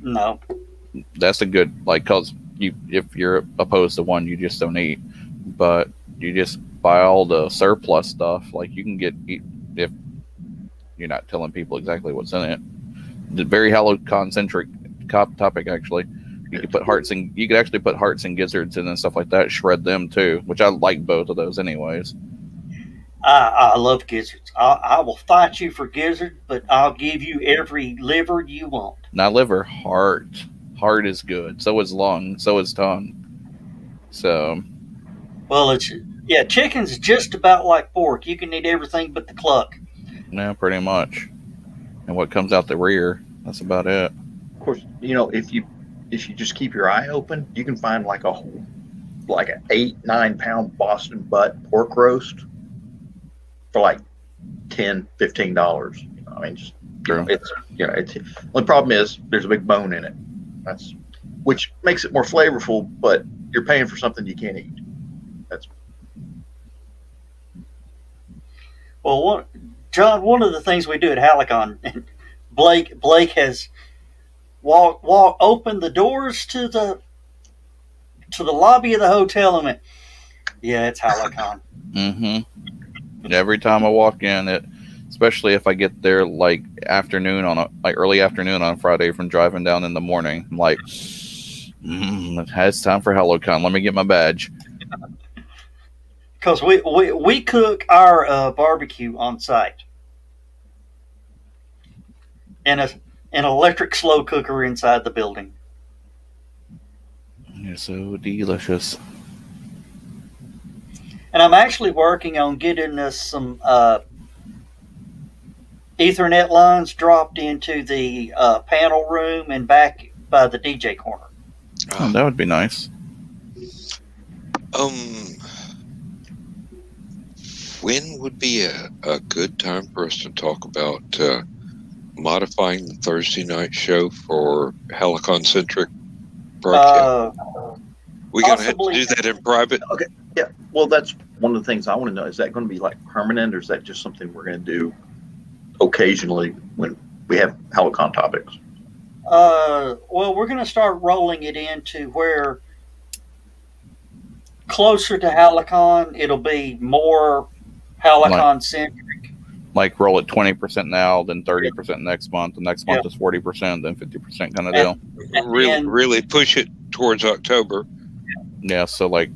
No. That's a good, like, cause if you're opposed to one, you just don't eat. But you just buy all the surplus stuff. Like, you can if you're not telling people exactly what's in it. The very Halocon-centric topic, actually. You could actually put hearts and gizzards in and stuff like that. Shred them too, which I like both of those, anyways. I love gizzards. I will fight you for gizzard, but I'll give you every liver you want. Not liver, heart. Heart is good. So is lung. So is tongue. So. Well, chicken's just about like pork. You can eat everything but the cluck. Yeah, pretty much. And what comes out the rear, that's about it. Of course, you know, if you just keep your eye open, you can find like an 8-9 pound Boston butt pork roast for like $10-15. You know, I mean, just True. the problem is there's a big bone in it. Which makes it more flavorful, but you're paying for something you can't eat. Well, John, one of the things we do at Halicon, and Blake has opened the doors to the lobby of the hotel and went, yeah, it's Halicon. Mm-hmm. Every time I walk in, especially if I get there like early afternoon on Friday from driving down in the morning, I'm like, it's time for Halocon. Let me get my badge. Because we cook our barbecue on site in an electric slow cooker inside the building. You're so delicious. And I'm actually working on getting us some Ethernet lines dropped into the panel room and back by the DJ corner. Oh, that would be nice. When would be a good time for us to talk about modifying the Thursday night show for Halicon-centric broadcast? We're going to have to do that in private? Okay, yeah. Well, that's one of the things I want to know. Is that going to be like permanent, or is that just something we're going to do occasionally when we have Halicon topics? Well, we're going to start rolling it into where closer to Halicon, it'll be more Halicon-centric. Like roll it 20% now, then 30% next month. The next month is 40%, then 50% kind of deal. Really push it towards October. Yeah, so like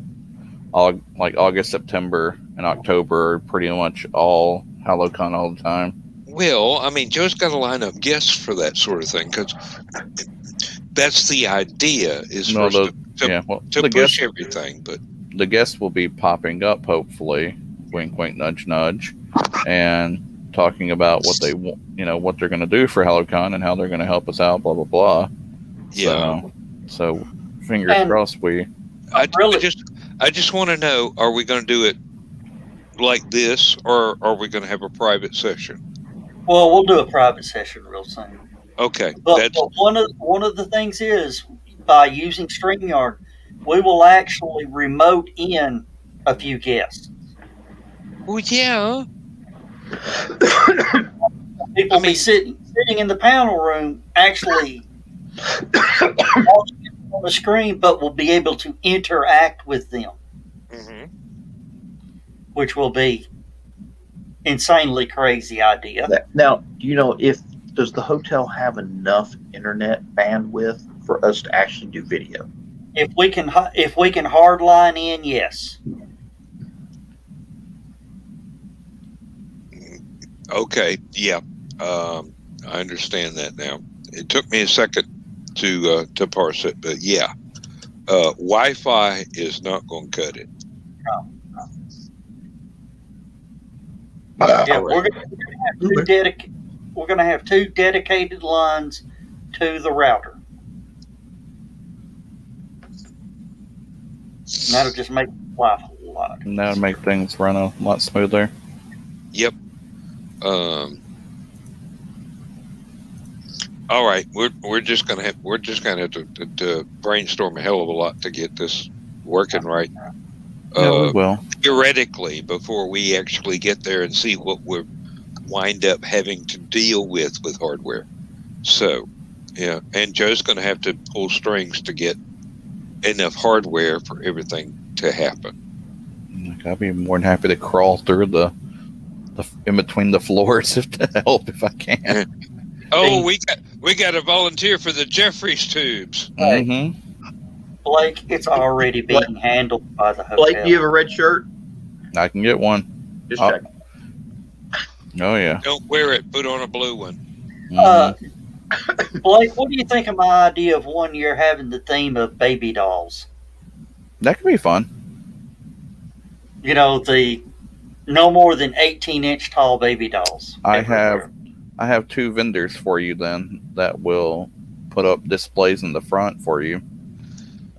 August, September, and October are pretty much all Halocon all the time. Well, I mean, Joe's got to line up guests for that sort of thing, because that's the idea, is for us to push everything. But the guests will be popping up, hopefully, wink, wink, nudge, nudge, and talking about what they want, what they're going to do for Halocon and how they're going to help us out, blah blah blah. Yeah. So fingers crossed. I just want to know: are we going to do it like this, or are we going to have a private session? Well, we'll do a private session real soon. Okay, But one of the things is by using StreamYard, we will actually remote in a few guests. well, yeah. People I will be mean- sitting in the panel room, actually watching it on the screen, but will be able to interact with them, Mhm. which will be insanely crazy idea. Now, do you know does the hotel have enough internet bandwidth for us to actually do video? If we can hardline in, yes. Okay, yeah. I understand that now. It took me a second to parse it, but yeah. Wi-Fi is not going to cut it. Yeah, All right. we're going to have two dedicated lines to the router. And that'll just make life a whole lot. And that would make things run a lot smoother. Yep. All right, we're just gonna have to brainstorm a hell of a lot to get this working right. Yeah, we will. Theoretically, before we actually get there and see what we're wind up having to deal with hardware. So, yeah, and Joe's going to have to pull strings to get enough hardware for everything to happen. I'd be more than happy to crawl through the in between the floors to help if I can. Oh, we got a volunteer for the Jeffries tubes. Mm-hmm. Blake, it's already being handled by the hotel. Blake, do you have a red shirt? I can get one. Just Oh. check. Oh yeah. Don't wear it. Put on a blue one. Mhm. Blake, what do you think of my idea of one year having the theme of baby dolls? That could be fun. You know, the no more than 18-inch tall baby dolls. I everywhere. have two vendors for you then that will put up displays in the front for you.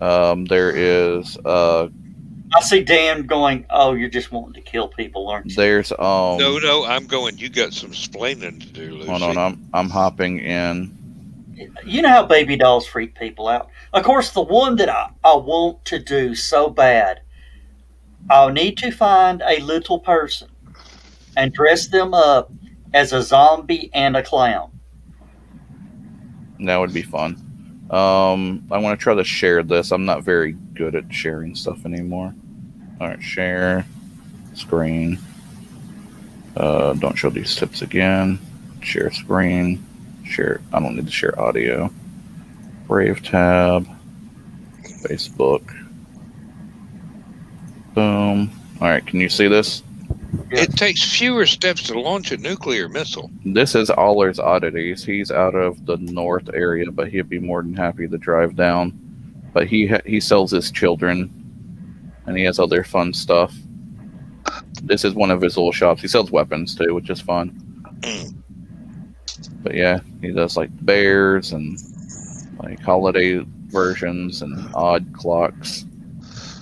There is I see Dan going, "Oh, you're just wanting to kill people, aren't you?" there's No, I'm going. You got some splaining to do, Lucy. hold on, I'm hopping in. You know how baby dolls freak people out. Of course, the one that I want to do so bad, I'll need to find a little person and dress them up as a zombie and a clown. That would be fun. I want to try to share this. I'm not very good at sharing stuff anymore. All right, share screen. Don't show these tips again. Share screen. Share. I don't need to share audio. Brave tab. Facebook. Boom. All right, can you see this? It takes fewer steps to launch a nuclear missile. This is Aller's Oddities. He's out of the north area, but he'd be more than happy to drive down. But he sells his children, and he has other fun stuff. This is one of his little shops. He sells weapons too, which is fun. But yeah, he does like bears and like holiday versions and odd clocks.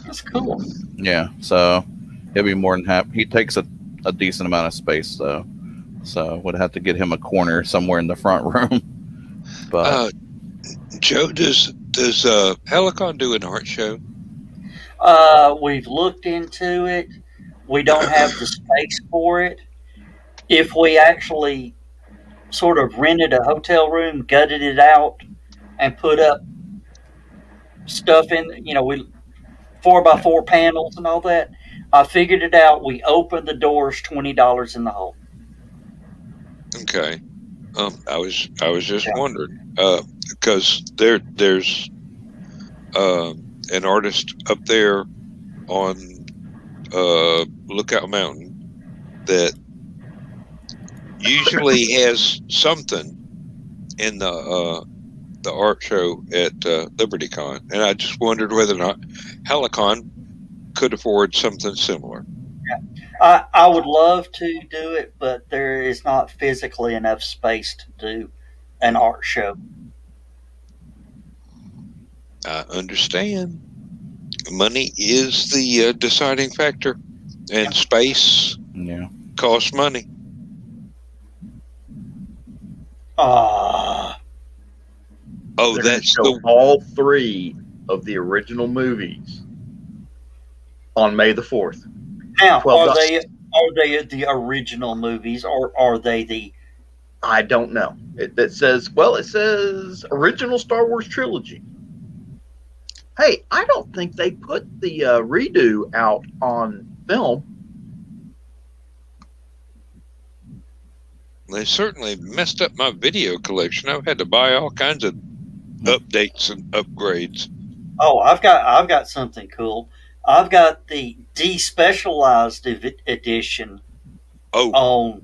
That's cool. Yeah, so he'll be more than happy. He takes a decent amount of space though, so would have to get him a corner somewhere in the front room. But Joe, does Helicon do an art show? We've looked into it. We don't have the space for it. If we actually sort of rented a hotel room, gutted it out, and put up stuff in, we 4x4 panels and all that. I figured it out. We opened the doors, $20 in the hole. Okay. I was just wondering because there's an artist up there on Lookout Mountain that usually has something in the art show at LibertyCon, and I just wondered whether or not Helicon could afford something similar. I would love to do it, but there is not physically enough space to do an art show. I understand. Money is the deciding factor. And space Yeah. costs money. Ah, Oh, They're going to that's show the all 3 of the original movies on May the 4th. now $12. are they the original movies, or are they the? I don't know. It says original Star Wars trilogy. Hey, I don't think they put the redo out on film. They certainly messed up my video collection. I've had to buy all kinds of updates and upgrades. Oh, I've got something cool. I've got the despecialized edition Oh, on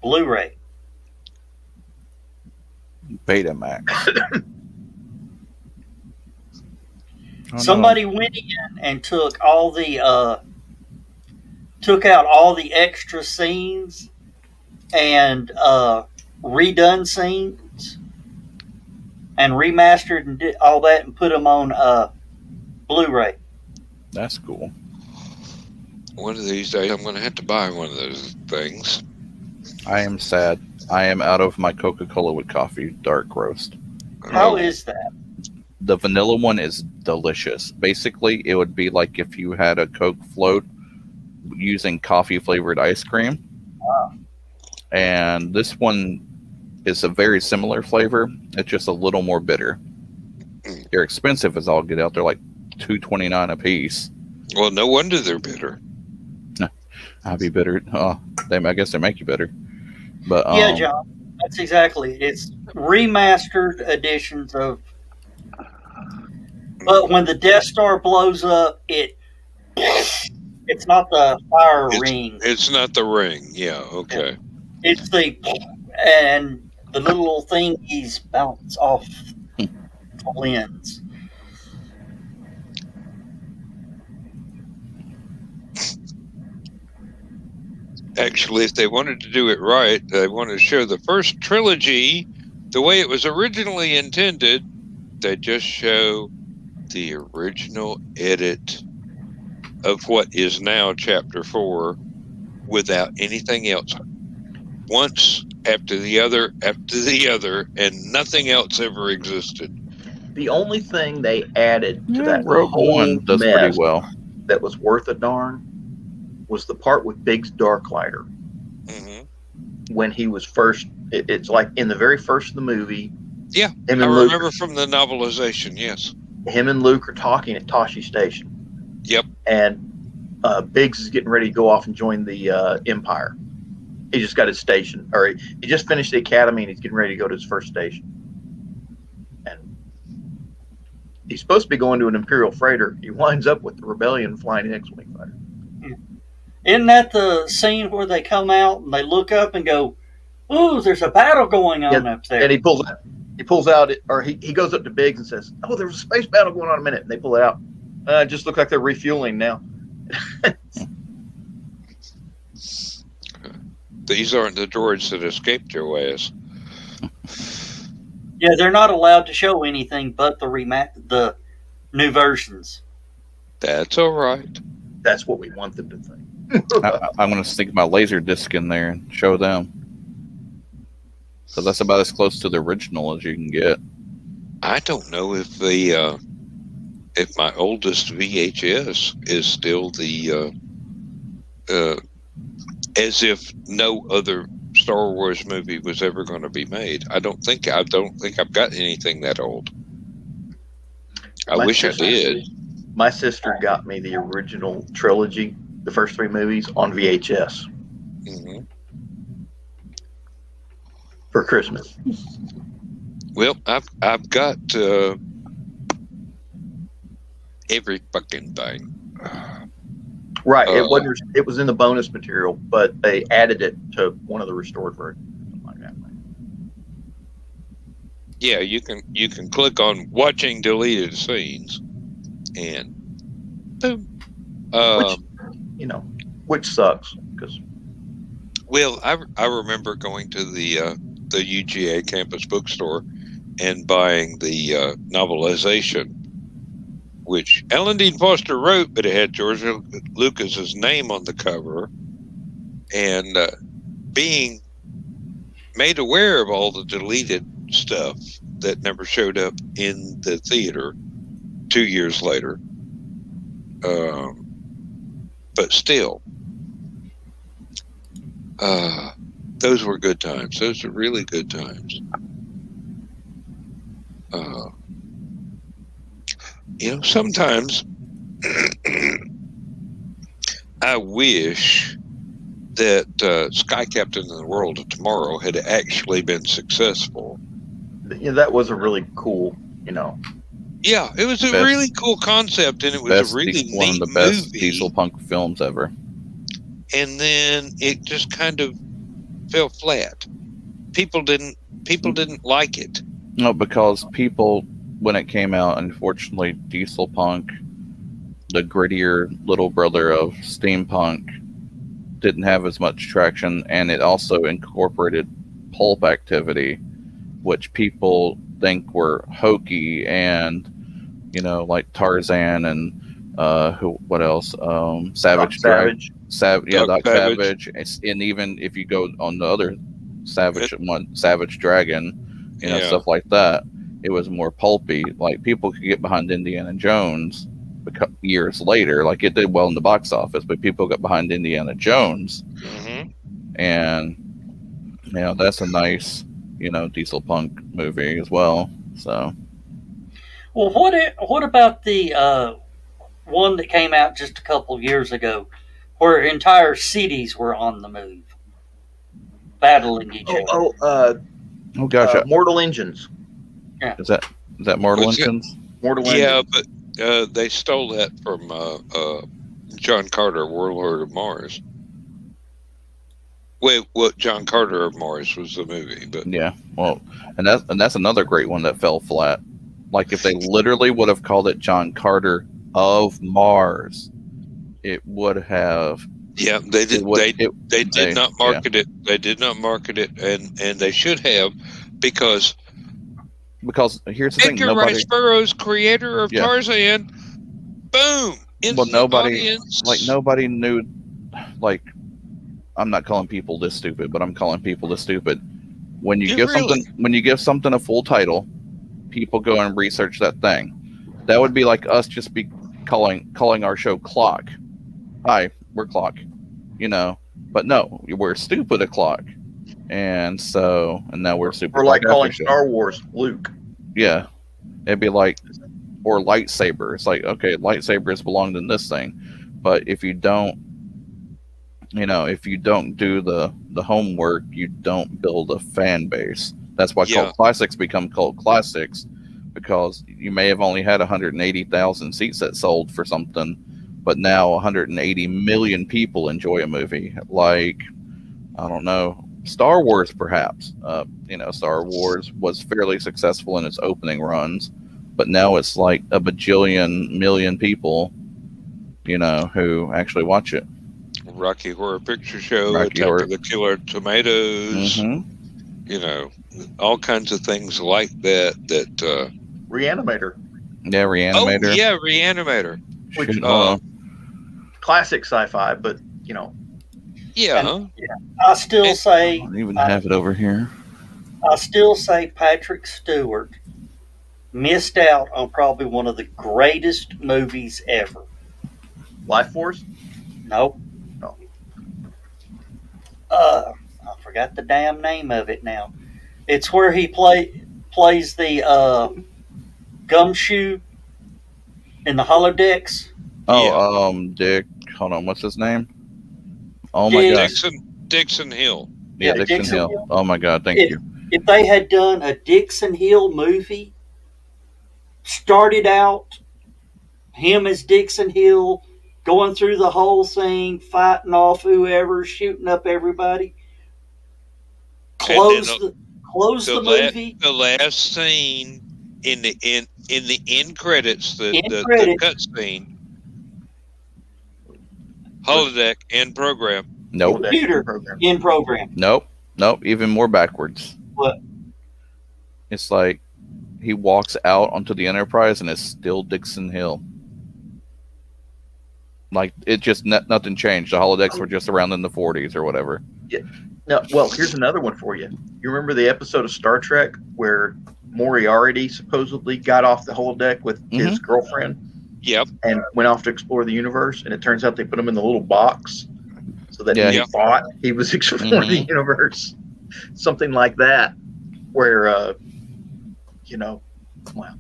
Blu-ray. Betamax. Somebody went in and took all the took out all the extra scenes and redone scenes and remastered and did all that and put them on Blu-ray. That's cool. one of these days I'm going to have to buy one of those things. I am sad. I am out of my Coca-Cola with coffee dark roast. How Oh, is that? The vanilla one is delicious. Basically, it would be like if you had a Coke float using coffee flavored ice cream. And this one is a very similar flavor. It's just a little more bitter. They're expensive as all get out. They're like $2.29 a piece. well, no wonder they're bitter. I'd be bitter. Oh, I guess they make you bitter. But Yeah, John, that's exactly it. It's remastered editions of. But when the Death Star blows up, it's not the fire ring. It's not the ring. Yeah, okay. It's the and the little thingies bounce off the lens. Actually, if they wanted to do it right, they wanted to show the first trilogy the way it was originally intended. They just show the original edit of what is now Chapter 4 without anything else. Once after the other, and nothing else ever existed. The only thing they added to that Rogue whole One does mess pretty well. that was worth a darn was the part with Biggs Darklighter Mm-hmm. when he was first. It's like in the very first of the movie. Yeah, him I and Luke, remember from the novelization. Yes. him and Luke are talking at Tashi Station. Yep. And Biggs is getting ready to go off and join the Empire. He just got his station, or he just finished the academy, and he's getting ready to go to his first station. And he's supposed to be going to an Imperial freighter. He winds up with the Rebellion flying an X-wing fighter. Isn't that the scene where they come out and they look up and go, "Ooh, there's a battle going on up there"? And he pulls out, or he goes up to Biggs and says, "Oh, there was a space battle going on a minute." And they pull it out. It just looks like they're refueling now. These aren't the droids that escaped your ass. Yeah, they're not allowed to show anything but the new versions. That's all right. That's what we want them to think. I'm going to stick my laser disc in there and show them. Because that's about as close to the original as you can get. I don't know if if my oldest VHS is still the as if no other Star Wars movie was ever going to be made. I don't think I've got anything that old. I wish I did. My sister got me the original trilogy, the first 3 movies, on VHS Mm-hmm. for Christmas. Well, I've got every fucking thing. Right. It was in the bonus material, but they added it to one of the restored versions. Something like that. Yeah, you can click on watching deleted scenes, and boom. Which sucks because Well, I remember going to the UGA campus bookstore and buying the novelization which Alan Dean Foster wrote, but it had George Lucas's name on the cover, and being made aware of all the deleted stuff that never showed up in the theater 2 years later. But still, those were good times. Those are really good times. Sometimes I wish that Sky Captain of the World of Tomorrow had actually been successful. That was a really cool, Yeah, it was a really cool concept, and it was a really one of neat the best movie. diesel punk films ever. And then it just kind of fell flat. People didn't like it. No, because people, when it came out, unfortunately, diesel punk, the grittier little brother of steampunk, didn't have as much traction, and it also incorporated pulp activity, which people think were hokey, and like Tarzan and what else? Savage. Doc Savage. And even if you go on the other Savage Dragon, stuff like that, it was more pulpy. Like, people could get behind Indiana Jones years later. Like, it did well in the box office, but people got behind Indiana Jones, and that's a nice diesel punk movie as well. So, well, what about the one that came out just a couple of years ago, where entire cities were on the move, battling each other? Oh gosh, Mortal Engines. Yeah. Is that Mortal Engines? Mortal Yeah, Engines. but they stole that from John Carter, Warlord of Mars. Wait, what? John Carter of Mars was the movie, but yeah, well, and that's another great one that fell flat. Like, if they literally would have called it John Carter of Mars, it would have. Yeah, they did. They did not market it. They did not market it, and they should have, because here's the thing: Edgar Rice Burroughs, creator of Tarzan, boom, instant audience. Nobody knew. Like, I'm not calling people this stupid, but I'm calling people this stupid. When you give something a full title, people go and research that thing. That would be like us just be calling our show Clock. Hi, we're Clock, but no, we're Stupid O'Clock, and now we're Super. Or like calling Star Wars Luke. Yeah, it'd be like, or lightsaber. It's like, okay, lightsabers belonged in this thing, but if you don't, if you don't do the homework, you don't build a fan base. That's why cult classics become cult classics, because you may have only had 180,000 seats that sold for something, but now 180 million people enjoy a movie. Like, I don't know, Star Wars, perhaps. Star Wars was fairly successful in its opening runs, but now it's like a bajillion million people, who actually watch it. Rocky Horror Picture Show, Attack of the Killer Tomatoes, all kinds of things like that. Reanimator. Yeah, Reanimator. Oh, yeah, Reanimator. Which, classic sci-fi, but, Yeah. I still say... I don't even have it over here. I still say Patrick Stewart missed out on probably one of the greatest movies ever. Life Force? Nope. No. I forgot the damn name of it now. It's where he plays the gumshoe in the holodecks. Oh, Dick. Hold on, what's his name? Oh my God. Dixon Hill. Yeah, Dixon Hill. Oh my God, thank you. If they had done a Dixon Hill movie, started out him as Dixon Hill, going through the whole thing, fighting off whoever, shooting up everybody, close the movie. The last scene in the end credits, the cut scene, holodeck end program. Nope. Computer in program. Nope. Even more backwards. What? It's like he walks out onto the Enterprise and it's still Dixon Hill. Like it just nothing changed. The holodecks were just around in the 40s or whatever. No, well, here's another one for you. You remember the episode of Star Trek where Moriarty supposedly got off the holodeck with his girlfriend Yep. and went off to explore the universe, and it turns out they put him in the little box so that he Yeah. thought he was exploring the universe. Something like that, where wow.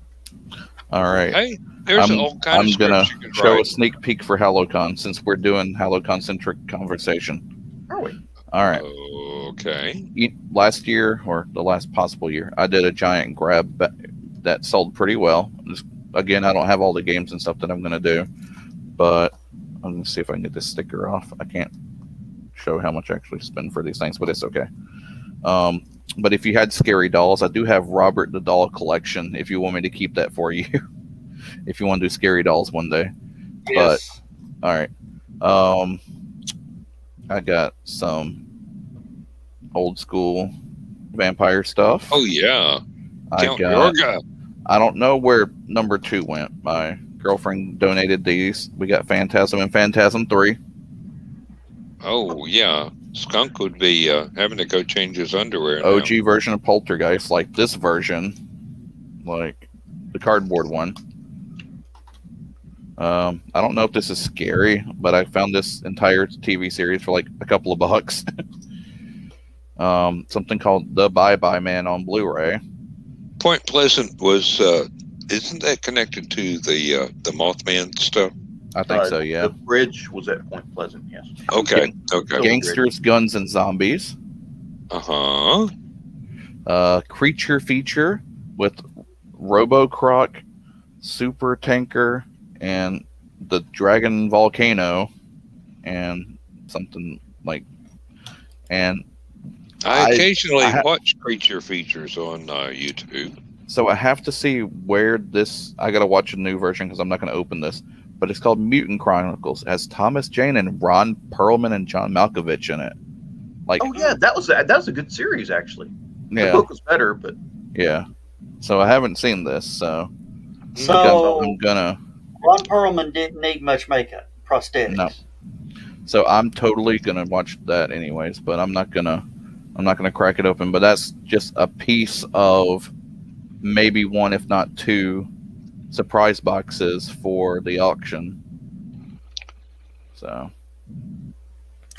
All right. Hey, there's all kinds I'm of gonna scripts you can show a write. sneak peek for HaloCon since we're doing HaloCon centric conversation. Are we? All right. Okay. Last year or the last possible year, I did a giant grab that sold pretty well. Again, I don't have all the games and stuff that I'm gonna do, but I'm gonna see if I can get this sticker off. I can't show how much I actually spend for these things, but it's okay. But if you had scary dolls, I do have Robert the Doll collection. If you want me to keep that for you, if you want to do scary dolls one day. Yes. But all right, I got some old school vampire stuff. Oh yeah. I Count got. Yorga. I don't know where number 2 went. My girlfriend donated these. We got Phantasm and Phantasm 3. Oh yeah. Skunk would be having to go change his underwear. OG version of Poltergeist, like this version, like the cardboard one. I don't know if this is scary, but I found this entire TV series for like a couple of bucks. Something called The Bye Bye Man on Blu-ray. Point Pleasant was isn't that connected to the Mothman stuff? I think so, yeah. The bridge was at Point Pleasant, yes. Okay. Okay. Gangsters, Guns, and Zombies. Creature feature with Robo-Croc, Super Tanker, and the Dragon Volcano, and something like. And I occasionally watch creature features on YouTube. So I have to see where this. I gotta watch a new version because I'm not gonna open this. But it's called Mutant Chronicles. It has Thomas Jane and Ron Perlman and John Malkovich in it. Like, oh yeah, that was a good series actually. The yeah, book was better, but yeah. So I haven't seen this, so I'm gonna. Ron Perlman didn't need much makeup, prosthetics. No. So I'm totally gonna watch that anyways, but I'm not gonna crack it open. But that's just a piece of maybe one, if not two, surprise boxes for the auction. So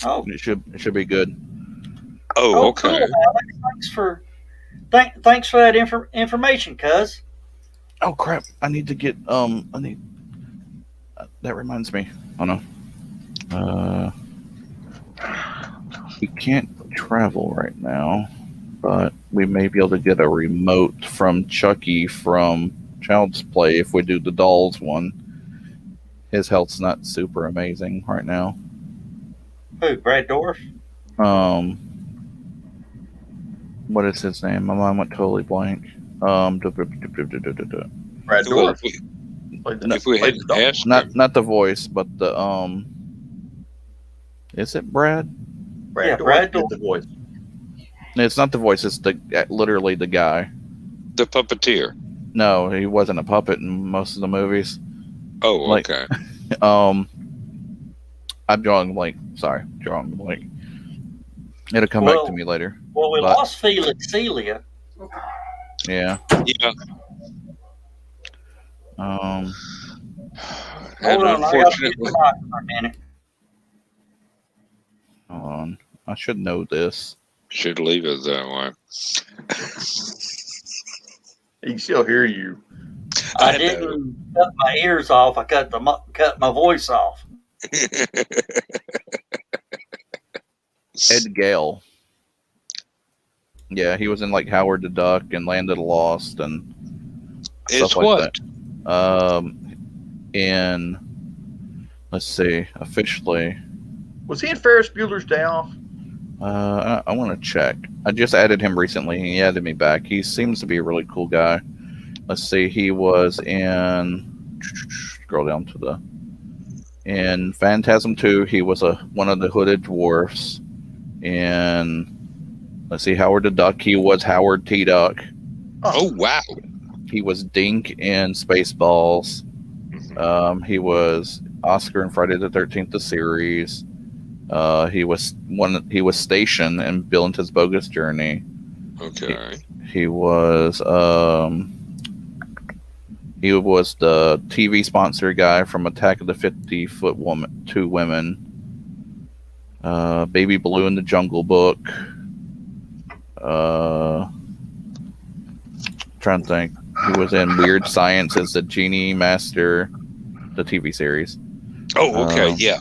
it should be good. Oh, okay. Cool, Alex. Thanks for that information, cuz. Oh crap! I need to get that reminds me. Oh no. We can't travel right now, but we may be able to get a remote from Chucky from Child's Play if we do the dolls one. His health's not super amazing right now. Who? Brad Dorff? What is his name? My mind went totally blank. Brad Well, Dorff. if we had asked him, Not the voice, but the is it Brad? Brad Yeah, Dorff Brad did Dorff. the voice. It's not the voice. It's literally the guy. the puppeteer. No, he wasn't a puppet in most of the movies. Oh, Like- okay. I'm drawing blank. Sorry, drawing blank. It'll come back to me later. Well, we But- lost Felix Celia. Yeah. Yeah. Um. And Hold on, I gotta get unfortunately, the mic for a minute. Hold on. I should know this. should leave it that way. He can still hear you. I know. didn't cut my ears off. I cut my voice off. Ed Gale. Yeah, he was in like Howard the Duck and Land of the Lost and It's stuff like what? that. In let's see, officially, Was he in Ferris Bueller's Day Off? I want to check. I just added him recently. He added me back. He seems to be a really cool guy. Let's see. He was in. Scroll down to in Phantasm 2. He was one of the hooded dwarfs. In let's see, Howard the Duck. He was Howard T. Duck. Oh, wow. He was Dink in Spaceballs. He was Oscar and Friday the 13th, the series. He was stationed in Bill and Ted's Bogus Journey. Okay. He was the TV sponsor guy from Attack of the 50-Foot Two Women. Baby Blue in the Jungle Book. Trying to think. He was in Weird Science as the Genie Master, the TV series. Oh, okay. Yeah.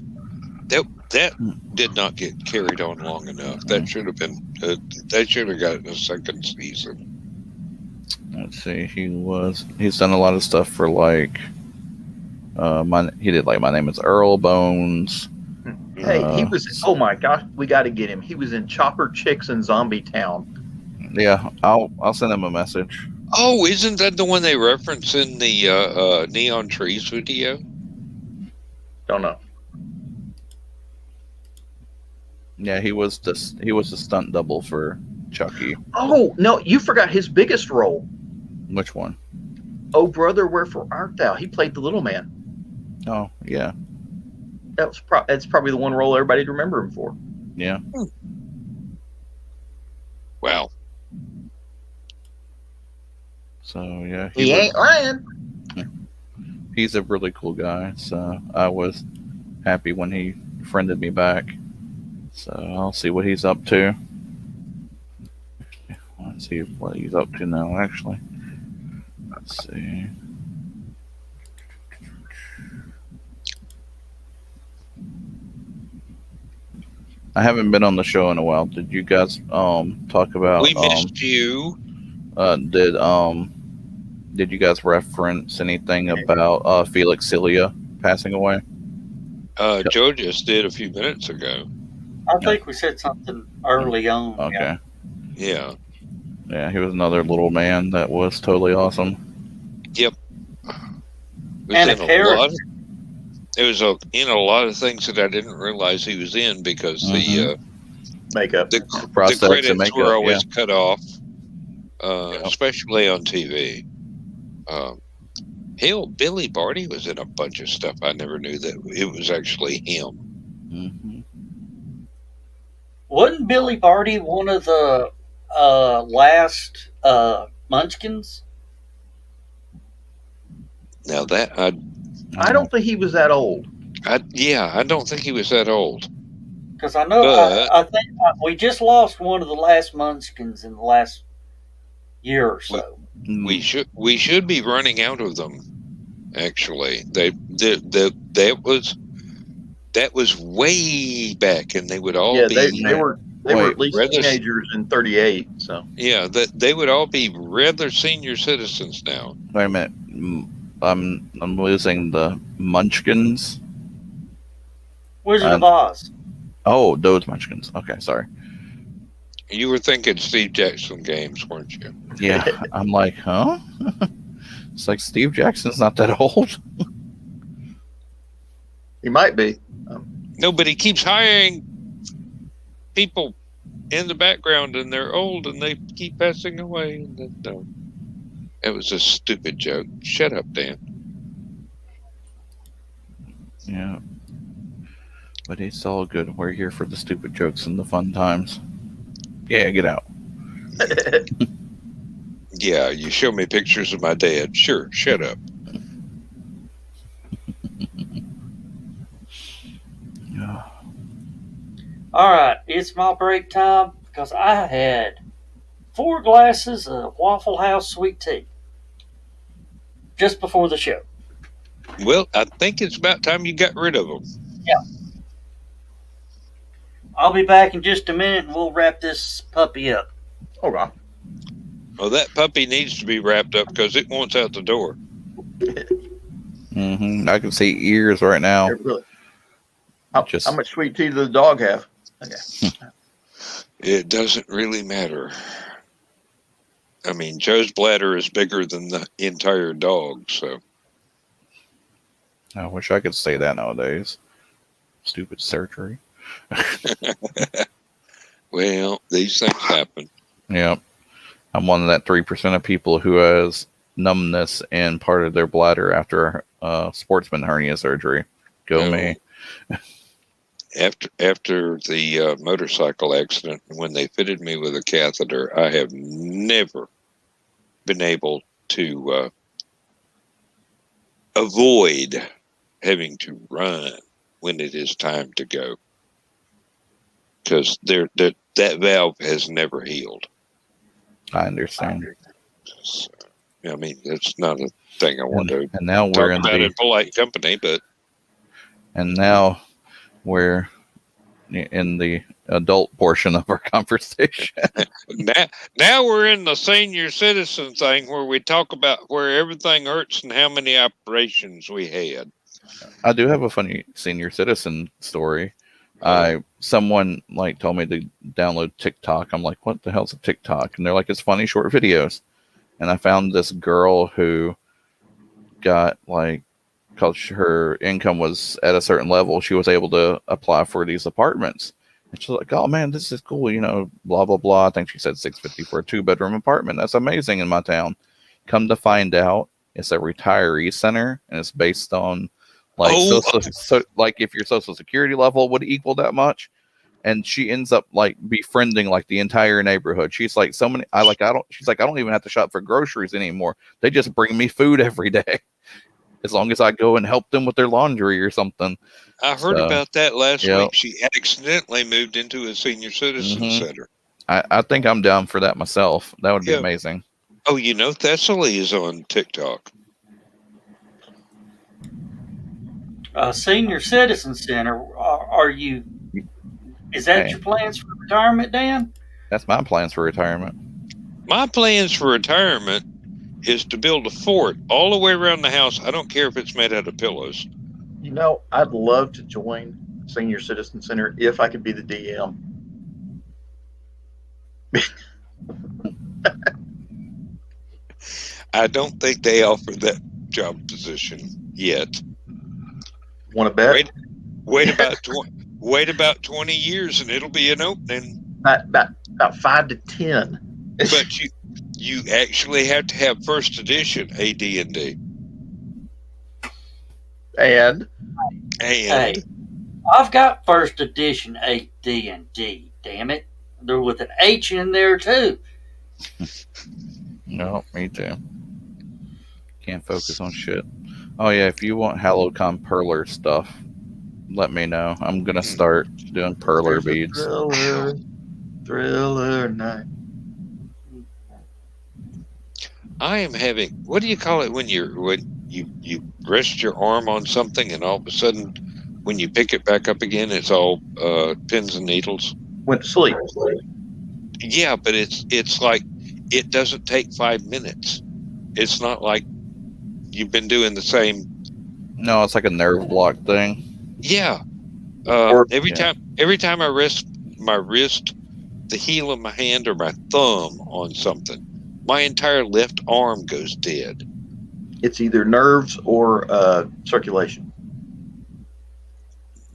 That did not get carried on long enough. That should have been. That should have gotten a second season. Let's see. He's done a lot of stuff for like. He did like My Name Is Earl, Bones. Hey, he was. Oh my gosh, we got to get him. He was in Chopper Chicks and Zombie Town. Yeah, I'll send him a message. Oh, isn't that the one they reference in the Neon Trees video? Don't know. Yeah, he was the stunt double for Chucky. Oh no, you forgot his biggest role. Which one? Oh brother, wherefore art thou? He played the little man. Oh yeah, That's probably the one role everybody'd remember him for. yeah. Wow. So yeah, He ain't lying. He's a really cool guy. So I was happy when he friended me back. So I'll see what he's up to. Let's see what he's up to now, actually. Let's see. I haven't been on the show in a while. Did you guys talk about We missed you. Did you guys reference anything about Felix Celia passing away? Joe just did a few minutes ago. I think we said something early on. Okay. Yeah. Yeah, he was another little man that was totally awesome. Yep. And a character. It was in a lot of things that I didn't realize he was in because Makeup. the Prosthetics credits and makeup, were always yeah. cut off, especially on TV. Hell, Billy Barty was in a bunch of stuff. I never knew that it was actually him. Mm-hmm. Wasn't Billy Barty one of the last Munchkins? Now that I don't think he was that old. I don't think he was that old. Because I know I think we just lost one of the last Munchkins in the last year or so. We should be running out of them. Actually, that was way back, and they would all be. They were at least teenagers in '38. So yeah, they would all be rather senior citizens now. Wait a minute. I'm losing the Munchkins. Wizard of Oz. Oh, those Munchkins. Okay, sorry. You were thinking Steve Jackson games, weren't you? Yeah, I'm like, huh? It's like Steve Jackson's not that old. he might be. No, but he keeps hiring people in the background, and they're old, and they keep passing away. No. It was a stupid joke. Shut up, Dan. Yeah. But it's all good. We're here for the stupid jokes and the fun times. Yeah, get out. Yeah, you show me pictures of my dad. Sure, shut up. All right, it's my break time because I had 4 glasses of Waffle House sweet tea just before the show. Well, I think it's about time you got rid of them. Yeah. I'll be back in just a minute and we'll wrap this puppy up. Oh, God. Well, that puppy needs to be wrapped up because it wants out the door. Mm-hmm. I can see ears right now. Really. How much sweet tea does the dog have? Okay. It doesn't really matter. I mean, Joe's bladder is bigger than the entire dog, so. I wish I could say that nowadays. Stupid surgery. Well, these things happen. Yeah. I'm one of that 3% of people who has numbness in part of their bladder after sportsman hernia surgery. Go No. me. After the motorcycle accident, when they fitted me with a catheter, I have never been able to avoid having to run when it is time to go, because that valve has never healed. I understand. So, I mean, it's not a thing I want to And now talk we're in about the in polite company, but and now we're in the adult portion of our conversation. now we're in the senior citizen thing where we talk about where everything hurts and how many operations we had. I do have a funny senior citizen story. Someone like told me to download TikTok. I'm like, what the hell's a TikTok? And they're like, it's funny short videos. And I found this girl who got like, because her income was at a certain level, she was able to apply for these apartments. And she's like, oh man, this is cool, blah blah blah. I think she said $650 for a 2-bedroom apartment. That's amazing in my town. Come to find out, it's a retiree center, and it's based on like like if your social security level would equal that much. And she ends up like befriending like the entire neighborhood. She's like, she's like, I don't even have to shop for groceries anymore. They just bring me food every day, as long as I go and help them with their laundry or something. I heard about that last yep. week. She accidentally moved into a senior citizen center. I think I'm down for that myself. That would be amazing. Oh, Thessaly is on TikTok. Senior Citizen Center, is that your plans for retirement, Dan? That's my plans for retirement. My plans for retirement is to build a fort all the way around the house. I don't care if it's made out of pillows. I'd love to join Senior Citizen Center if I could be the DM. I don't think they offer that job position yet. Want to bet? Wait about 20 years and it'll be an opening. About 5 to 10. But you actually have to have first edition AD&D. And hey, I've got first edition AD&D. Damn it, they're with an H in there too. No, me too. Can't focus on shit. Oh yeah, if you want Hallowcon Perler stuff, let me know. I'm gonna start doing Perler beads. Thriller night. I am having, what do you call it when you rest your arm on something and all of a sudden when you pick it back up again it's all pins and needles? Went to sleep. Yeah, but it's like it doesn't take 5 minutes. It's not like you've been doing the same. No, it's like a nerve block thing. Yeah. Every time I rest my wrist, the heel of my hand, or my thumb on something, my entire left arm goes dead. It's either nerves or circulation.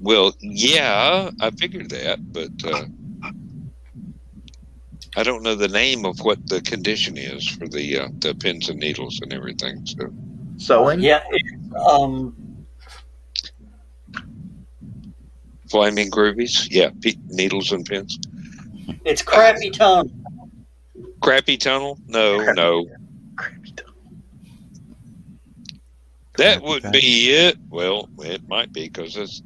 Well, yeah, I figured that, but I don't know the name of what the condition is for the pins and needles and everything. So sewing. Yeah. Flaming groovies. Yeah, needles and pins. It's crappy tunnel. Crappy tunnel? No. That would be it. Well, it might be because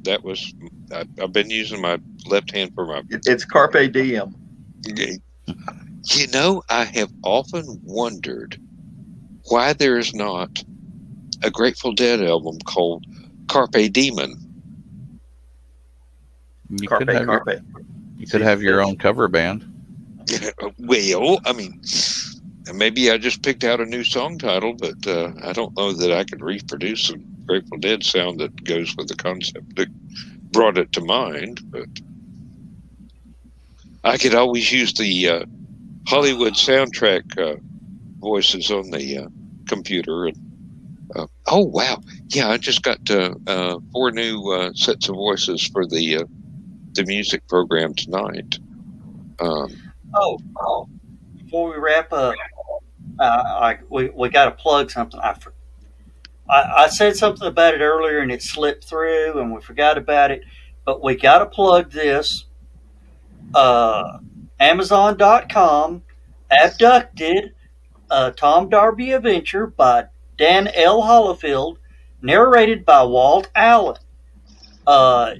I've been using my left hand for my. It's carpe diem. I have often wondered why there is not a Grateful Dead album called Carpe Demon. You could have your own cover band. Well, I mean, maybe I just picked out a new song title, but I don't know that I could reproduce a Grateful Dead sound that goes with the concept that brought it to mind. But I could always use the Hollywood soundtrack voices on the computer. And oh wow, yeah, I just got 4 new sets of voices for the music program tonight. Before we wrap up, we got to plug something. I said something about it earlier and it slipped through and we forgot about it, but we got to plug this. Amazon.com, Abducted, Tom Darby Adventure by Dan L. Hollifield, narrated by Walt Allen. Uh,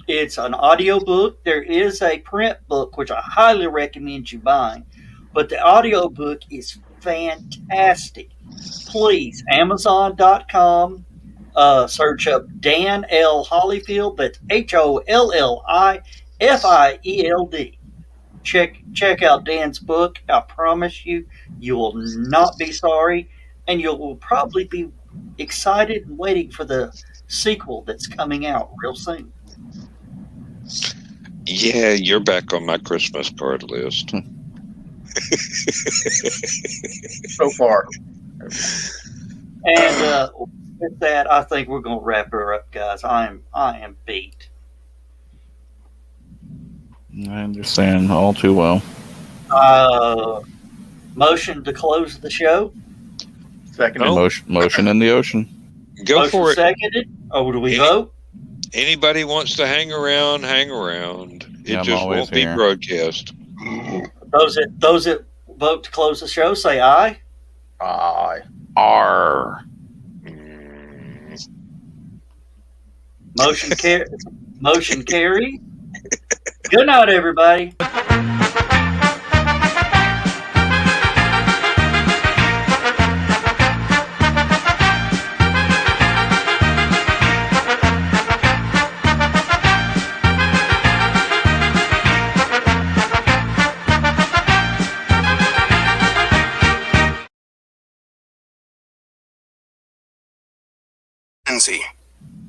it's an audio book. There is a print book, which I highly recommend you buying, but the audio book is fantastic. Please, Amazon.com, search up Dan L. Hollifield. That's HOLLIFIELD. Check out Dan's book. I promise you, you will not be sorry, and you will probably be excited and waiting for the sequel that's coming out real soon. Yeah, you're back on my Christmas card list. So far. And with that, I think we're going to wrap her up, guys. I am beat. I understand all too well. Motion to close the show. Second. Oh. Motion in the ocean. Go Motion for it. seconded. Oh, do we vote? Anybody wants to hang around, hang around. It I'm just always won't be here. broadcast. Those that vote to close the show say aye. Aye. R. Motion carried. Good night, everybody.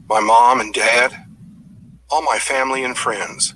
My mom and dad, all my family and friends.